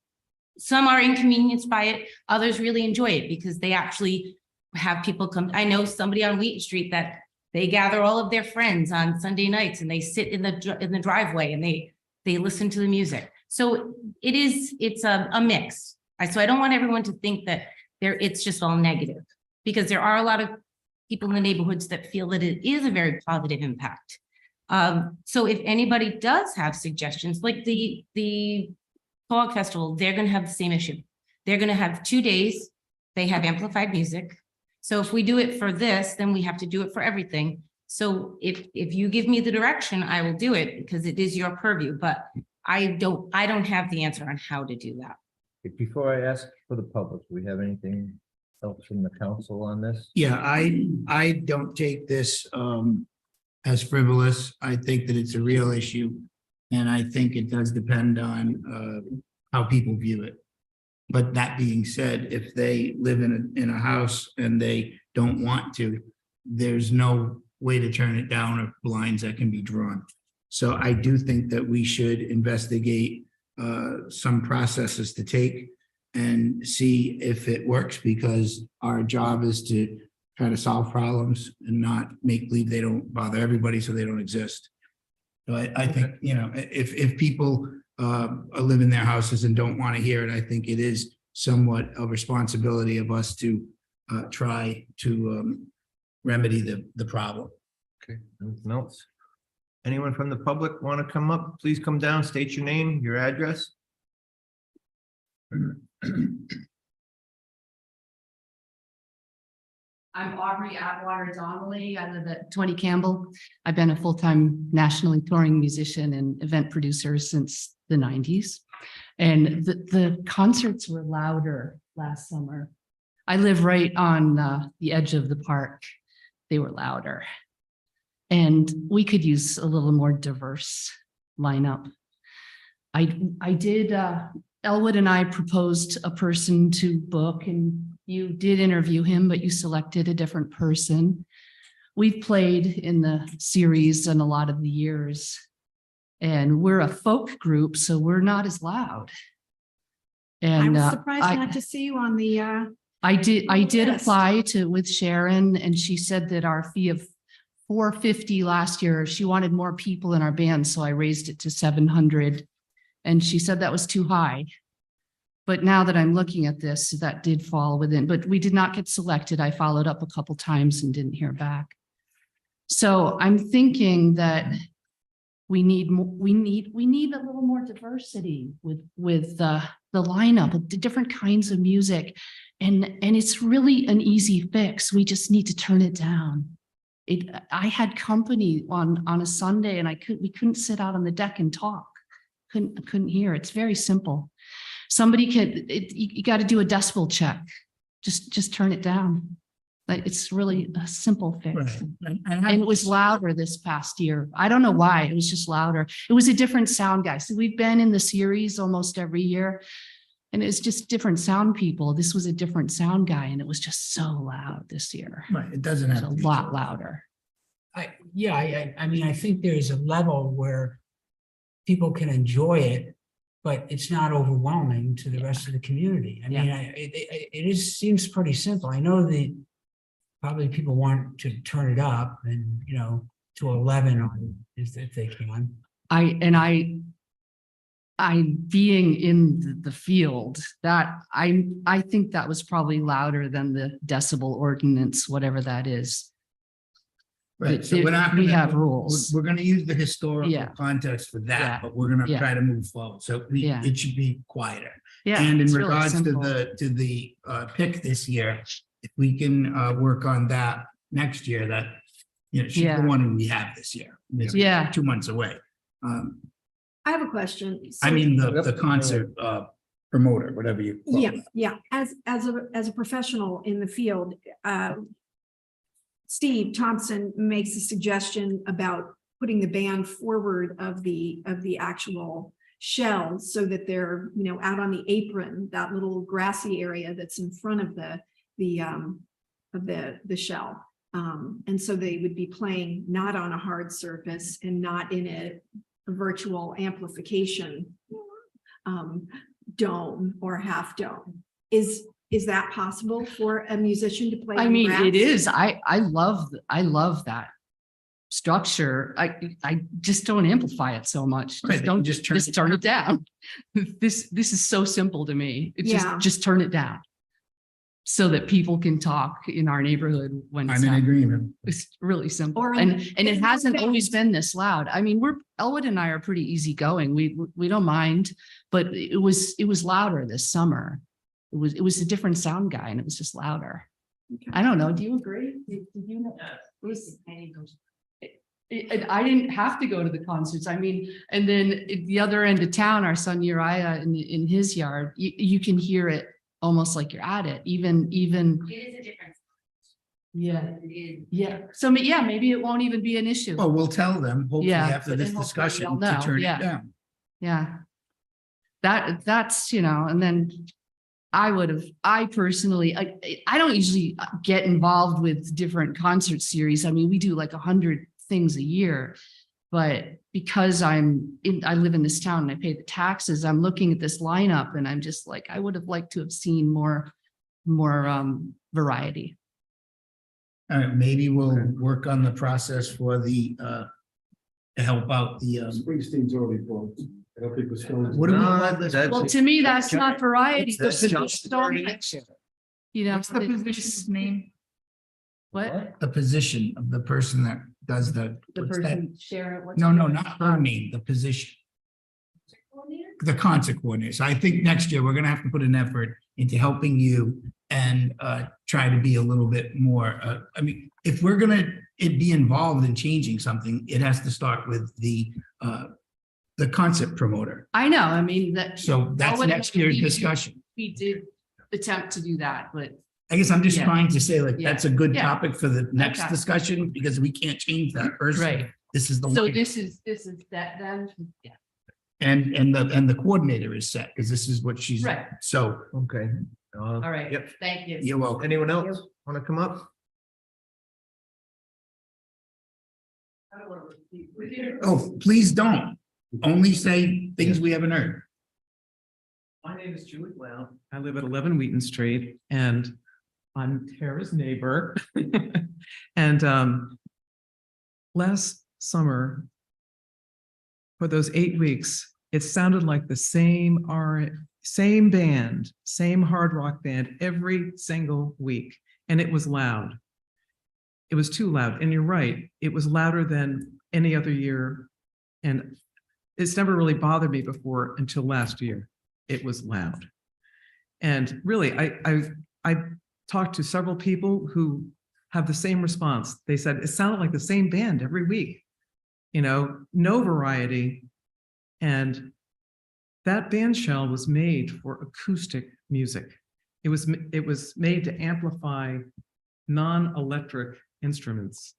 are inconvenienced by it, others really enjoy it because they actually have people come. I know somebody on Wheaton Street that they gather all of their friends on Sunday nights and they sit in the driveway and they listen to the music. So it's a mix. So I don't want everyone to think that it's just all negative because there are a lot of people in the neighborhoods that feel that it is a very positive impact. So if anybody does have suggestions, like the Fog Festival, they're going to have the same issue. They're going to have 2 days. They have amplified music. So if we do it for this, then we have to do it for everything. So if you give me the direction, I will do it because it is your purview, but I don't have the answer on how to do that. Before I ask for the public, do we have anything else from the council on this? Yeah, I don't take this as frivolous. I think that it's a real issue. And I think it does depend on how people view it. But that being said, if they live in a house and they don't want to, there's no way to turn it down or blinds that can be drawn. So I do think that we should investigate some processes to take and see if it works, because our job is to try to solve problems and not make believe they don't bother everybody so they don't exist. So I think, if people live in their houses and don't want to hear it, I think it is somewhat a responsibility of us to try to remedy the problem. Okay, anything else? Anyone from the public want to come up? Please come down, state your name, your address. I'm Aubrey Atwater Donnelly. I live at 20 Campbell. I've been a full-time nationally touring musician and event producer since the 90s. And the concerts were louder last summer. I live right on the edge of the park. They were louder. And we could use a little more diverse lineup. I did, Elwood and I proposed a person to book, and you did interview him, but you selected a different person. We've played in the series and a lot of the years, and we're a folk group, so we're not as loud. I And was surprised not to see you on the, I did Yes. apply with Sharon, and she said that our fee of $450 last year, she wanted more people in our band, so I raised it to 700. And she said that was too high. But now that I'm looking at this, that did fall within, but we did not get selected. I followed up a couple times and didn't hear back. So I'm thinking that we need a little more diversity with the lineup of the different kinds of music. And it's really an easy fix. We just need to turn it down. I had company on a Sunday, and we couldn't sit out on the deck and talk. Couldn't hear. It's very simple. Somebody you got to do a decibel check. Just turn it down. Like, it's really a simple fix. And it was louder this past year. I don't know why. It was just louder. It was a different sound guy. So we've been in the series almost every year, and it's just different sound people. This was a different sound guy, and it was just so loud this year. Right, it doesn't It's have a to be. lot louder. I mean, I think there's a level where people can enjoy it, but it's not overwhelming to the rest of the community. I mean, it seems pretty simple. I know that probably people want to turn it up and, to 11 on if they can. I being in the field, that I think that was probably louder than the decibel ordinance, whatever that is. Right, so we're not. We gonna- have rules. We're gonna use the historical Yeah. context for that, Yeah. but we're gonna Yeah. try to move forward. So Yeah. it should be quieter. Yeah. And in it's really regards to simple. the pick this year, if we can work on that next year, that, she's Yeah. the one we have this year. It's Yeah. 2 months away. I have a question. I So- mean, the concert promoter, whatever you. call Yeah, it. yeah. As a professional in the field, Steve Thompson makes a suggestion about putting the band forward of the actual shell so that they're, out on the apron, that little grassy area that's in front of the shell. And so they would be playing not on a hard surface and not in a virtual amplification dome or half dome. Is that possible for a musician to play? I on mean, grass? it is. I love that structure. I just don't amplify it so much. Right, Just they don't can just turn turn it down. This is so simple to me. It's Yeah. just turn it down. So that people can talk in our neighborhood when it's I'm in happening. agreement. It's really simple. Or And it hasn't bands. always been this loud. I mean, Elwood and I are pretty easygoing. We don't mind, but it was louder this summer. It was a different sound guy, and it was just louder. Okay. I don't know. Do you agree? Did you know? It was, I didn't have to go to the concerts. I mean, and then at the other end of town, our son Uriah in his yard, you can hear it almost like you're at it, even. It is a difference. Yeah. It is. Yeah. So maybe it won't even be an issue. Well, we'll tell them, hopefully Yeah, after but this then hopefully discussion, they'll to know, turn it yeah. down. Yeah. That's, and then I personally, I don't usually get involved with different concert series. I mean, we do like 100 things a year, but because I live in this town and I pay the taxes, I'm looking at this lineup and I'm just like, I would have liked to have seen more variety. All right, maybe we'll work on the process for the to help out the, Springsteen's already booked. I don't think we're still. what do we? Well, to me, that's not variety. That's That's the just you know, What's the position's name? what? The position of the person that does the. The what's that? person share it. what's No, her no, name? not her name, the position. The concert coordinator. So I think next year we're gonna have to put an effort into helping you and try to be a little bit more, I mean, if we're gonna be involved in changing something, it has to start with the concert promoter. I know, I mean, that. So that's next year's discussion. We did attempt to do that, but I guess I'm just Yeah. trying to say, like, Yeah. that's a good Yeah. topic for the next Okay. discussion, because we can't change that person. Right. This is the so one, this is that then, yeah. and the coordinator is set, because this is what she's, Right. so Okay. All right, Yep. thank you. you're welcome. Anyone else want to come up? Oh, please don't. Only say things we haven't heard. My name is Julie Blount. I live at 11 Wheaton Street and I'm Tara's neighbor. And last summer, for those 8 weeks, it sounded like the same band, same hard rock band every single week. And it was loud. It was too loud. And you're right, it was louder than any other year. And it's never really bothered me before until last year. It was loud. And really, I talked to several people who have the same response. They said it sounded like the same band every week, you know, no variety. And that band shell was made for acoustic music. It was made to amplify non-electric instruments.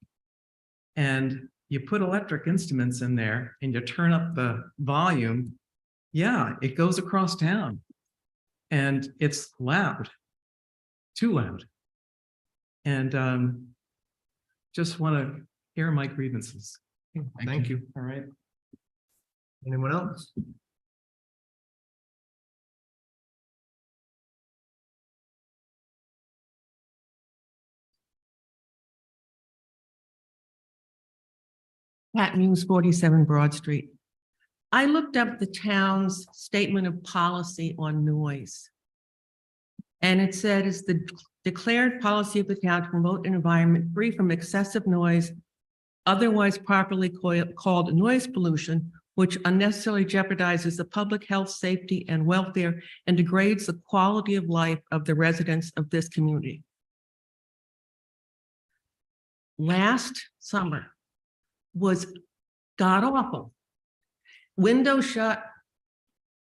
And you put electric instruments in there and you turn up the volume, yeah, it goes across town. And it's loud, too loud. And just want to air my grievances. Thank you. All right. Anyone else? Pat Muse, 47 Broad Street. I looked up the town's statement of policy on noise. And it said it's the declared policy of the town to promote an environment free from excessive noise, otherwise properly called noise pollution, which unnecessarily jeopardizes the public health, safety, and welfare and degrades the quality of life of the residents of this community. Last summer was god awful. Window shut,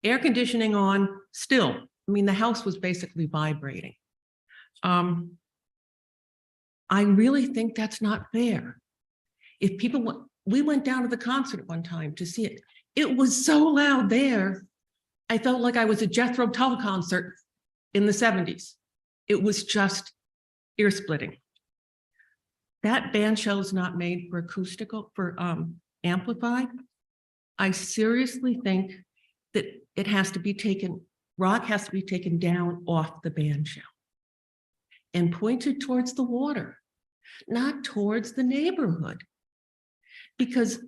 air conditioning on, still. I mean, the house was basically vibrating. I really think that's not fair. If people, we went down to the concert one time to see it. It was so loud there. I felt like I was at Jethro Tull concert in the 70s. It was just ear splitting. That band shell is not made for acoustical, for amplified. I seriously think that it has to be taken, rock has to be taken down off the band shell and pointed towards the water, not towards the neighborhood. Because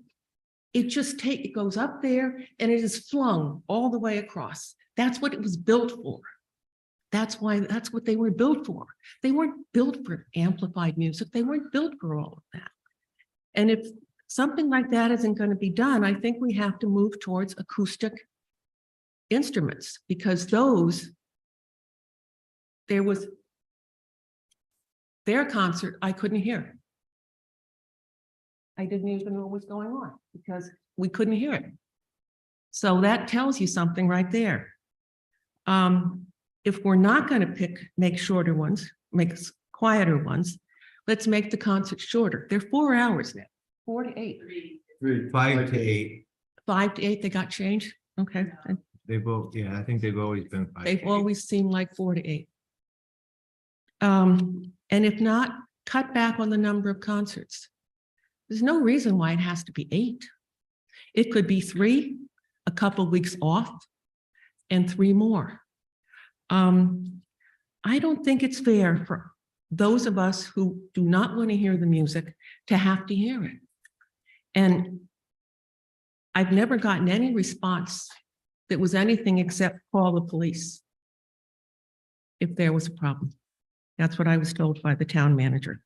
it goes up there and it is flung all the way across. That's what it was built for. That's what they were built for. They weren't built for amplified music. They weren't built for all of that. And if something like that isn't going to be done, I think we have to move towards acoustic instruments, because there was their concert, I couldn't hear. I didn't even know what was going on because we couldn't hear it. So that tells you something right there. If we're not going to make shorter ones, make quieter ones, let's make the concert shorter. They're 4 hours now, 4 to 8. 5 to 8. 5 to 8, they got changed. Okay. They both, yeah, I think they've always been 5. They've always seemed like 4 to 8. And if not, cut back on the number of concerts. There's no reason why it has to be 8. It could be 3, a couple of weeks off, and 3 more. I don't think it's fair for those of us who do not want to hear the music to have to hear it. And I've never gotten any response that was anything except call the police if there was a problem. That's what I was told by the town manager.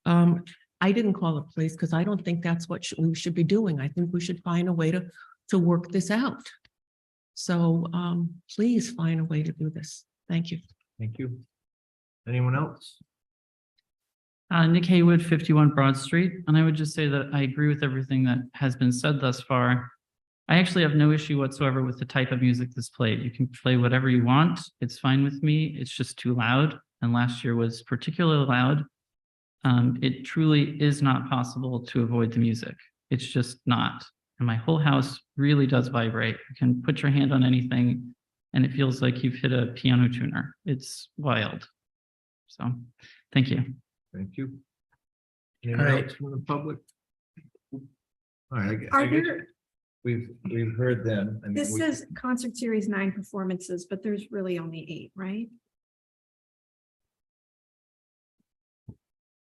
I didn't call the police because I don't think that's what we should be doing. I think we should find a way to work this out. So please find a way to do this. Thank you. Thank you. Anyone else? Nick Haywood, 51 Broad Street, and I would just say that I agree with everything that has been said thus far. I actually have no issue whatsoever with the type of music that's played. You can play whatever you want. It's fine with me. It's just too loud, and last year was particularly loud. It truly is not possible to avoid the music. It's just not. And my whole house really does vibrate. You can put your hand on anything and it feels like you've hit a piano tuner. It's wild. So, thank you. Thank you. Anyone All right. else from the public? All right. I Are guess there, we've heard them. I mean, this says concert series 9 performances, but there's really only 8, right?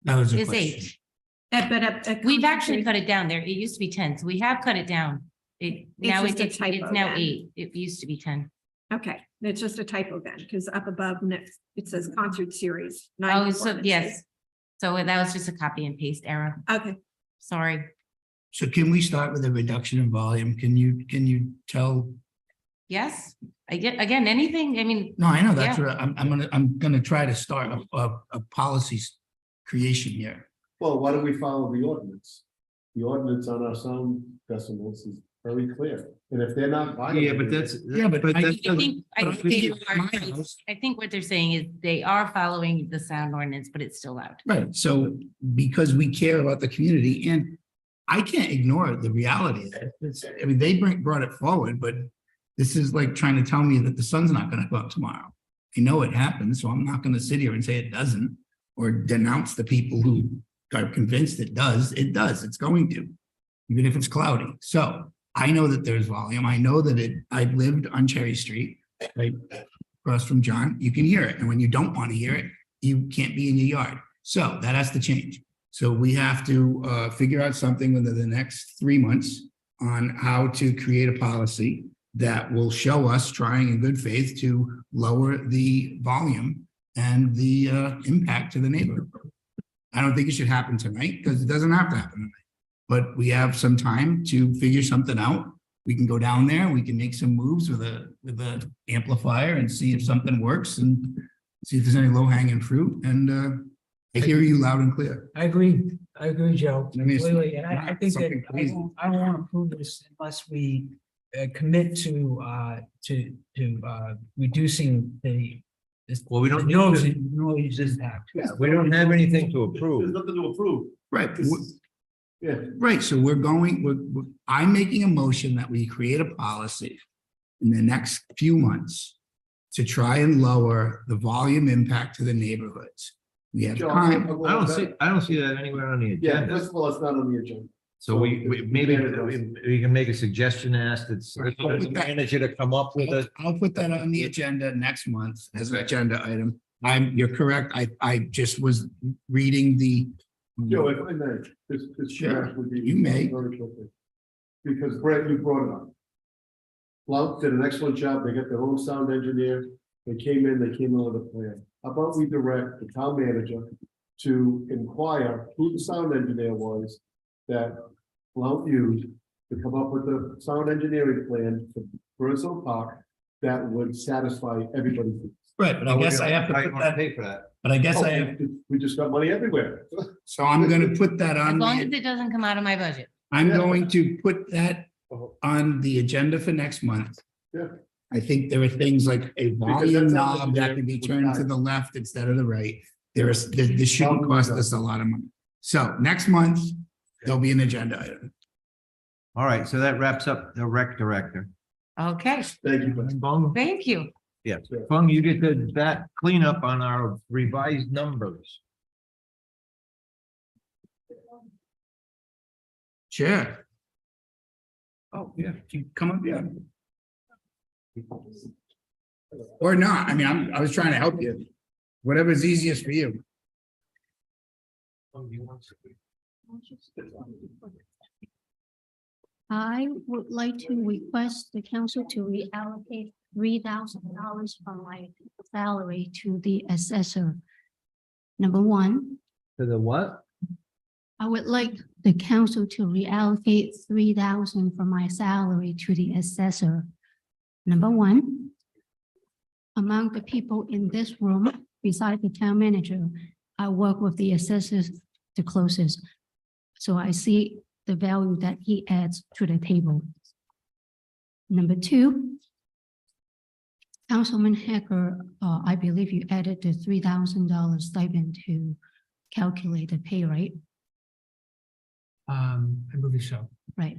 That was a It's question. 8. But at We've concert actually series- cut it down there. It used to be 10, so we have cut it down. Now just a it's typo now then. 8. It used to be 10. Okay, it's just a typo then, because up above next, it says concert series. 9 Oh, so performances. yes. So that was just a copy and paste error. Okay, Sorry. So can we start with a reduction in volume? Can you tell? Yes, again, anything, I mean, No, I know, that's Yeah. what I'm gonna try to start a policy creation here. Well, why don't we follow the ordinance? The ordinance on our sound decibels is very clear, and if they're not. Yeah, but that's. Yeah, but that I- doesn't- I But I think think you it's are my right. house. I think what they're saying is they are following the sound ordinance, but it's still loud. Right, so because we care about the community and I can't ignore the reality of it. I mean, they brought it forward, but this is like trying to tell me that the sun's not gonna go up tomorrow. I know it happens, so I'm not gonna sit here and say it doesn't or denounce the people who are convinced it does. It does, it's going to, even if it's cloudy. So I know that there's volume. I know that I've lived on Cherry Street, right across from John. You can hear it. And when you don't want to hear it, you can't be in your yard. So that has to change. So we have to figure out something within the next 3 months on how to create a policy that will show us trying in good faith to lower the volume and the impact to the neighborhood. I don't think it should happen tonight because it doesn't have to happen tonight. But we have some time to figure something out. We can go down there, we can make some moves with a amplifier and see if something works and see if there's any low hanging fruit. And I hear you loud and clear. I agree, Joe. I mean, it's Completely, and I not think that something crazy. I don't want to approve this unless we commit to reducing the. Well, we don't. Noise impact. Yeah, we don't have anything to approve. There's nothing to approve. Right. Yeah. Right, so I'm making a motion that we create a policy in the next few months to try and lower the volume impact to the neighborhoods. We have time. I don't see that anywhere on the Yeah, agenda. first of all, it's not on the agenda. So we maybe we can make a suggestion, ask the manager to come up with a. I'll put that on the agenda next month as an agenda item. You're correct. I just was reading the. Joe, if I may, this sheriff would be. You may. very quickly. Because Brett, you brought it up. Blount did an excellent job. They got their own sound engineer. They came in with a plan. How about we direct the town manager to inquire who the sound engineer was that Blount used to come up with the sound engineering plan for Burnsville Park that would satisfy everybody's needs. Right, but I guess I have to put that, Pay for that. but I guess I have, We just got money everywhere. so I'm gonna put that As on. long the- as it doesn't come out of my budget. I'm going to put that on the agenda for next month. Yeah. I think there are things like a volume knob that can be turned to the left instead of the right. This shouldn't cost us a lot of money. So next month, there'll be an agenda item. All right, so that wraps up the rec director. Okay, Thank you. Bung, thank you. yeah, Bung, you get that cleanup on our revised numbers. Sure. Oh, yeah. You come up, yeah. Or not. I mean, I was trying to help you. Whatever's easiest for you. I would like to request the council to reallocate $3,000 from my salary to the assessor. Number one, To the what? I would like the council to reallocate $3,000 from my salary to the assessor. Number one, among the people in this room, besides the town manager, I work with the assessors the closest. So I see the value that he adds to the table. Number two, Councilman Hacker, I believe you added the $3,000 stipend to calculate the pay, right? I believe so. Right.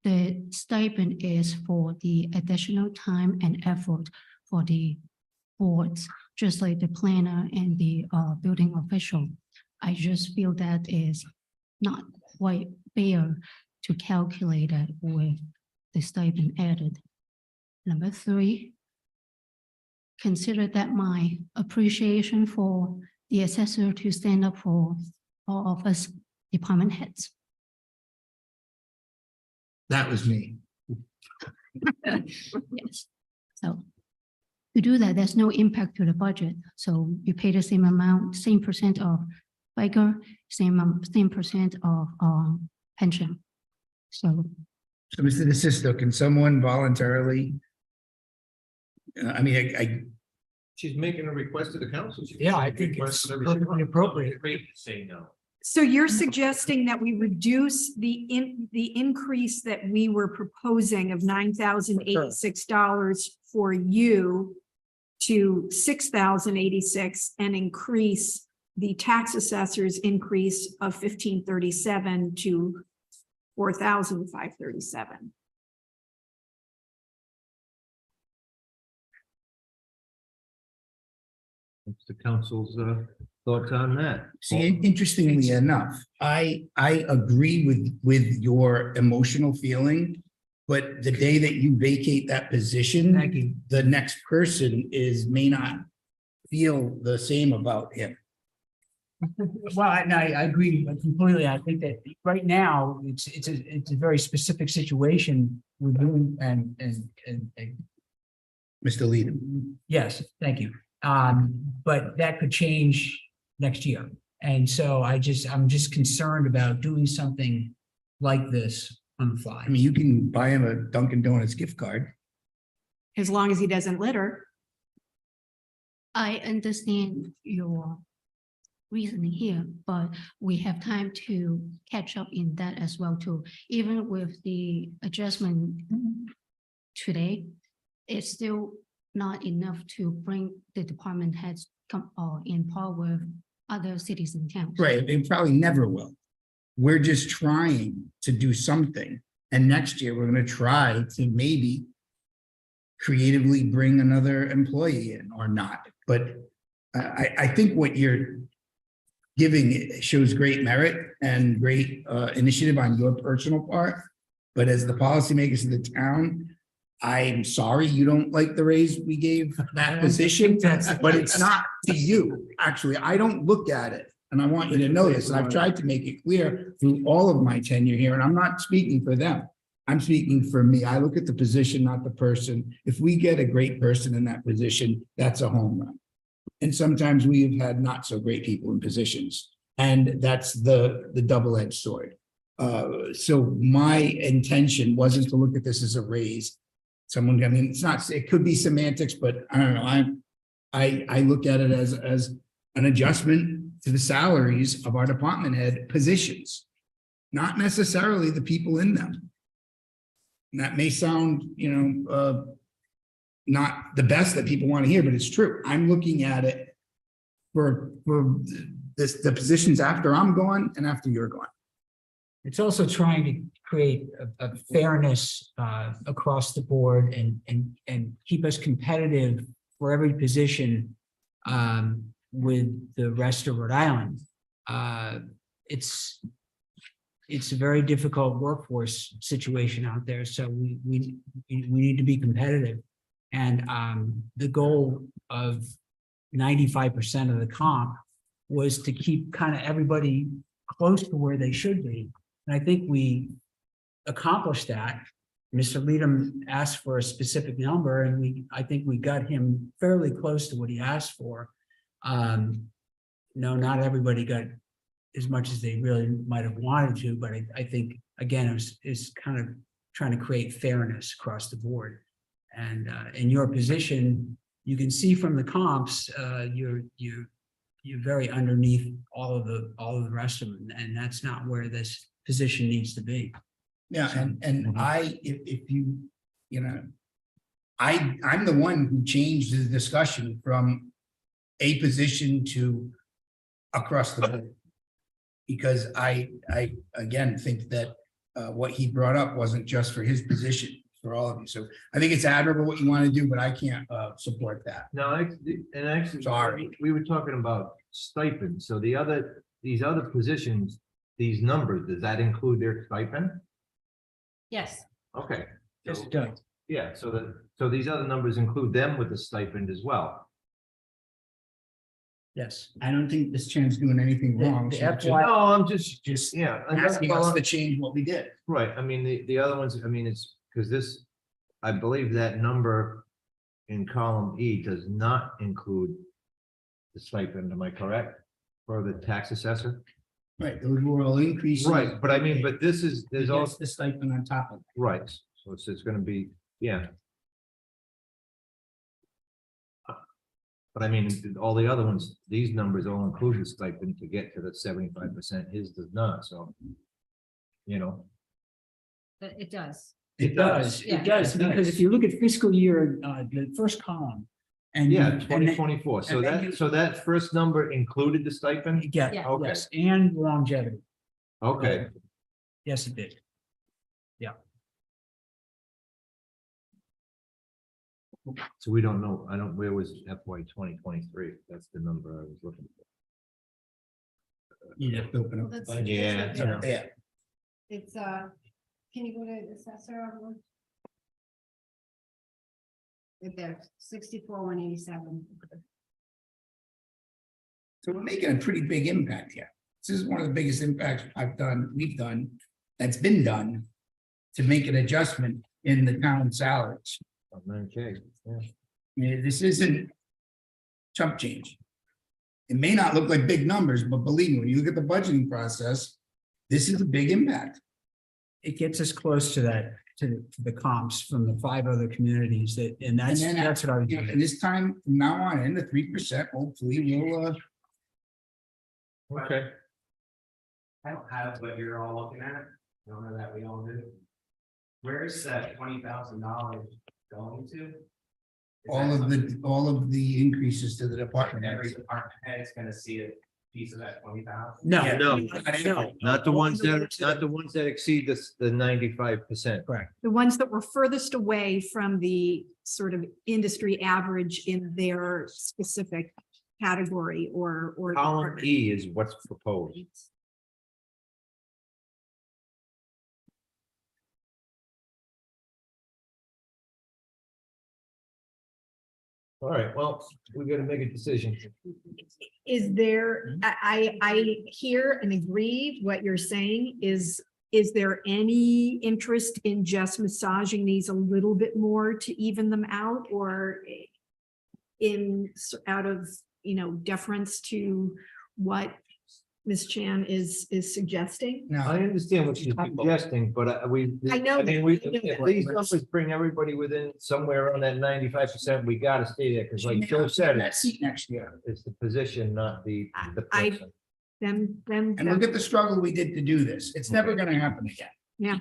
The stipend is for the additional time and effort for the boards, just like the planner and the building official. I just feel that is not quite fair to calculate it with the stipend added. Number three, consider that my appreciation for the assessor to stand up for all of us department heads. That was me. Yes. So to do that, there's no impact to the budget. So you pay the same amount, same percent of FICA, same percent of pension. So So, Mr. DeSisto, can someone voluntarily? I She's making a request to the council. Yeah, I think it's perfectly appropriate. Say no. So you're suggesting that we reduce the increase that we were proposing of $9,086 for you to $6,086 and increase the tax assessor's increase of $1,537 to $4,537. What's the council's thoughts on that? See, interestingly enough, I agree with your emotional feeling. But the day that you vacate that position, Thank you. the next person may not feel the same about him. Well, I agree completely. I think that right now, it's a very specific situation we're doing and Mr. Leadham. yes, thank you. But that could change next year. And so I'm just concerned about doing something like this on the fly. I mean, you can buy him a Dunkin' Donuts gift card. As long as he doesn't litter. I understand your reasoning here, but we have time to catch up in that as well too. Even with the adjustment today, it's still not enough to bring the department heads in par with other cities and towns. Right, they probably never will. We're just trying to do something. And next year, we're gonna try to maybe creatively bring another employee in or not. But I think what you're giving shows great merit and great initiative on your personal part. But as the policymakers of the town, I'm sorry you don't like the raise we gave that position, but it's not to you. Actually, I don't look at it. And I want you to know this, and I've tried to make it clear through all of my tenure here, and I'm not speaking for them. I'm speaking for me. I look at the position, not the person. If we get a great person in that position, that's a home run. And sometimes we've had not so great people in positions, and that's the double-edged sword. So my intention wasn't to look at this as a raise. Someone, I mean, it could be semantics, but I don't know. I look at it as an adjustment to the salaries of our department head positions, not necessarily the people in them. And that may sound, not the best that people want to hear, but it's true. I'm looking at it for the positions after I'm gone and after you're gone. It's also trying to create a fairness across the board and keep us competitive for every position with the rest of Rhode Island. It's a very difficult workforce situation out there, so we need to be competitive. And the goal of 95% of the comp was to keep kind of everybody close to where they should be. And I think we accomplish that. Mr. Leadham asked for a specific number and I think we got him fairly close to what he asked for. No, not everybody got as much as they really might have wanted to, but I think, again, it's kind of trying to create fairness across the board. And in your position, you can see from the comps, you're very underneath all of the rest of them, and that's not where this position needs to be. Yeah, and if you, you know, I'm the one who changed the discussion from a position to across the board. Because I again think that what he brought up wasn't just for his position, for all of you. So I think it's admirable what you want to do, but I can't support that. No, and actually, Sorry. we were talking about stipends. So these other positions, these numbers, does that include their stipend? Yes. Okay. Yes, it does. Yeah, so these other numbers include them with the stipend as well. Yes. I don't think this chair's doing anything wrong. The She's FY No, I'm just, just yeah. asking us to change what we did. Right, I mean, the other ones, I mean, it's because this, I believe that number in column E does not include the stipend, am I correct? For the tax assessor? Right, those were all increases. Right, but I mean, but this is, there's There's also, the stipend on top of it. right, so it's gonna be, yeah. But I mean, all the other ones, these numbers all include the stipend to get to the 75%, his does not, so. You know, But it does. It does, Yeah. It does, because if you look at fiscal year, the first column. And yeah, and then- 2024, so and then that, you- so that first number included the stipend? Yeah, Yeah. Okay. yes, and longevity. Okay, Yes, it did. so we don't know, where was FY 2023? That's the number I was looking for. You have to open up the budget. Yeah, It's up there. It's, can you go to assessor? Right there, 64,187. So we're making a pretty big impact here. This is one of the biggest impacts we've done, that's been done to make an adjustment in the town salaries. Okay, yeah. This isn't chump change. It may not look like big numbers, but believe me, when you look at the budgeting process, this is a big impact. It gets us close to that, to the comps from the 5 other communities and that's And then, what I was You know, doing. and this time from now on, in the 3%, hopefully we'll, Okay. I don't have what you're all looking at. I don't know that we all do. Where is that $20,000 going to? all of the increases to the department. Every heads. department head's gonna see a piece of that 20,000. No, No, not the ones that exceed the 95%. Correct. The ones that were furthest away from the sort of industry average in their specific category or. Column department. E is what's proposed. All right, well, we gotta make a decision. Is there, I hear and agree what you're saying. Is there any interest in just massaging these a little bit more to even them out, or out of, deference to what Ms. Chan is suggesting? Now, I understand what she's suggesting, but I know I mean, that. if these numbers bring everybody within somewhere around that 95%, we gotta stay there, because like Joe said, that seat next year. it's the position, not the I- person. Them. And look at the struggle we did to do this. It's never gonna happen again.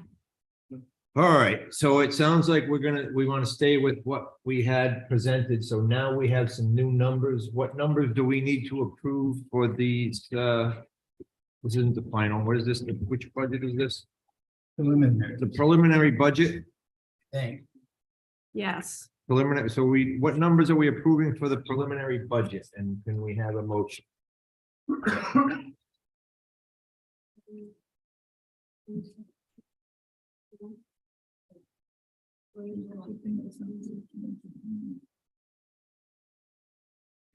All right, so it sounds like we want to stay with what we had presented, so now we have some new numbers. What numbers do we need to approve for these, this isn't the final, what is this, which budget is this? Preliminary The preliminary budget, thing. Yes. preliminary, so what numbers are we approving for the preliminary budget, and can we have a motion?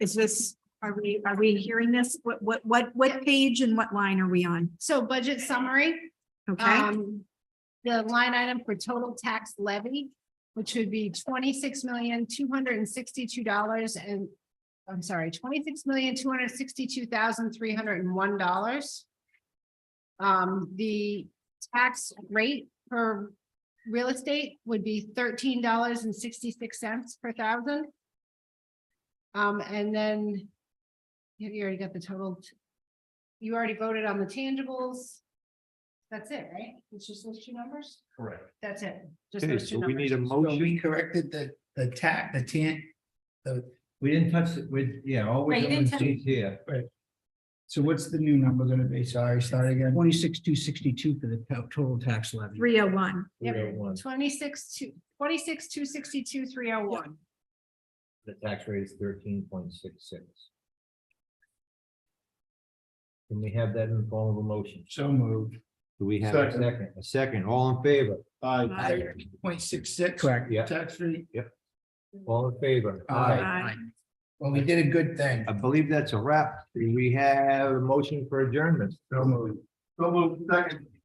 Is this, are we hearing this? What page and what line are we on? So budget summary, Okay, the line item for total tax levy, which would be $26,262 and, I'm sorry, $26,262,301. The tax rate for real estate would be $13.66 per thousand. And then you already got the total. You already voted on the tangibles. That's it, right? It's just those two numbers? Correct. That's it. Just Okay, those two so we need a numbers. So we motion. corrected the We didn't touch it with, yeah, all Right, we're you doing didn't is touch- these here. so what's the new number gonna be? Sorry, start again. 26,262 for the total tax levy. 301. Yep, 301. 26,262, 301. The tax rate is 13.66. Can we have that in the form of a motion? So moved. Do we have a Second. second? A second, all in favor? Aye. 0.66. Correct. Yeah, Tax rate. all in favor? Aye. Well, we did a good thing. I believe that's a wrap. Do we have a motion for adjournment? So moved. So moved. Second.